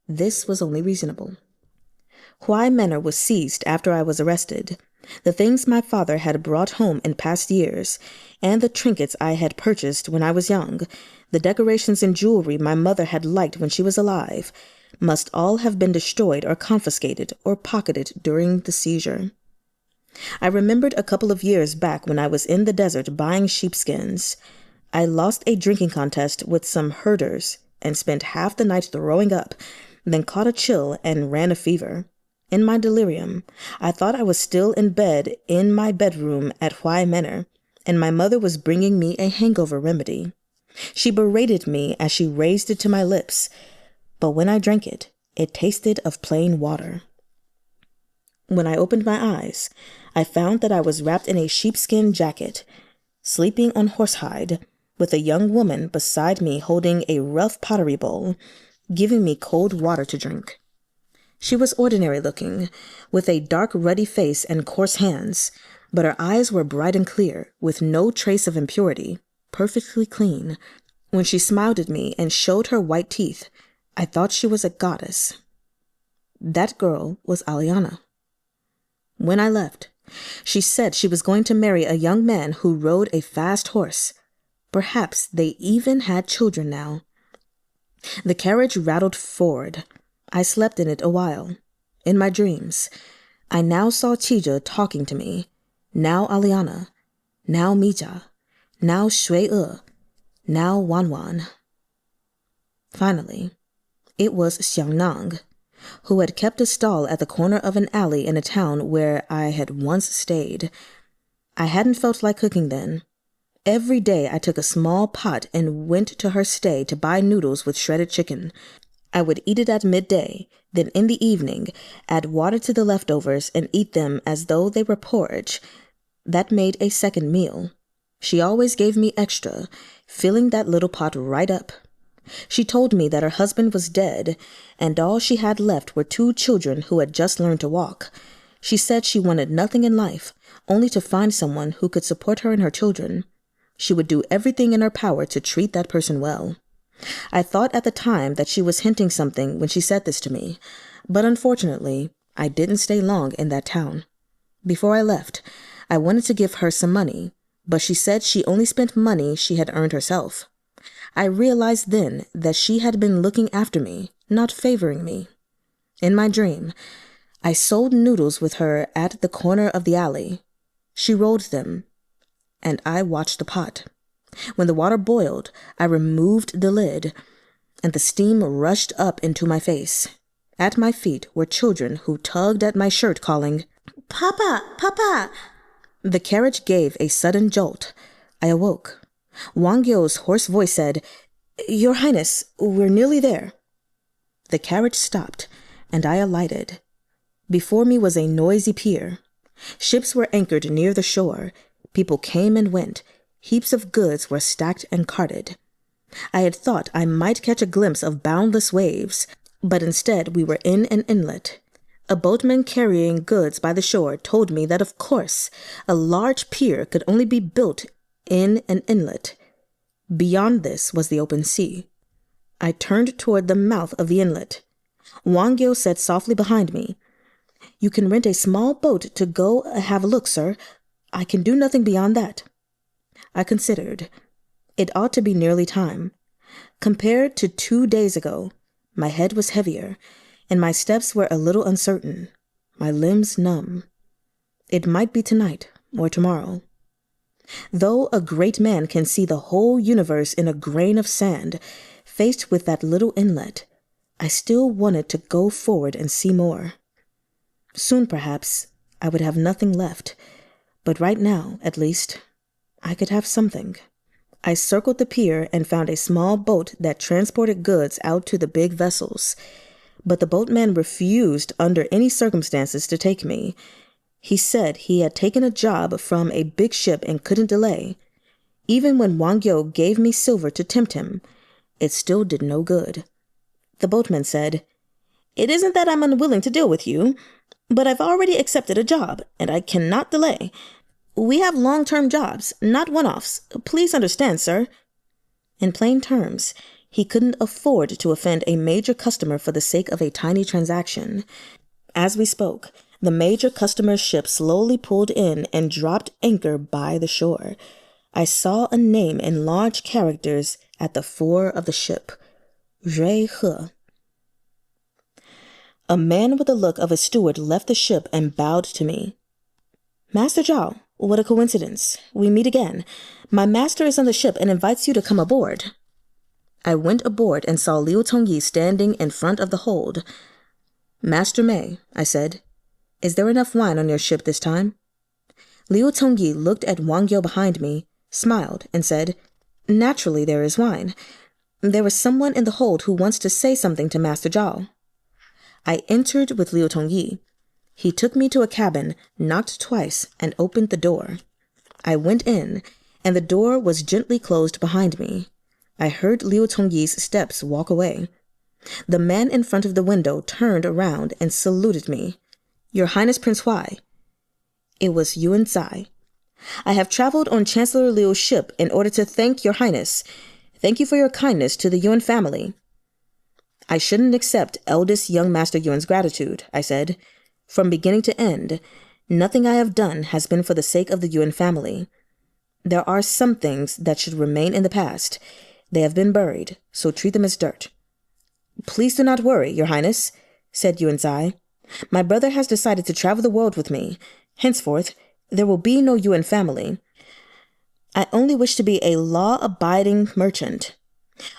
This was only reasonable. Huai Manor was seized after I was arrested. The things my father had brought home in past years, and the trinkets I had purchased when I was young, the decorations and jewelry my mother had liked when she was alive, must all have been destroyed or confiscated or pocketed during the seizure. I remembered a couple of years back when I was in the desert buying sheepskins. I lost a drinking contest with some herders and spent half the night throwing up, then caught a chill and ran a fever. In my delirium, I thought I was still in bed in my bedroom at Huai Manor, and my mother was bringing me a hangover remedy. She berated me as she raised it to my lips, but when I drank it, it tasted of plain water. When I opened my eyes, I found that I was wrapped in a sheepskin jacket, sleeping on horsehide, with a young woman beside me holding a rough pottery bowl, giving me cold water to drink. She was ordinary looking, with a dark ruddy face and coarse hands, but her eyes were bright and clear, with no trace of impurity, perfectly clean. When she smiled at me and showed her white teeth, I thought she was a goddess. That girl was Aliana. When I left, she said she was going to marry a young man who rode a fast horse. Perhaps they even had children now. The carriage rattled forward. I slept in it a while. In my dreams, I now saw Qizhe talking to me, now Aliana, now Mija, now Shui-e, now Wanwan. Finally, it was Xiangnang, who had kept a stall at the corner of an alley in a town where I had once stayed. I hadn't felt like cooking then. Every day I took a small pot and went to her stay to buy noodles with shredded chicken. I would eat it at midday, then in the evening, add water to the leftovers and eat them as though they were porridge. That made a second meal. She always gave me extra, filling that little pot right up. She told me that her husband was dead, and all she had left were 2 children who had just learned to walk. She said she wanted nothing in life, only to find someone who could support her and her children. She would do everything in her power to treat that person well. I thought at the time that she was hinting something when she said this to me, but unfortunately, I didn't stay long in that town. Before I left, I wanted to give her some money, but she said she only spent money she had earned herself. I realized then that she had been looking after me, not favoring me. In my dream, I sold noodles with her at the corner of the alley. She rolled them, and I watched the pot. When the water boiled, I removed the lid, and the steam rushed up into my face. At my feet were children who tugged at my shirt, calling, "Papa! Papa!" The carriage gave a sudden jolt. I awoke. Wang Guo's hoarse voice said, "Your Highness, we're nearly there." The carriage stopped, and I alighted. Before me was a noisy pier. Ships were anchored near the shore. People came and went. Heaps of goods were stacked and carted. I had thought I might catch a glimpse of boundless waves, but instead we were in an inlet. A boatman carrying goods by the shore told me that, of course, a large pier could only be built in an inlet. Beyond this was the open sea. I turned toward the mouth of the inlet. Wang Guo said softly behind me, "You can rent a small boat to go have a look, sir. I can do nothing beyond that." I considered. It ought to be nearly time. Compared to 2 days ago, my head was heavier, and my steps were a little uncertain, my limbs numb. It might be tonight or tomorrow. Though a great man can see the whole universe in a grain of sand, faced with that little inlet, I still wanted to go forward and see more. Soon, perhaps, I would have nothing left, but right now, at least, I could have something. I circled the pier and found a small boat that transported goods out to the big vessels, but the boatman refused under any circumstances to take me. He said he had taken a job from a big ship and couldn't delay. Even when Wang Guo gave me silver to tempt him, it still did no good. The boatman said, "It isn't that I'm unwilling to deal with you, but I've already accepted a job, and I cannot delay. We have long-term jobs, not one-offs. Please understand, sir." In plain terms, he couldn't afford to offend a major customer for the sake of a tiny transaction. As we spoke, the major customer's ship slowly pulled in and dropped anchor by the shore. I saw a name in large characters at the fore of the ship. Zhe He. A man with the look of a steward left the ship and bowed to me. "Master Zhao, what a coincidence. We meet again. My master is on the ship and invites you to come aboard." I went aboard and saw Liu Tongyi standing in front of the hold. "Master Mei," I said, "is there enough wine on your ship this time?" Liu Tongyi looked at Wang Guo behind me, smiled, and said, "Naturally there is wine. There is someone in the hold who wants to say something to Master Zhao." I entered with Liu Tongyi. He took me to a cabin, knocked twice, and opened the door. I went in, and the door was gently closed behind me. I heard Liu Tongyi's steps walk away. The man in front of the window turned around and saluted me. "Your Highness Prince Huai." It was Jow Tseye. "I have traveled on Chancellor Liu's ship in order to thank your Highness. Thank you for your kindness to the Yuan family." "I shouldn't accept eldest young Master Yuan's gratitude," I said. "From beginning to end, nothing I have done has been for the sake of the Yuan family. There are some things that should remain in the past. They have been buried, so treat them as dirt." "Please do not worry, your Highness," said Jow Tseye. "My brother has decided to travel the world with me. Henceforth, there will be no Yuan family. I only wish to be a law-abiding merchant.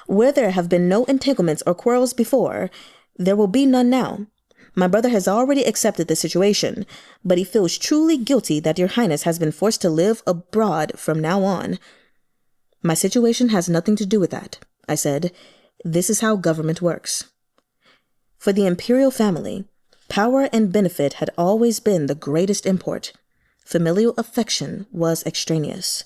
Where there have been no entanglements or quarrels before, there will be none now. My brother has already accepted the situation, but he feels truly guilty that your Highness has been forced to live abroad from now on." "My situation has nothing to do with that," I said. "This is how government works." For the Imperial family, power and benefit had always been the greatest import. Familial affection was extraneous.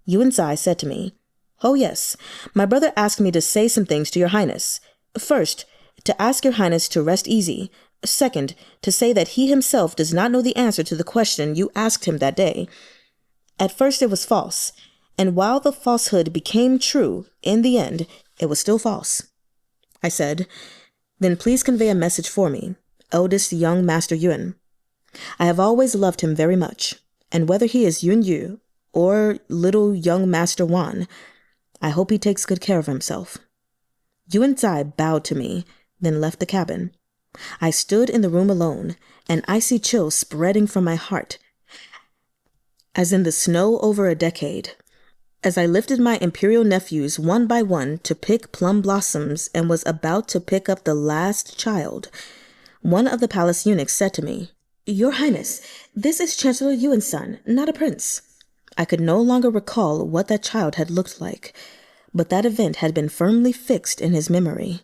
Jow Tseye said to me, "Oh yes, my brother asked me to say some things to your Highness. First, to ask your Highness to rest easy. Second, to say that he himself does not know the answer to the question you asked him that day. At first it was false, And while the falsehood became true, in the end, it was still false. I said, "Then please convey a message for me, eldest young Master Yuan. I have always loved him very much, and whether he is Yun Yu or little young Master Wan, I hope he takes good care of himself." Yuan Tseye bowed to me, then left the cabin. I stood in the room alone, an icy chill spreading from my heart, as in the snow over a decade. As I lifted my Imperial nephews one by one to pick plum blossoms and was about to pick up the last child, one of the palace eunuchs said to me, "Your Highness, this is Chancellor Yuan's son, not a prince." I could no longer recall what that child had looked like, but that event had been firmly fixed in his memory.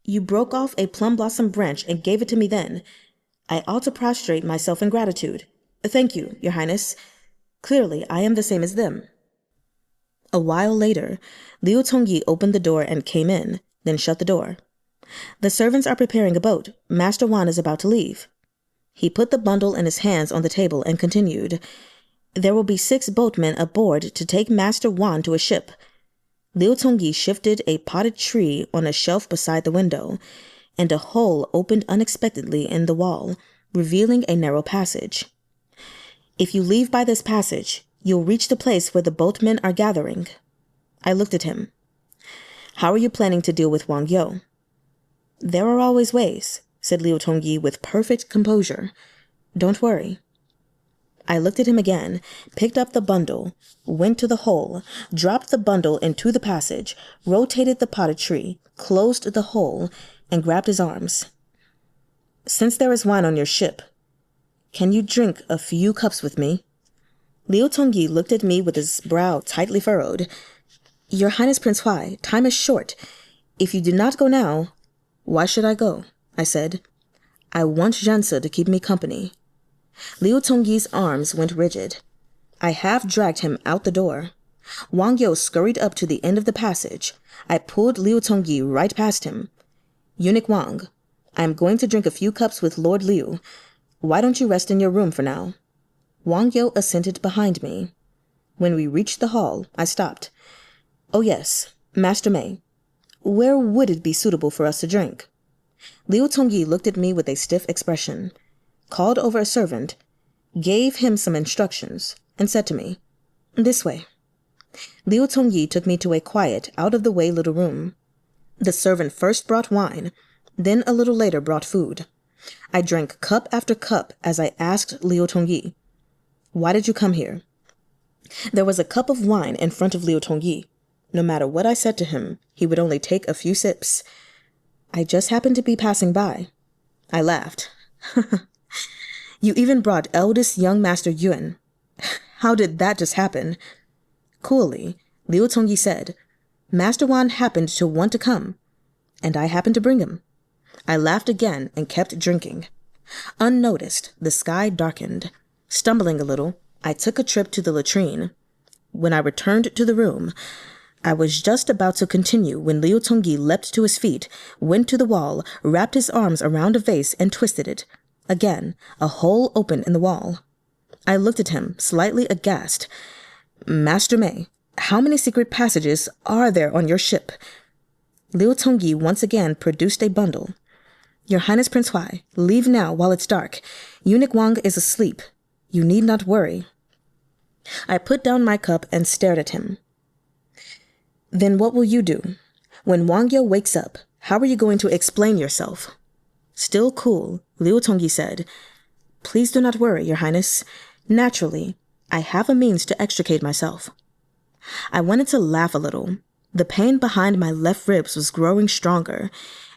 "You broke off a plum blossom branch and gave it to me then. I ought to prostrate myself in gratitude. Thank you, Your Highness. Clearly, I am the same as them." A while later, Liu Tongyi opened the door and came in, then shut the door. "The servants are preparing a boat. Master Wan is about to leave." He put the bundle in his hands on the table and continued, "There will be 6 boatmen aboard to take Master Wan to a ship." Liu Tongyi shifted a potted tree on a shelf beside the window, and a hole opened unexpectedly in the wall, revealing a narrow passage. "If you leave by this passage, you'll reach the place where the boatmen are gathering." I looked at him. "How are you planning to deal with Wang Yo?" "There are always ways," said Liu Tongyi with perfect composure. "Don't worry." I looked at him again, picked up the bundle, went to the hole, dropped the bundle into the passage, rotated the potted tree, closed the hole, and grabbed his arms. "Since there is wine on your ship, can you drink a few cups with me?" Liu Tongyi looked at me with his brow tightly furrowed. "Your Highness Prince Huai, time is short. If you do not go now—" "Why should I go?" I said. "I want Zhao Cai to keep me company." Liu Tongyi's arms went rigid. I half-dragged him out the door. Wang Yo scurried up to the end of the passage. I pulled Liu Tongyi right past him. "Eunuch Wang, I am going to drink a few cups with Lord Liu. Why don't you rest in your room for now?" Wang Yo assented behind me. When we reached the hall, I stopped. "Oh yes, Master Mei, where would it be suitable for us to drink?" Liu Tongyi looked at me with a stiff expression, called over a servant, gave him some instructions, and said to me, "This way." Liu Tongyi took me to a quiet, out-of-the-way little room. The servant first brought wine, then a little later brought food. I drank cup after cup as I asked Liu Tongyi, "Why did you come here?" There was a cup of wine in front of Liu Tongyi. No matter what I said to him, he would only take a few sips. "I just happened to be passing by." I laughed. "You even brought eldest young Master Yuan. How did that just happen?" Coolly, Liu Tongyi said, "Master Wan happened to want to come, and I happened to bring him." I laughed again and kept drinking. Unnoticed, the sky darkened. Stumbling a little, I took a trip to the latrine. When I returned to the room, I was just about to continue when Liu Tongyi leapt to his feet, went to the wall, wrapped his arms around a vase and twisted it. Again, a hole opened in the wall. I looked at him, slightly aghast. "Master Mei, how many secret passages are there on your ship?" Liu Tongyi once again produced a bundle. "Your Highness Prince Huai, leave now while it's dark. Eunuch Wang is asleep. You need not worry." I put down my cup and stared at him. "Then what will you do? When Wang Yo wakes up, how are you going to explain yourself?" Still cool, Liu Tongyi said, "Please do not worry, Your Highness. Naturally, I have a means to extricate myself." I wanted to laugh a little. The pain behind my left ribs was growing stronger,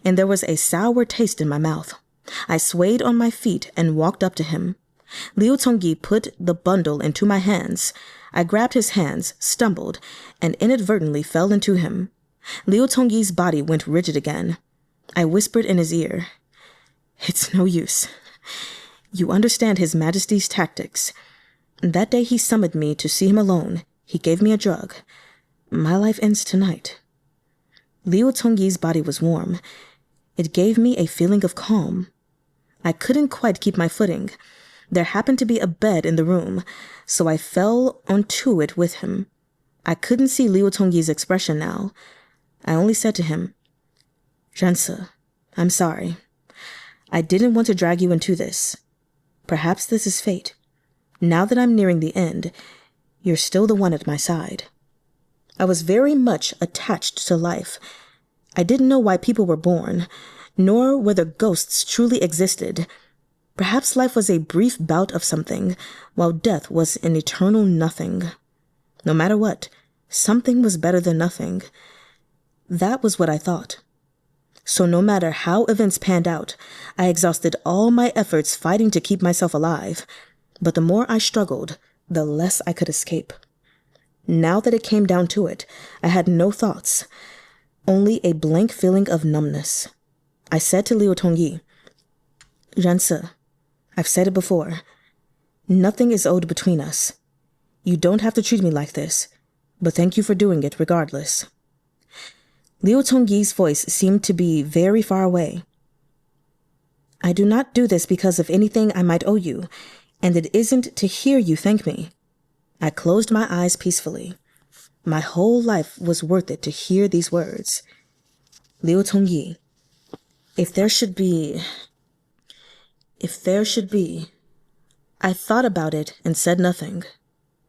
and there was a sour taste in my mouth. I swayed on my feet and walked up to him. Liu Tongyi put the bundle into my hands. I grabbed his hands, stumbled, and inadvertently fell into him. Liu Tongyi's body went rigid again. I whispered in his ear, "It's no use. You understand His Majesty's tactics. That day he summoned me to see him alone. He gave me a drug. My life ends tonight." Liu Tongyi's body was warm. It gave me a feeling of calm. I couldn't quite keep my footing. There happened to be a bed in the room, so I fell onto it with him. I couldn't see Liu Tongyi's expression now. I only said to him, "Zhao, I'm sorry. I didn't want to drag you into this. Perhaps this is fate. Now that I'm nearing the end, you're still the one at my side." I was very much attached to life. I didn't know why people were born, nor whether ghosts truly existed. Perhaps life was a brief bout of something, while death was an eternal nothing. No matter what, something was better than nothing. That was what I thought. So no matter how events panned out, I exhausted all my efforts fighting to keep myself alive. But the more I struggled, the less I could escape. Now that it came down to it, I had no thoughts, only a blank feeling of numbness. I said to Liu Tongyi, "Zhao, I've said it before. Nothing is owed between us. You don't have to treat me like this, but thank you for doing it regardless." Liu Tongyi's voice seemed to be very far away. "I do not do this because of anything I might owe you, and it isn't to hear you thank me." I closed my eyes peacefully. My whole life was worth it to hear these words. "Liu Tongyi, if there should be... I thought about it and said nothing.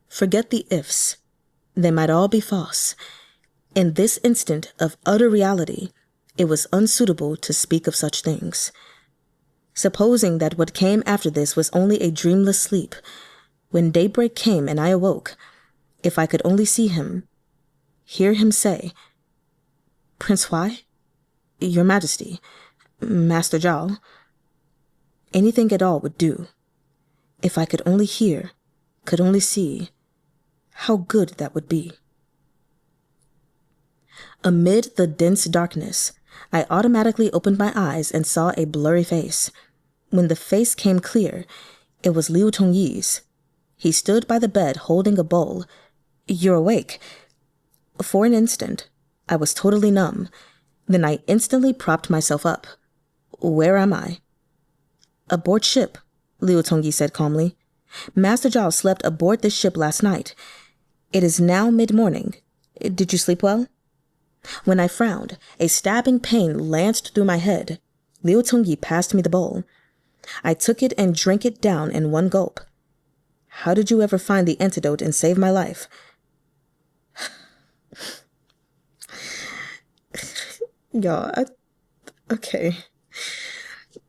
Forget the ifs. They might all be false. In this instant of utter reality, it was unsuitable to speak of such things. Supposing that what came after this was only a dreamless sleep, when daybreak came and I awoke, if I could only see him, hear him say, 'Prince Huai, Your Majesty, Master Zhao,' anything at all would do. If I could only hear, could only see, how good that would be." Amid the dense darkness, I automatically opened my eyes and saw a blurry face. When the face came clear, it was Liu Tongyi's. He stood by the bed holding a bowl. "You're awake." For an instant, I was totally numb. Then I instantly propped myself up. "Where am I?" "Aboard ship," Liu Tongyi said calmly. "Master Zhao slept aboard this ship last night. It is now mid-morning. Did you sleep well?" When I frowned, a stabbing pain lanced through my head. Liu Tongyi passed me the bowl. I took it and drank it down in one gulp. "How did you ever find the antidote and save my life?" Okay.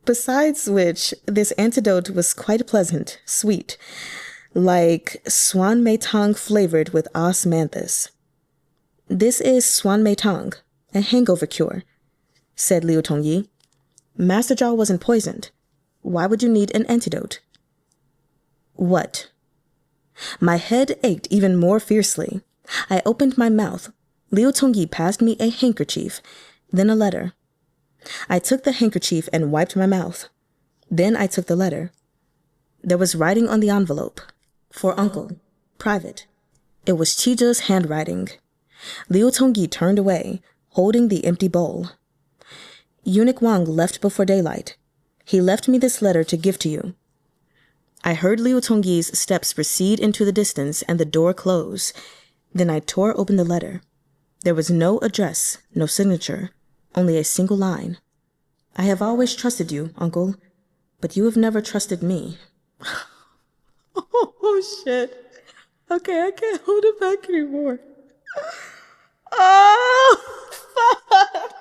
Besides which, this antidote was quite pleasant, sweet, like swan mei tang flavored with osmanthus. "This is swan mei tang, a hangover cure," said Liu Tongyi. "Master Zhao wasn't poisoned. Why would you need an antidote?" "What?" My head ached even more fiercely. I opened my mouth. Liu Tongyi passed me a handkerchief, then a letter. I took the handkerchief and wiped my mouth. Then I took the letter. There was writing on the envelope. "For Uncle. Private." It was Chee-juh's handwriting. Liu Tongyi turned away, holding the empty bowl. "Eunuch Wang left before daylight. He left me this letter to give to you." I heard Liu Tongyi's steps recede into the distance and the door close. Then I tore open the letter. There was no address, no signature, only a single line. "I have always trusted you, Uncle, but you have never trusted me." Oh, shit. Okay, I can't hold it back anymore. Oh, fuck.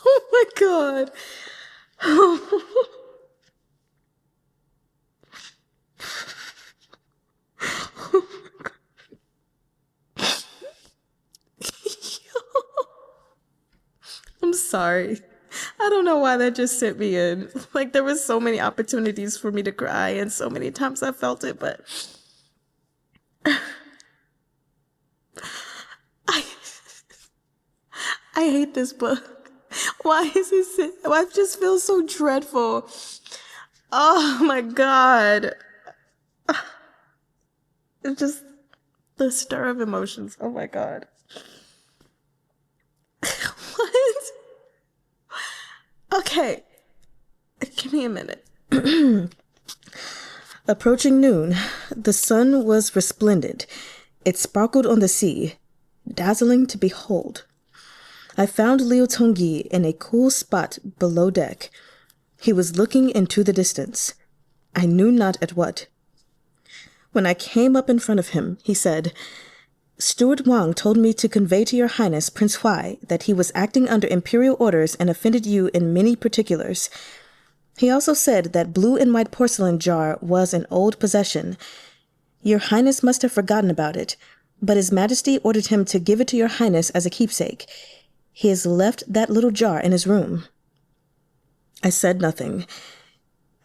Oh, my God. I'm sorry. I don't know why that just sent me in. Like, there was so many opportunities for me to cry, and so many times I felt it, but I hate this book. Why is it? I just feel so dreadful. Oh my God. It's just the stir of emotions. Oh my God. What? Okay. Give me a minute. Approaching noon, the sun was resplendent. It sparkled on the sea, dazzling to behold. I found Liu Tongyi in a cool spot below deck. He was looking into the distance. I knew not at what. When I came up in front of him, he said, "Steward Wang told me to convey to your highness Prince Huai that he was acting under imperial orders and offended you in many particulars. He also said that blue and white porcelain jar was an old possession. Your highness must have forgotten about it, but his majesty ordered him to give it to your highness as a keepsake. He has left that little jar in his room." I said nothing.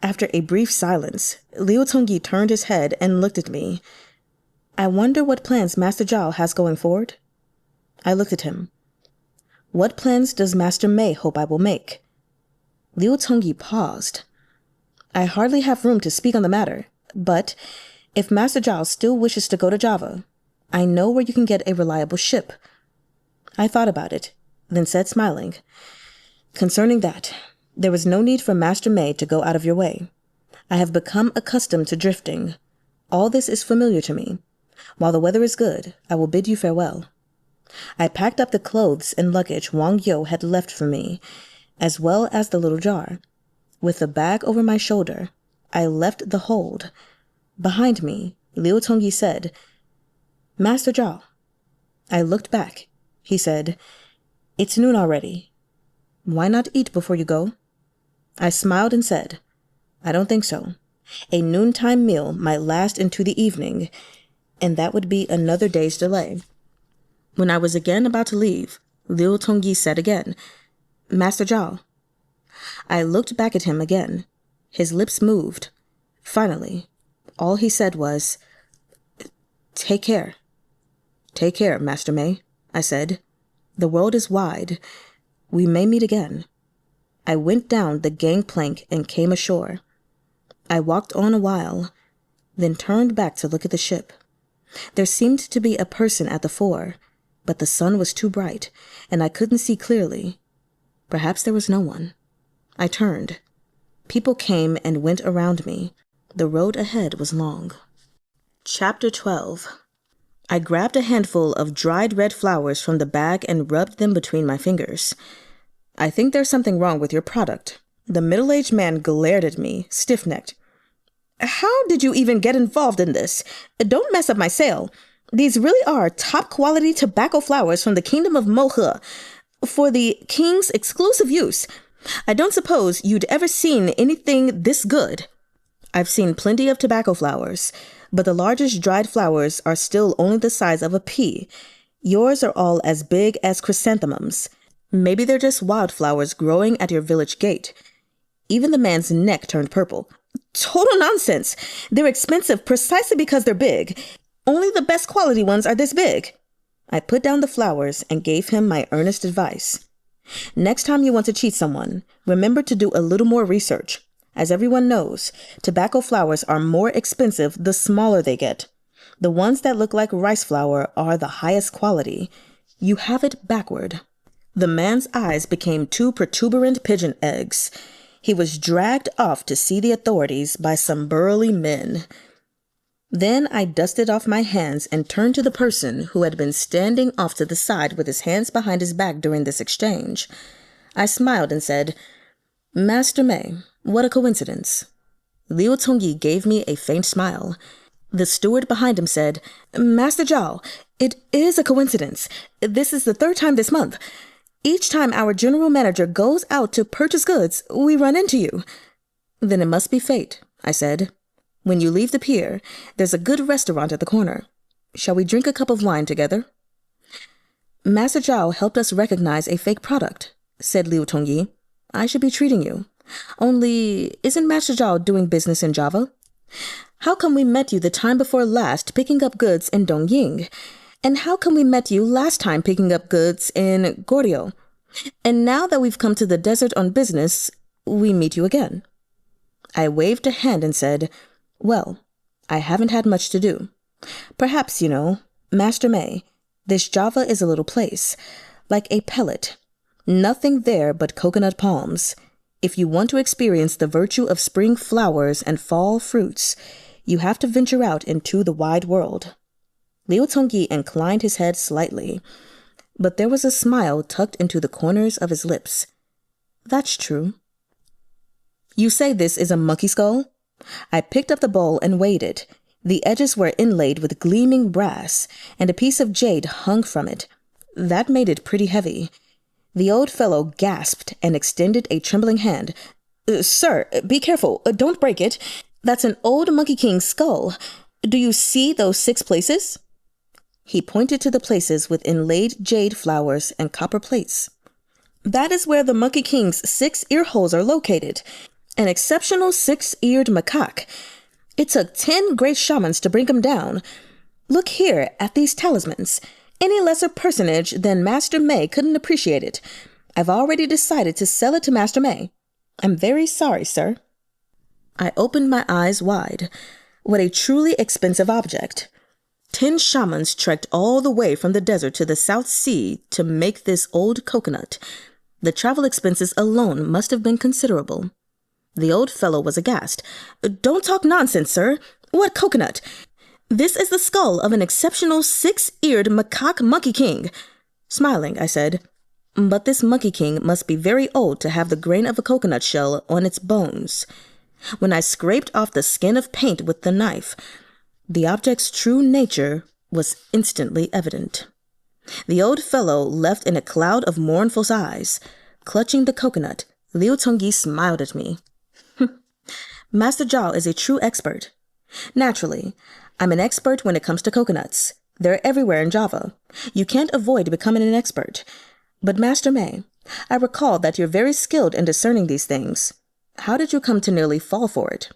After a brief silence, Liu Tongyi turned his head and looked at me. "I wonder what plans Master Zhao has going forward?" I looked at him. "What plans does Master Mei hope I will make?" Liu Tongyi paused. "I hardly have room to speak on the matter, but if Master Zhao still wishes to go to Java, I know where you can get a reliable ship." I thought about it, then said, smiling, "Concerning that, there is no need for Master Mei to go out of your way. I have become accustomed to drifting. All this is familiar to me. While the weather is good, I will bid you farewell." I packed up the clothes and luggage Wang Yo had left for me, as well as the little jar. With the bag over my shoulder, I left the hold. Behind me, Liu Tongyi said, "Master Zhao." I looked back. He said, "It's noon already. Why not eat before you go?" I smiled and said, "I don't think so. A noontime meal might last into the evening, and that would be another day's delay." When I was again about to leave, Liu Tongyi said again, "Master Zhao." I looked back at him again. His lips moved. Finally, all he said was, "Take care." "Take care, Master Mei," I said. "The world is wide. We may meet again." I went down the gangplank and came ashore. I walked on a while, then turned back to look at the ship. There seemed to be a person at the fore, but the sun was too bright, and I couldn't see clearly. Perhaps there was no one. I turned. People came and went around me. The road ahead was long. Chapter 12. I grabbed a handful of dried red flowers from the bag and rubbed them between my fingers. "I think there's something wrong with your product." The middle-aged man glared at me, stiff-necked. "How did you even get involved in this? Don't mess up my sale. These really are top-quality tobacco flowers from the kingdom of Mohe, for the king's exclusive use. I don't suppose you'd ever seen anything this good." "I've seen plenty of tobacco flowers, but the largest dried flowers are still only the size of a pea. Yours are all as big as chrysanthemums. Maybe they're just wildflowers growing at your village gate." Even the man's neck turned purple. "Total nonsense. They're expensive precisely because they're big. Only the best quality ones are this big." I put down the flowers and gave him my earnest advice. "Next time you want to cheat someone, remember to do a little more research. As everyone knows, tobacco flowers are more expensive the smaller they get. The ones that look like rice flour are the highest quality. You have it backward." The man's eyes became two protuberant pigeon eggs. He was dragged off to see the authorities by some burly men. Then I dusted off my hands and turned to the person who had been standing off to the side with his hands behind his back during this exchange. I smiled and said, "Master Mei, what a coincidence." Liu Tongyi gave me a faint smile. The steward behind him said, "Master Zhao, it is a coincidence. This is the third time this month. Each time our general manager goes out to purchase goods, we run into you." "Then it must be fate," I said. "When you leave the pier, there's a good restaurant at the corner. Shall we drink a cup of wine together?" "Master Zhao helped us recognize a fake product," said Liu Tongyi. "I should be treating you. Only, isn't Master Zhao doing business in Java? How come we met you the time before last picking up goods in Dongying? And how come we met you last time picking up goods in Goryeo? And now that we've come to the desert on business, we meet you again?" I waved a hand and said, "Well, I haven't had much to do. Perhaps, Master Mei, this Java is a little place, like a pellet. Nothing there but coconut palms. If you want to experience the virtue of spring flowers and fall fruits, you have to venture out into the wide world. Liu Tongyi inclined his head slightly, but there was a smile tucked into the corners of his lips. That's true. You say this is a monkey skull? I picked up the bowl and weighed it. The edges were inlaid with gleaming brass, and a piece of jade hung from it. That made it pretty heavy. The old fellow gasped and extended a trembling hand. Sir, be careful. Don't break it. That's an old Monkey King's skull. Do you see those 6 places? He pointed to the places with inlaid jade flowers and copper plates. That is where the Monkey King's 6 ear holes are located. An exceptional 6-eared macaque. It took 10 great shamans to bring him down. Look here at these talismans. Any lesser personage than Master Mei couldn't appreciate it. I've already decided to sell it to Master Mei. I'm very sorry, sir. I opened my eyes wide. What a truly expensive object. 10 shamans trekked all the way from the desert to the South Sea to make this old coconut. The travel expenses alone must have been considerable. The old fellow was aghast. Don't talk nonsense, sir. What coconut? This is the skull of an exceptional 6-eared macaque Monkey King. Smiling, I said, but this Monkey King must be very old to have the grain of a coconut shell on its bones. When I scraped off the skin of paint with the knife, the object's true nature was instantly evident. The old fellow left in a cloud of mournful sighs. Clutching the coconut, Liu Tongyi smiled at me. Master Zhao is a true expert. Naturally, I'm an expert when it comes to coconuts. They're everywhere in Java. You can't avoid becoming an expert. But Master Mei, I recall that you're very skilled in discerning these things. How did you come to nearly fall for it?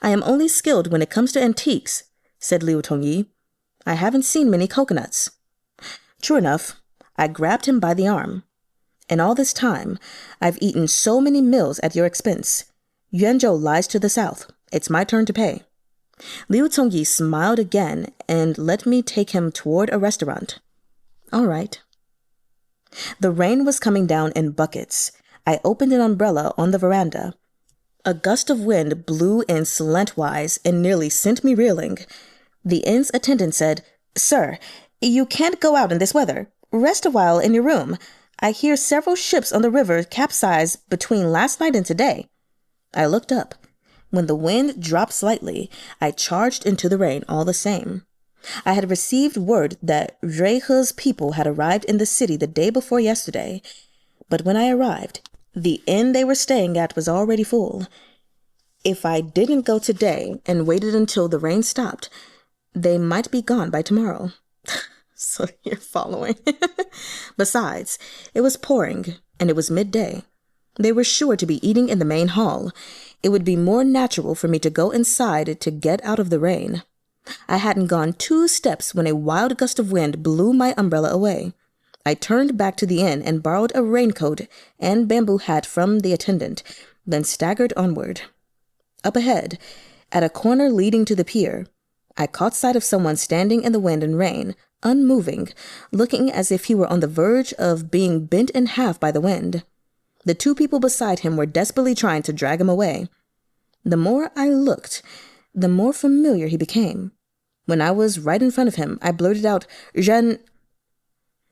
I am only skilled when it comes to antiques, said Liu Tongyi. I haven't seen many coconuts. True enough, I grabbed him by the arm. In all this time, I've eaten so many meals at your expense. Yuanzhou lies to the south. It's my turn to pay. Liu Tongyi smiled again and let me take him toward a restaurant. All right. The rain was coming down in buckets. I opened an umbrella on the veranda. A gust of wind blew in slantwise and nearly sent me reeling. The inn's attendant said, Sir, you can't go out in this weather. Rest a while in your room. I hear several ships on the river capsized between last night and today. I looked up. When the wind dropped slightly, I charged into the rain all the same. I had received word that Reihe's people had arrived in the city the day before yesterday, but when I arrived, the inn they were staying at was already full. If I didn't go today and waited until the rain stopped, they might be gone by tomorrow. So you're following. Besides, it was pouring, and it was midday. They were sure to be eating in the main hall. It would be more natural for me to go inside to get out of the rain. I hadn't gone 2 steps when a wild gust of wind blew my umbrella away. I turned back to the inn and borrowed a raincoat and bamboo hat from the attendant, then staggered onward. Up ahead, at a corner leading to the pier, I caught sight of someone standing in the wind and rain, unmoving, looking as if he were on the verge of being bent in half by the wind. The 2 people beside him were desperately trying to drag him away. The more I looked, the more familiar he became. When I was right in front of him, I blurted out, Jeanne.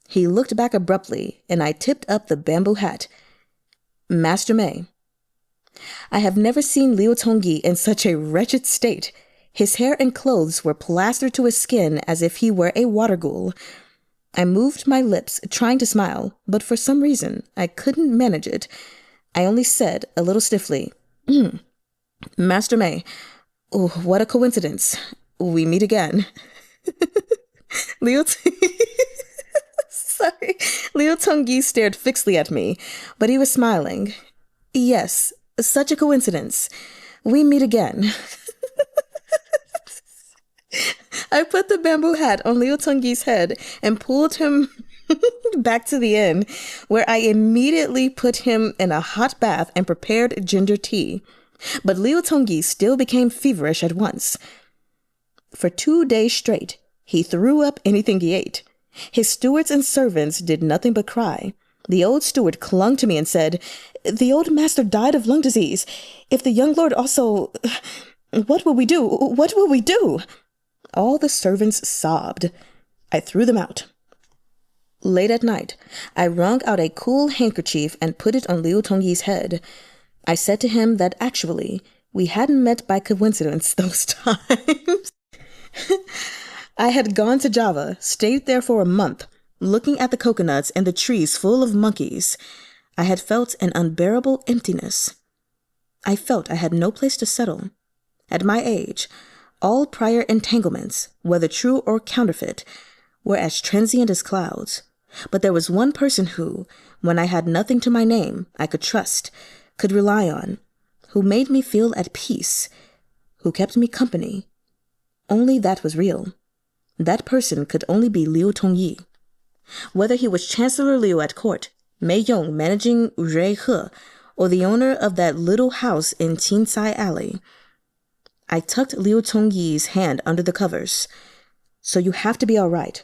He looked back abruptly, and I tipped up the bamboo hat. Master Mei. I have never seen Liu Tongyi in such a wretched state. His hair and clothes were plastered to his skin as if he were a water ghoul. I moved my lips, trying to smile, but for some reason, I couldn't manage it. I only said, a little stiffly, Master Mei, oh, what a coincidence. We meet again. Liu Tongyi stared fixedly at me, but he was smiling. Yes, such a coincidence. We meet again. I put the bamboo hat on Liu Tongyi's head and pulled him back to the inn, where I immediately put him in a hot bath and prepared ginger tea. But Liu Tongyi still became feverish at once. For 2 days straight, he threw up anything he ate. His stewards and servants did nothing but cry. The old steward clung to me and said, "The old master died of lung disease. If the young lord also... What will we do? What will we do?" All the servants sobbed. I threw them out. Late at night, I wrung out a cool handkerchief and put it on Liu Tongyi's head. I said to him that actually, we hadn't met by coincidence those times. I had gone to Java, stayed there for a month, looking at the coconuts and the trees full of monkeys. I had felt an unbearable emptiness. I felt I had no place to settle. At my age, all prior entanglements, whether true or counterfeit, were as transient as clouds. But there was one person who, when I had nothing to my name, I could trust, could rely on, who made me feel at peace, who kept me company. Only that was real. That person could only be Liu Tongyi. Whether he was Chancellor Liu at court, Mei Yong managing Rui He, or the owner of that little house in Jinsai Alley. I tucked Liu Tongyi's hand under the covers. "So you have to be all right.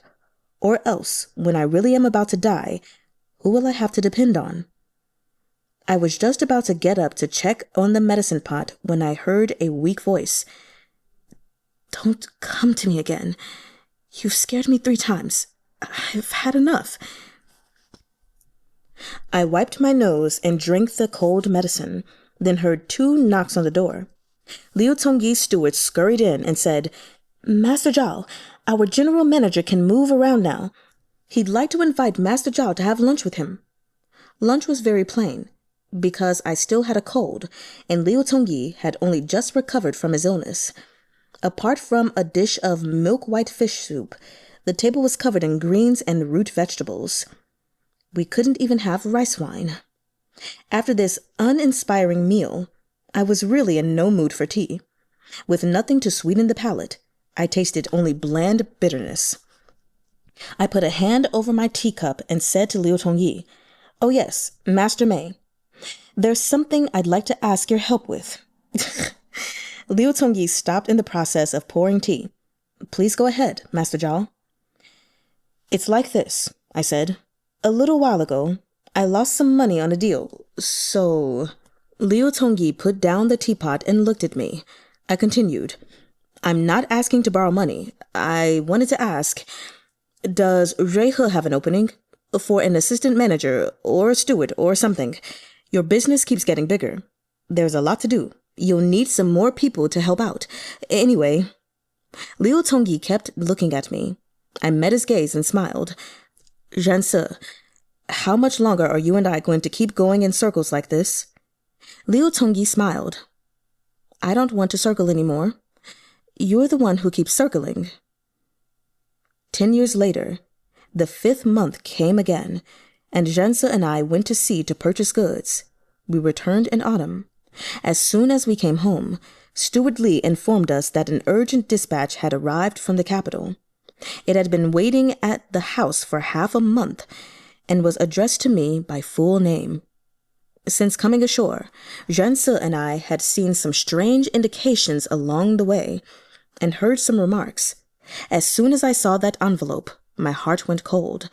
Or else, when I really am about to die, who will I have to depend on?" I was just about to get up to check on the medicine pot when I heard a weak voice. "Don't come to me again. You've scared me 3 times. I've had enough." I wiped my nose and drank the cold medicine, then heard 2 knocks on the door. Liu Tongyi's steward scurried in and said, "Master Zhao, our general manager can move around now. He'd like to invite Master Zhao to have lunch with him." Lunch was very plain, because I still had a cold, and Liu Tongyi had only just recovered from his illness. Apart from a dish of milk-white fish soup, the table was covered in greens and root vegetables. We couldn't even have rice wine. After this uninspiring meal, I was really in no mood for tea. With nothing to sweeten the palate, I tasted only bland bitterness. I put a hand over my teacup and said to Liu Tongyi, "Oh yes, Master Mei, there's something I'd like to ask your help with." Liu Tongyi stopped in the process of pouring tea. "Please go ahead, Master Zhao." "It's like this," I said. "A little while ago, I lost some money on a deal, so..." Liu Tongyi put down the teapot and looked at me. I continued, "I'm not asking to borrow money. I wanted to ask, does Rui He have an opening? For an assistant manager, or a steward, or something. Your business keeps getting bigger. There's a lot to do. You'll need some more people to help out. Anyway..." Liu Tongyi kept looking at me. I met his gaze and smiled. "Zhao, how much longer are you and I going to keep going in circles like this?" Liu Tongyi smiled. "I don't want to circle anymore. You're the one who keeps circling." 10 years later, the 5th month came again, and Zhao and I went to sea to purchase goods. We returned in autumn. As soon as we came home, Steward Li informed us that an urgent dispatch had arrived from the capital. It had been waiting at the house for half a month and was addressed to me by full name. Since coming ashore, Zhao and I had seen some strange indications along the way and heard some remarks. As soon as I saw that envelope, my heart went cold.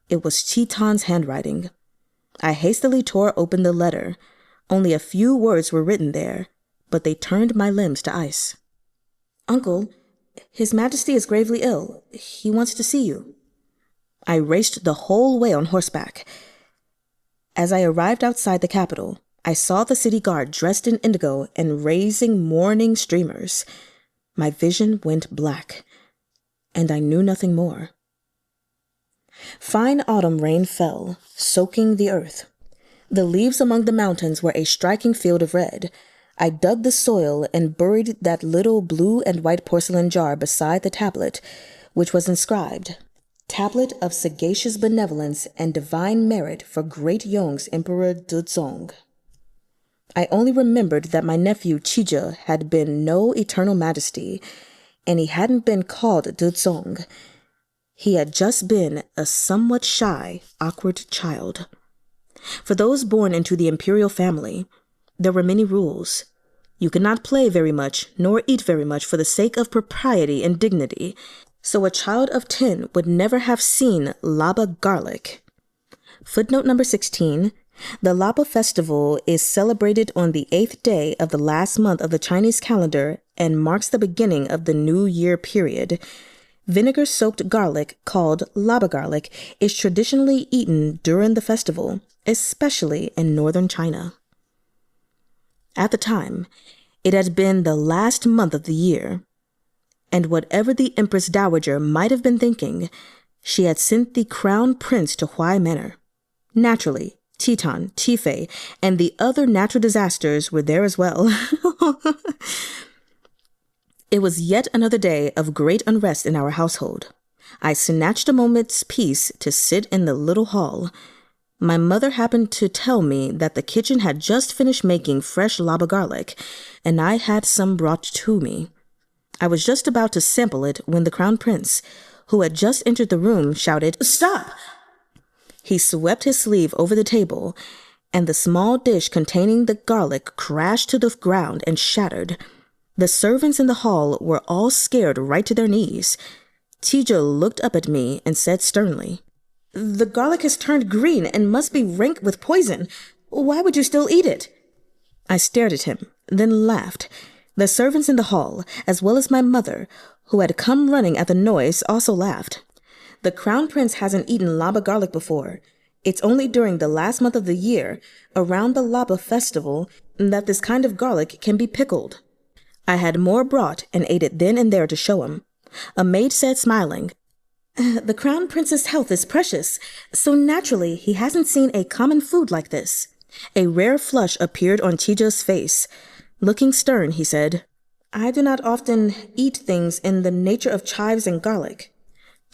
It was Chitan's handwriting. I hastily tore open the letter. Only a few words were written there, but they turned my limbs to ice. "Uncle, His Majesty is gravely ill. He wants to see you." I raced the whole way on horseback. As I arrived outside the capital, I saw the city guard dressed in indigo and raising mourning streamers. My vision went black, and I knew nothing more. Fine autumn rain fell, soaking the earth. The leaves among the mountains were a striking field of red. I dug the soil and buried that little blue and white porcelain jar beside the tablet, which was inscribed, "Tablet of sagacious benevolence and divine merit for great Yong's Emperor Dezong." I only remembered that my nephew Qizhe had been no eternal majesty, and he hadn't been called Dezong. He had just been a somewhat shy, awkward child. For those born into the Imperial family, there were many rules. You could not play very much, nor eat very much for the sake of propriety and dignity, so a child of 10 would never have seen laba garlic. Footnote number 16. The Lapa festival is celebrated on the 8th day of the last month of the Chinese calendar and marks the beginning of the New Year period. Vinegar-soaked garlic, called lapa garlic, is traditionally eaten during the festival, especially in northern China. At the time, it had been the last month of the year, and whatever the Empress Dowager might have been thinking, she had sent the crown prince to Huai Manor. Naturally, Teton, Tifei, and the other natural disasters were there as well. It was yet another day of great unrest in our household. I snatched a moment's peace to sit in the little hall. My mother happened to tell me that the kitchen had just finished making fresh lapa garlic, and I had some brought to me. I was just about to sample it when the crown prince, who had just entered the room, shouted, "Stop!" He swept his sleeve over the table, and the small dish containing the garlic crashed to the ground and shattered. The servants in the hall were all scared right to their knees. Qizhe looked up at me and said sternly, "The garlic has turned green and must be rank with poison. Why would you still eat it?" I stared at him, then laughed. The servants in the hall, as well as my mother, who had come running at the noise, also laughed. The crown prince hasn't eaten lapa garlic before. It's only during the last month of the year, around the Lapa festival, that this kind of garlic can be pickled. I had more brought and ate it then and there to show him. A maid said, smiling, "The crown prince's health is precious, so naturally he hasn't seen a common food like this." A rare flush appeared on Qizhe's face. Looking stern, he said, "I do not often eat things in the nature of chives and garlic."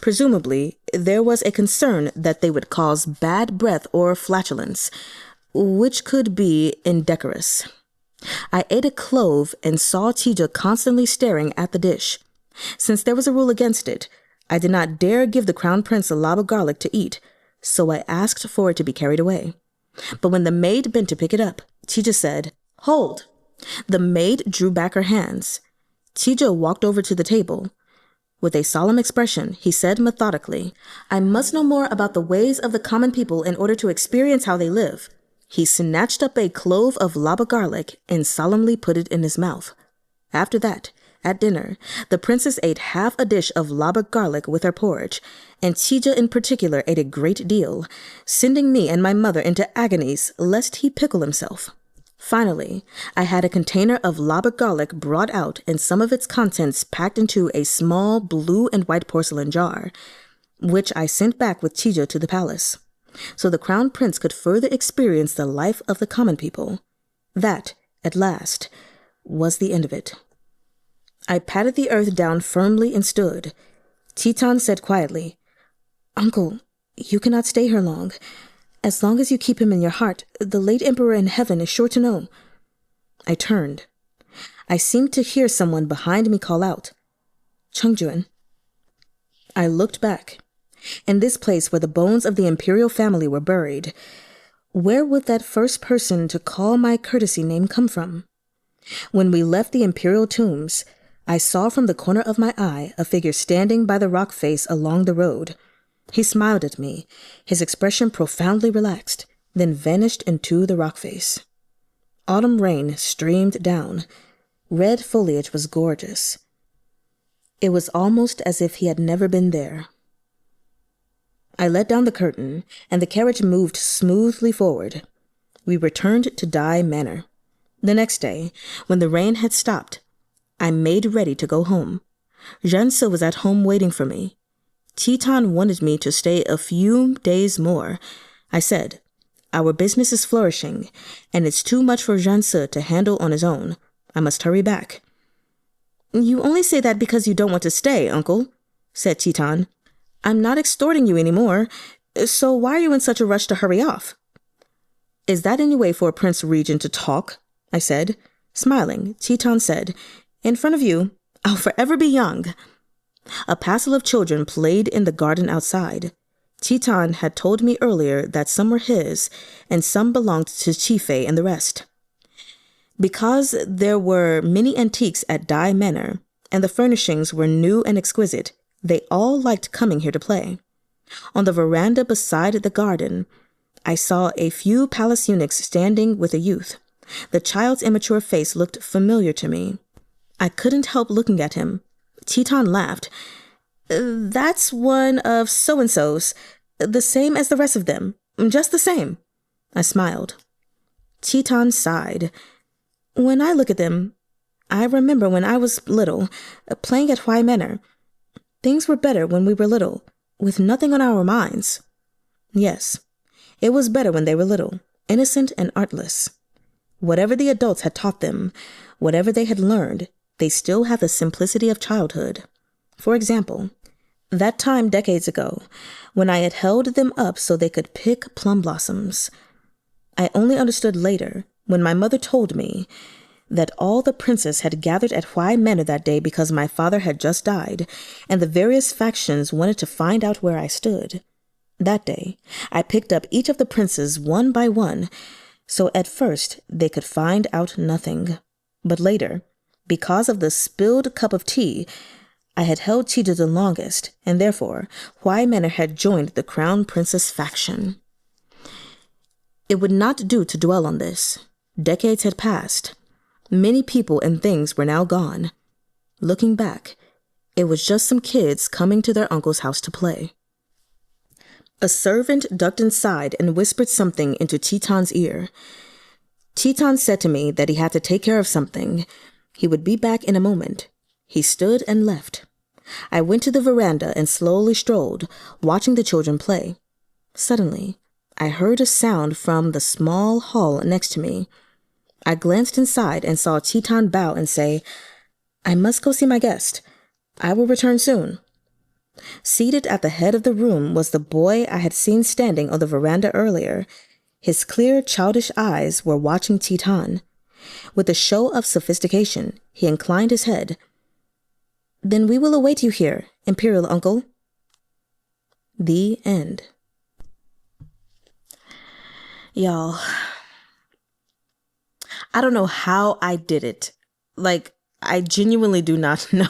Presumably, there was a concern that they would cause bad breath or flatulence, which could be indecorous. I ate a clove and saw Chee-juh constantly staring at the dish. Since there was a rule against it, I did not dare give the crown prince a lapa garlic to eat, so I asked for it to be carried away. But when the maid bent to pick it up, Chee-juh said, "Hold." The maid drew back her hands. Chee-juh walked over to the table. With a solemn expression, he said methodically, "I must know more about the ways of the common people in order to experience how they live." He snatched up a clove of lapa garlic and solemnly put it in his mouth. After that, at dinner, the princess ate half a dish of lapa garlic with her porridge, and Qizhe in particular ate a great deal, sending me and my mother into agonies lest he pickle himself. Finally, I had a container of lapa garlic brought out and some of its contents packed into a small blue and white porcelain jar, which I sent back with Qizhe to the palace, so the crown prince could further experience the life of the common people. That, at last, was the end of it. I patted the earth down firmly and stood. Teton said quietly, "Uncle, you cannot stay here long. As long as you keep him in your heart, the late emperor in heaven is sure to know." I turned. I seemed to hear someone behind me call out, "Chengjuan." I looked back. In this place where the bones of the Imperial family were buried, where would that first person to call my courtesy name come from? When we left the Imperial tombs, I saw from the corner of my eye a figure standing by the rock face along the road. He smiled at me, his expression profoundly relaxed, then vanished into the rock face. Autumn rain streamed down. Red foliage was gorgeous. It was almost as if he had never been there. I let down the curtain, and the carriage moved smoothly forward. We returned to Dai Manor. The next day, when the rain had stopped, I made ready to go home. Zhao was at home waiting for me. Teton wanted me to stay a few days more. I said, "Our business is flourishing, and it's too much for Zhao to handle on his own. I must hurry back." "You only say that because you don't want to stay, uncle," said Teton. "I'm not extorting you anymore, so why are you in such a rush to hurry off?" "Is that any way for a prince regent to talk?" I said. Smiling, Teton said, "In front of you, I'll forever be young." A passel of children played in the garden outside. Teton had told me earlier that some were his, and some belonged to Tifei and the rest. Because there were many antiques at Dai Manor, and the furnishings were new and exquisite, they all liked coming here to play. On the veranda beside the garden, I saw a few palace eunuchs standing with a youth. The child's immature face looked familiar to me. I couldn't help looking at him. Titan laughed. That's one of so-and-so's, the same as the rest of them, just the same. I smiled. Titan sighed. When I look at them, I remember when I was little, playing at Hwai Manor. Things were better when we were little, with nothing on our minds. Yes, it was better when they were little, innocent and artless. Whatever the adults had taught them, whatever they had learned, they still had the simplicity of childhood. For example, that time decades ago, when I had held them up so they could pick plum blossoms. I only understood later, when my mother told me, that all the princes had gathered at Hwai Manor that day because my father had just died, and the various factions wanted to find out where I stood. That day, I picked up each of the princes one by one, so at first they could find out nothing. But later, because of the spilled cup of tea, I had held Chee-juh the longest, and therefore Hwai Manor had joined the Crown Princess faction. It would not do to dwell on this. Decades had passed. Many people and things were now gone. Looking back, it was just some kids coming to their uncle's house to play. A servant ducked inside and whispered something into Titan's ear. Titan said to me that he had to take care of something. He would be back in a moment. He stood and left. I went to the veranda and slowly strolled, watching the children play. Suddenly, I heard a sound from the small hall next to me. I glanced inside and saw Titan bow and say, I must go see my guest. I will return soon. Seated at the head of the room was the boy I had seen standing on the veranda earlier. His clear, childish eyes were watching Titan. With a show of sophistication, he inclined his head. Then we will await you here, Imperial Uncle. The end. Y'all, I don't know how I did it. I genuinely do not know.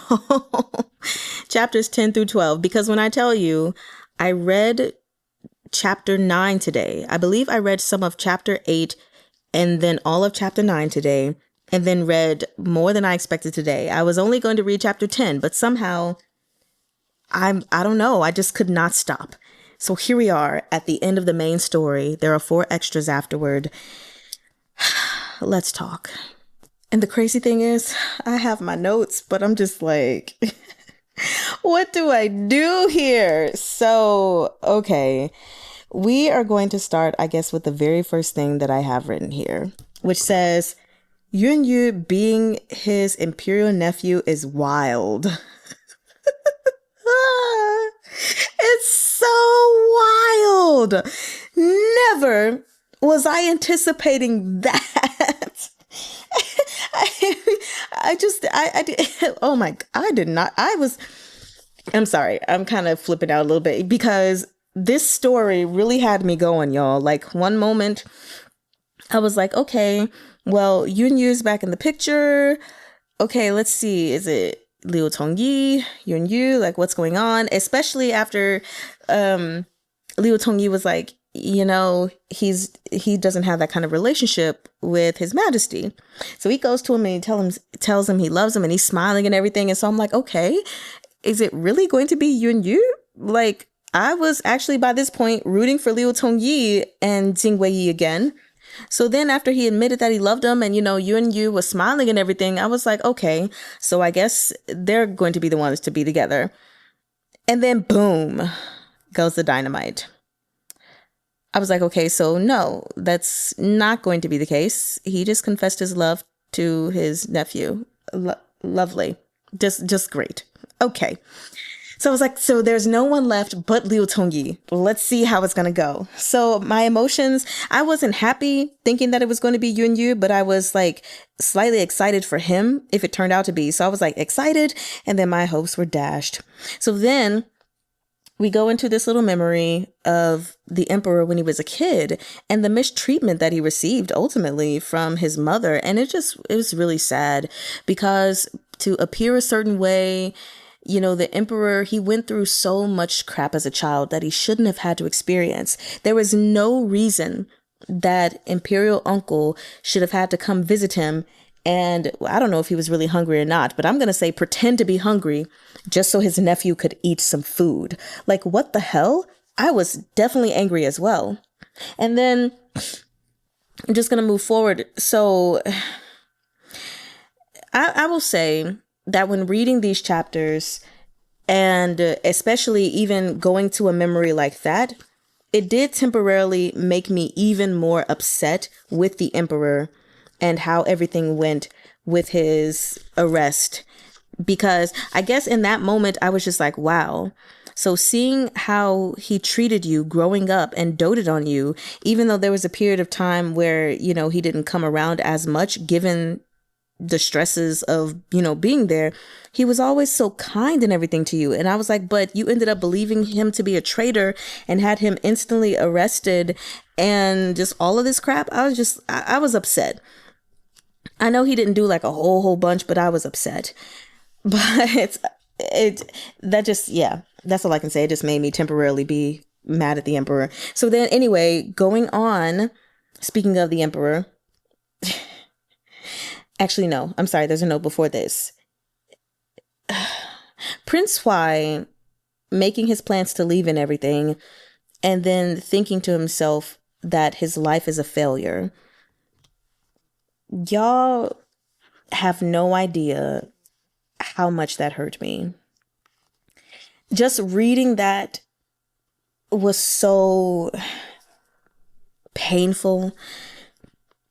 Chapters 10 through 12, because when I tell you, I read chapter 9 today. I believe I read some of chapter 8 and then all of chapter 9 today, and then read more than I expected today. I was only going to read chapter 10, but somehow I don't know. I just could not stop. So here we are at the end of the main story. There are 4 extras afterward. Let's talk. And the crazy thing is, I have my notes, but I'm just like, what do I do here? So, okay, we are going to start, I guess, with the very first thing that I have written here, which says, Yun-yu being his imperial nephew is wild. It's so wild. Never was I anticipating that. I'm sorry. I'm kind of flipping out a little bit because this story really had me going, y'all. Like one moment I was like, okay, well, Yun-yu's back in the picture. Okay, let's see. Is it Liu Tongyi, Yun-yu? Like what's going on? Especially after Liu Tongyi was like, you know, he doesn't have that kind of relationship with His Majesty. So he goes to him and tells him he loves him and he's smiling and everything. And so I'm like, okay, is it really going to be Yun-yu? Like I was actually by this point rooting for Liu Tongyi and Jing Wei again. So then after he admitted that he loved him and, you know, Yun-yu was smiling and everything, I was like, okay, so I guess they're going to be the ones to be together. And then boom goes the dynamite. I was like, okay, so no, that's not going to be the case. He just confessed his love to his nephew. Lovely. Just great. Okay. So I was like, so there's no one left but Liu Tongyi. Let's see how it's going to go. So my emotions, I wasn't happy thinking that it was going to be Yun-yu, but I was like slightly excited for him if it turned out to be. So I was like excited and then my hopes were dashed. So then we go into this little memory of the emperor when he was a kid and the mistreatment that he received ultimately from his mother. And it was really sad because to appear a certain way, The emperor, he went through so much crap as a child that he shouldn't have had to experience. There was no reason that imperial uncle should have had to come visit him. And I don't know if he was really hungry or not, but I'm going to say pretend to be hungry just so his nephew could eat some food. Like, what the hell? I was definitely angry as well. And then I'm just going to move forward. So I will say that when reading these chapters, and especially even going to a memory like that, it did temporarily make me even more upset with the emperor and how everything went with his arrest. Because I guess in that moment, I was just like, wow. So seeing how he treated you growing up and doted on you, even though there was a period of time where, he didn't come around as much given the stresses of, being there, he was always so kind and everything to you. And I was like, but you ended up believing him to be a traitor and had him instantly arrested and just all of this crap. I was upset. I know he didn't do like a whole bunch, but I was upset. But that's all I can say. It just made me temporarily be mad at the emperor. So then anyway, going on, speaking of the emperor, actually, no, I'm sorry. There's a note before this. Prince Huai making his plans to leave and everything, and then thinking to himself that his life is a failure. Y'all have no idea how much that hurt me. Just reading that was so painful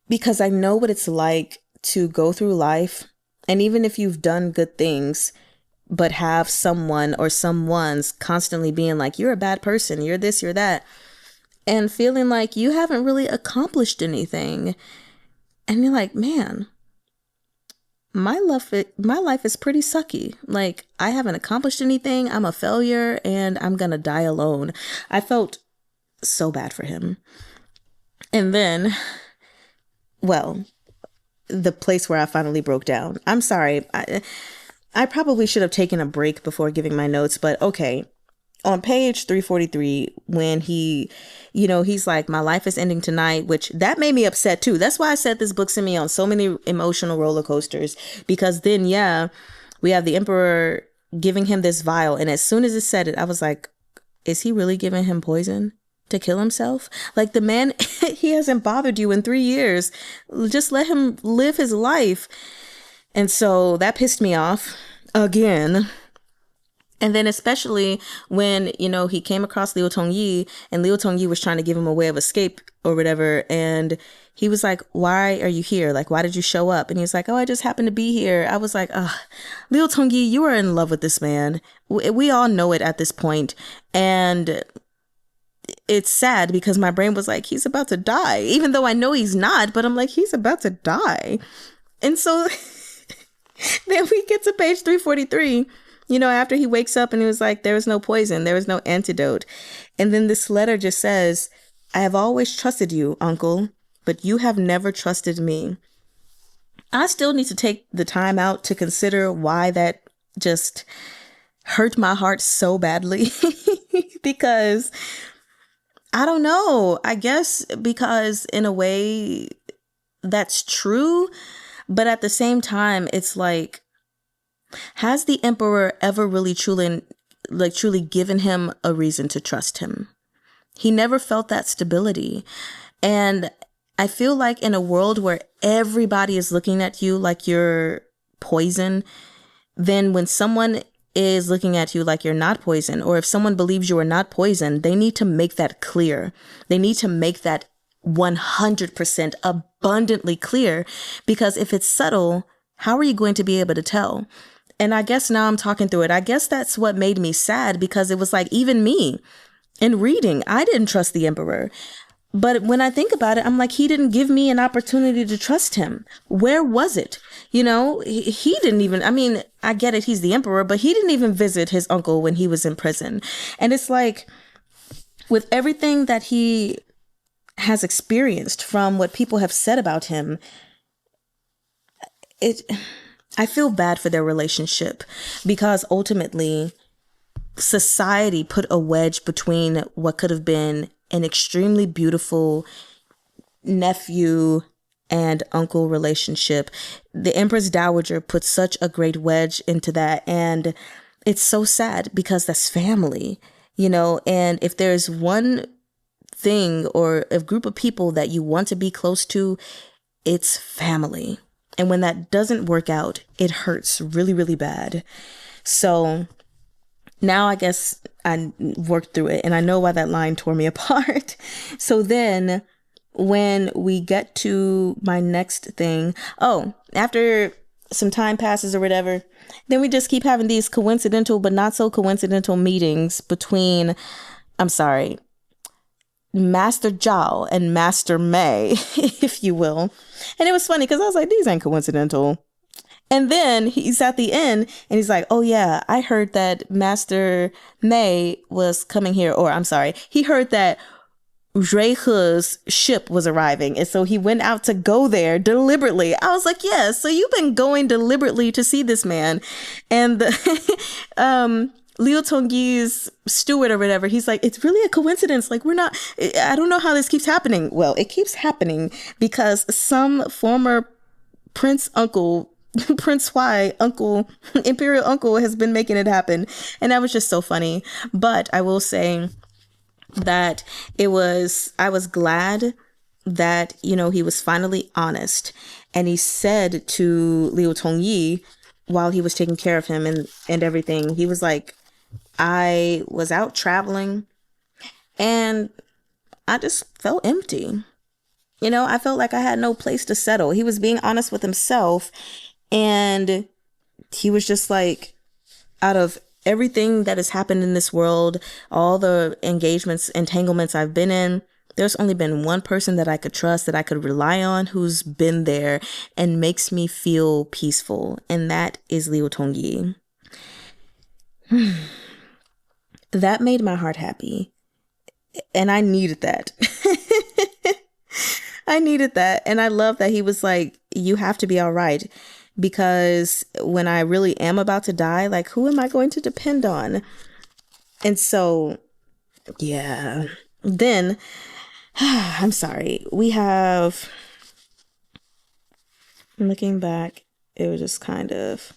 because I know what it's like to go through life, and even if you've done good things, but have someone or someone's constantly being like, you're a bad person, you're this, you're that, and feeling like you haven't really accomplished anything. And you're like, man, my life is pretty sucky. Like, I haven't accomplished anything. I'm a failure and I'm going to die alone. I felt so bad for him. And then, well, the place where I finally broke down. I'm sorry. I probably should have taken a break before giving my notes, but okay. On page 343, when he's like, my life is ending tonight, which that made me upset too. That's why I said this book sent me on so many emotional roller coasters, because then, we have the emperor giving him this vial. And as soon as it said it, I was like, is he really giving him poison to kill himself? Like, the man, he hasn't bothered you in 3 years. Just let him live his life. And so that pissed me off again. And then especially when, he came across Liu Tongyi, and Liu Tongyi was trying to give him a way of escape or whatever. And he was like, why are you here? Like, why did you show up? And he was like, oh, I just happened to be here. I was like, Liu Tongyi, you are in love with this man. We all know it at this point. And it's sad because my brain was like, he's about to die, even though I know he's not, but I'm like, he's about to die. And so then we get to page 343. After he wakes up and he was like, there was no poison, there was no antidote. And then this letter just says, I have always trusted you, uncle, but you have never trusted me. I still need to take the time out to consider why that just hurt my heart so badly. Because I don't know, I guess because in a way that's true. But at the same time, it's like, has the emperor ever really truly given him a reason to trust him? He never felt that stability. And I feel like in a world where everybody is looking at you like you're poison, then when someone is looking at you like you're not poison, or if someone believes you are not poison, they need to make that clear. They need to make that 100% abundantly clear, because if it's subtle, how are you going to be able to tell? And I guess now I'm talking through it. I guess that's what made me sad, because it was like, even me in reading, I didn't trust the emperor. But when I think about it, I'm like, he didn't give me an opportunity to trust him. Where was it? He didn't even, I get it, he's the emperor, but he didn't even visit his uncle when he was in prison. And it's like, with everything that he has experienced from what people have said about him, I feel bad for their relationship because ultimately society put a wedge between what could have been an extremely beautiful nephew and uncle relationship. The Empress Dowager put such a great wedge into that. And it's so sad because that's family, and if there's one thing or a group of people that you want to be close to, it's family. And when that doesn't work out, it hurts really, really bad. So now I guess I worked through it and I know why that line tore me apart. So then when we get to my next thing, after some time passes or whatever, then we just keep having these coincidental but not so coincidental meetings between, Master Zhao and Master Mei, if you will. And it was funny because I was like, these ain't coincidental. And then he's at the end and he's like, oh yeah, I heard that Master Mei was coming here. He heard that Zhuihe's ship was arriving. And so he went out to go there deliberately. I was like, yeah, so you've been going deliberately to see this man. And Liu Tongyi's steward or whatever, he's like, it's really a coincidence. Like, I don't know how this keeps happening. Well, it keeps happening because some former Prince Y uncle, Imperial uncle has been making it happen. And that was just so funny. But I will say that I was glad that, he was finally honest. And he said to Liu Tongyi while he was taking care of him and everything, he was like, I was out traveling and I just felt empty. I felt like I had no place to settle. He was being honest with himself. And he was just like, out of everything that has happened in this world, all the entanglements I've been in, there's only been one person that I could trust, that I could rely on, who's been there and makes me feel peaceful. And that is Liu Tongyi. That made my heart happy. And I needed that. I needed that. And I love that he was like, you have to be all right. Because when I really am about to die, like, who am I going to depend on? And so, yeah. Then, looking back, it was just kind of,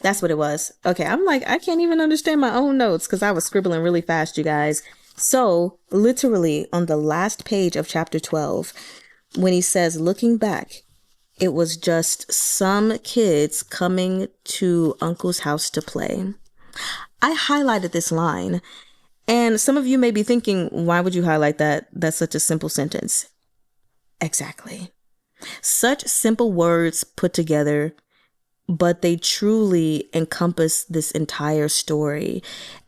that's what it was. Okay, I'm like, I can't even understand my own notes because I was scribbling really fast, you guys. So, literally, on the last page of chapter 12, when he says, looking back, it was just some kids coming to Uncle's house to play. I highlighted this line, and some of you may be thinking, why would you highlight that? That's such a simple sentence. Exactly. Such simple words put together, but they truly encompass this entire story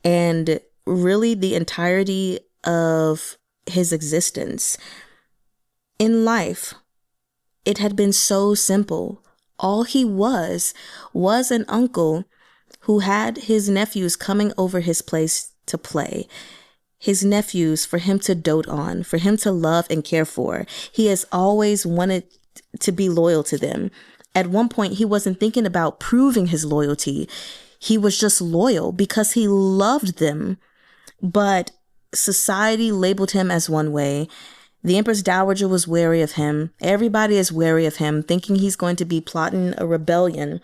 and really the entirety of his existence. In life, it had been so simple. All he was an uncle who had his nephews coming over his place to play. His nephews for him to dote on, for him to love and care for. He has always wanted to be loyal to them. At one point, he wasn't thinking about proving his loyalty. He was just loyal because he loved them. But society labeled him as one way. The Empress Dowager was wary of him. Everybody is wary of him, thinking he's going to be plotting a rebellion.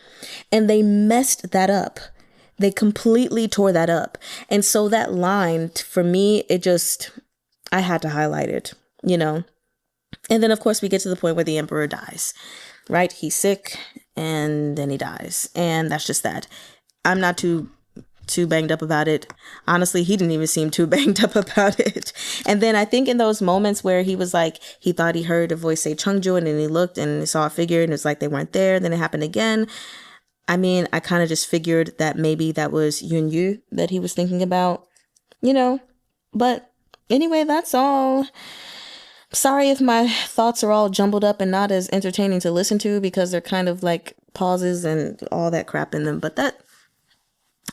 And they messed that up. They completely tore that up. And so that line, for me, I had to highlight it, And then, of course, we get to the point where the emperor dies, right? He's sick and then he dies. And that's just that. I'm not too banged up about it. Honestly, he didn't even seem too banged up about it. And then I think in those moments where he was like, he thought he heard a voice say Chungju, and then he looked and he saw a figure and it's like they weren't there. Then it happened again. I mean, I kind of just figured that maybe that was Yun Yu that he was thinking about, But anyway, that's all. Sorry if my thoughts are all jumbled up and not as entertaining to listen to because they're kind of like pauses and all that crap in them. But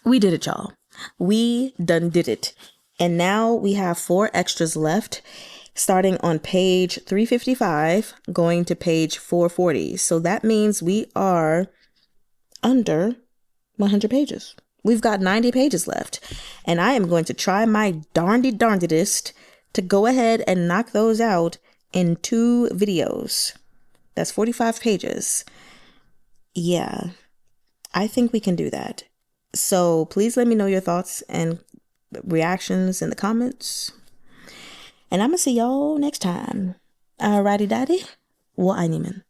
we did it, y'all. We done did it. And now we have 4 extras left. starting on page 355, going to page 440. So that means we are under 100 pages. We've got 90 pages left, and I am going to try my darndest to go ahead and knock those out in 2 videos. That's 45 pages. Yeah, I think we can do that. So please let me know your thoughts and reactions in the comments. And I'm gonna see y'all next time. Alrighty daddy, 我爱你们.